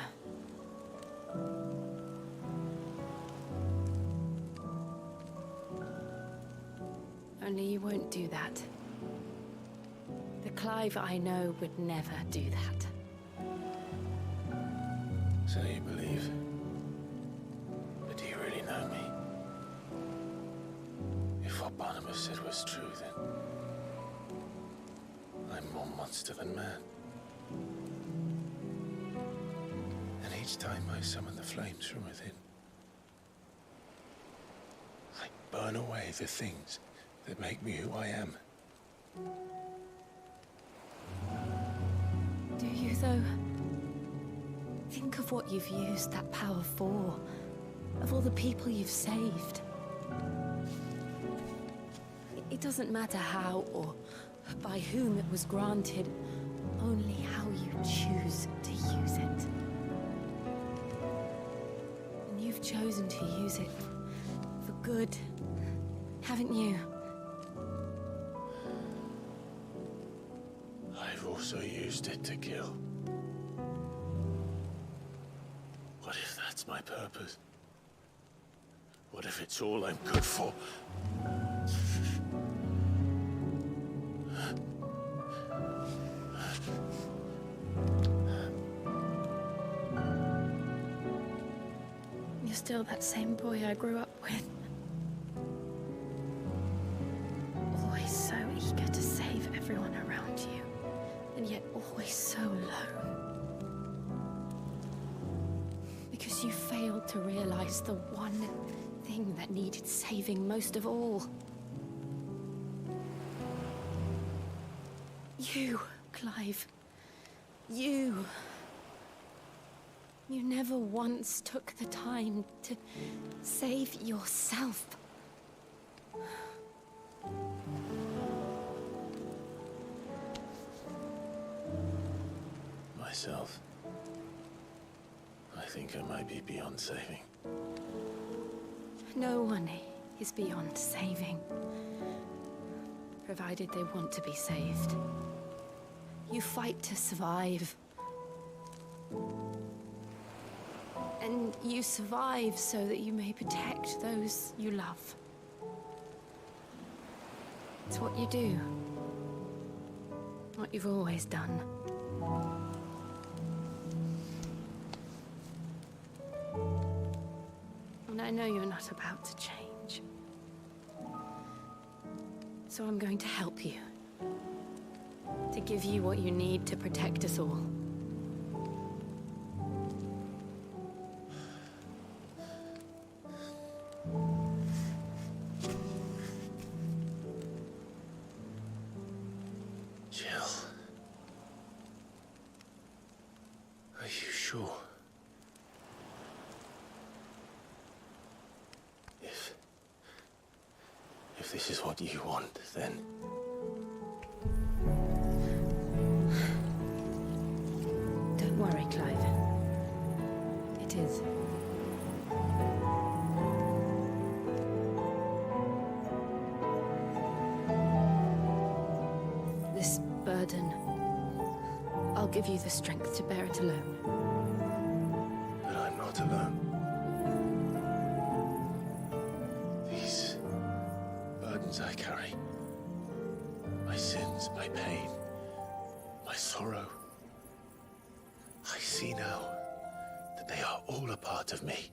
D: Only you won't do that. The Clive I know would never do that.
C: So you believe? But do you really know me? If what Barnabas said was true, then I'm more monster than man. And each time I summon the flames from within, I burn away the things that make me who I am.
D: Do you, though? Think of what you've used that power for, of all the people you've saved. It doesn't matter how or by whom it was granted, only how you choose to use it. And you've chosen to use it for good, haven't you?
C: I've also used it to kill. What if that's my purpose? What if it's all I'm good for?
D: You're still that same boy I grew up with. Always so eager to save everyone around you, and yet always so alone. Because you failed to realize the one thing that needed saving most of all. You, Clive. You. You never once took the time to save yourself.
C: Myself? I think I might be beyond saving.
D: No one is beyond saving, provided they want to be saved. You fight to survive. And you survive so that you may protect those you love. It's what you do. What you've always done. And I know you're not about to change. So I'm going to help you. To give you what you need to protect us all.
C: Jill. Are you sure? If this is what you want, then...
D: Don't worry, Clive. It is. This burden, I'll give you the strength to bear it alone.
C: But I'm not alone. These burdens I carry, my sins, my pain, my sorrow, I see now that they are all a part of me.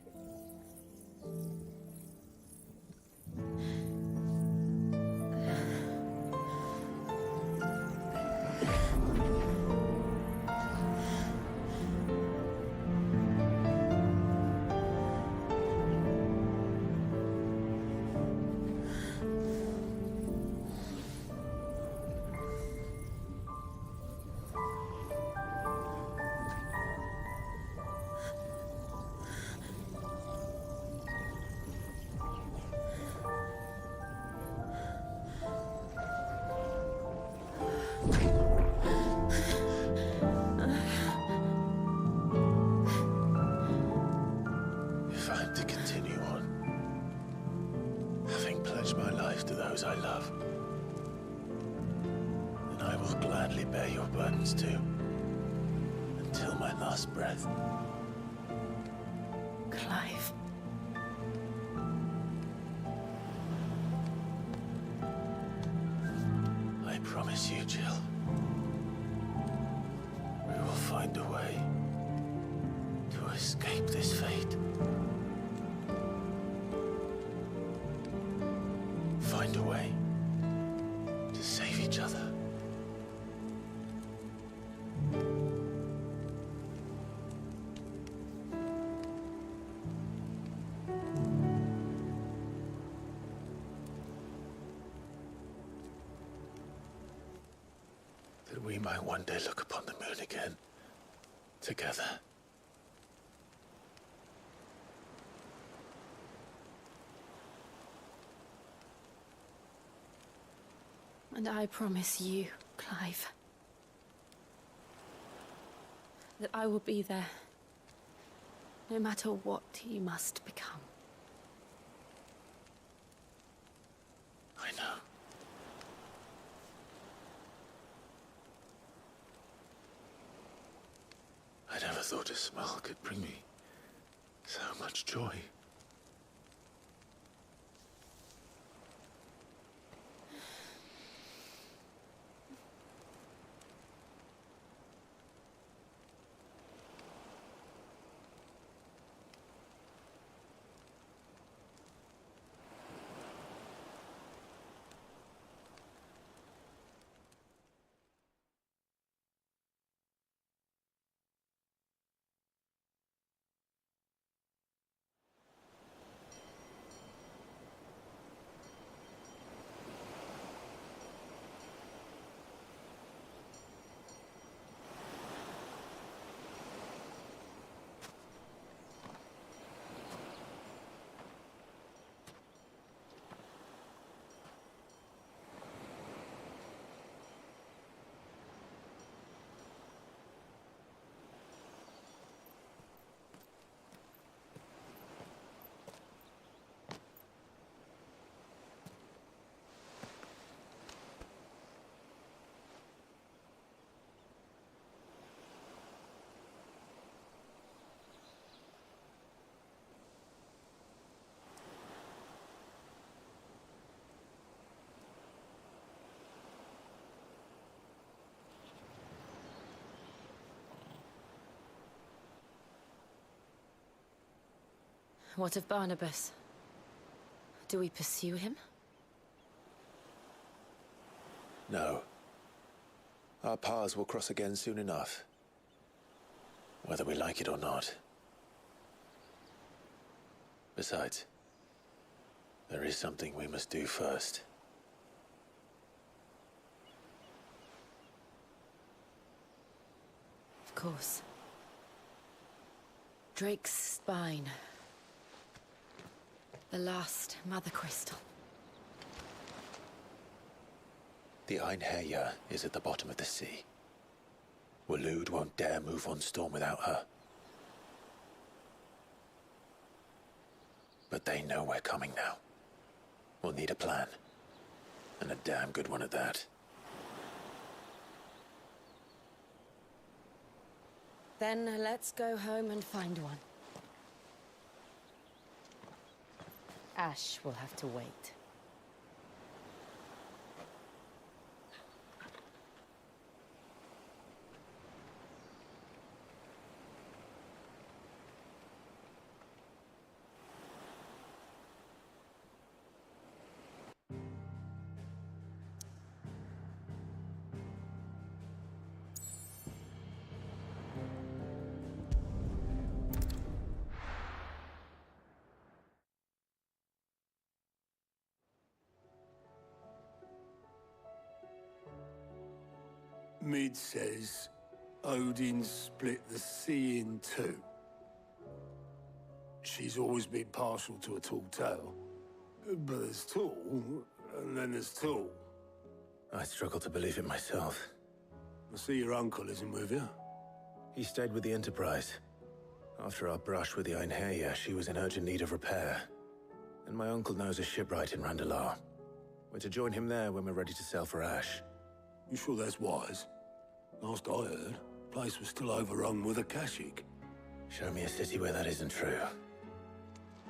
C: life to those I love. And I will gladly bear your burdens too, until my last breath.
D: Clive.
C: I promise you, Jill, we will find a way to escape this fate. Find a way to save each other. That we might one day look upon the moon again, together.
D: And I promise you, Clive, that I will be there, no matter what you must become.
C: I know. I never thought a smile could bring me so much joy.
D: What of Barnabas? Do we pursue him?
C: No. Our paths will cross again soon enough, whether we like it or not. Besides, there is something we must do first.
D: Of course. Drake's spine. The last Mother Crystal.
C: The Einherjar is at the bottom of the sea. Waloed won't dare move on Storm without her. But they know we're coming now. We'll need a plan. And a damn good one at that.
D: Then let's go home and find one. Ash will have to wait.
M: Mid says Odin split the sea in two. She's always been partial to a tall tale. But there's tall, and then there's tall.
C: I struggle to believe it myself.
M: I see your uncle isn't with you.
C: He stayed with the Enterprise. After our brush with the Einherjar, she was in urgent need of repair. And my uncle knows a shipwright in Randalar. We're to join him there when we're ready to sail for Ash.
M: You sure that's wise? Last I heard, the place was still overrun with Akashic.
C: Show me a city where that isn't true.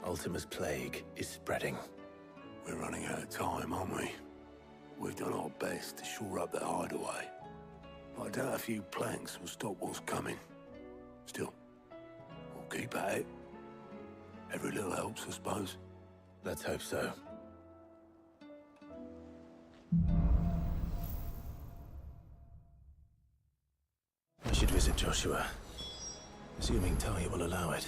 C: Ultima's plague is spreading.
M: We're running out of time, aren't we? We've done our best to shore up that hideaway. I doubt a few planks will stop what's coming. Still, we'll keep at it. Every little helps, I suppose.
C: Let's hope so. I should visit Joshua, assuming Talia will allow it.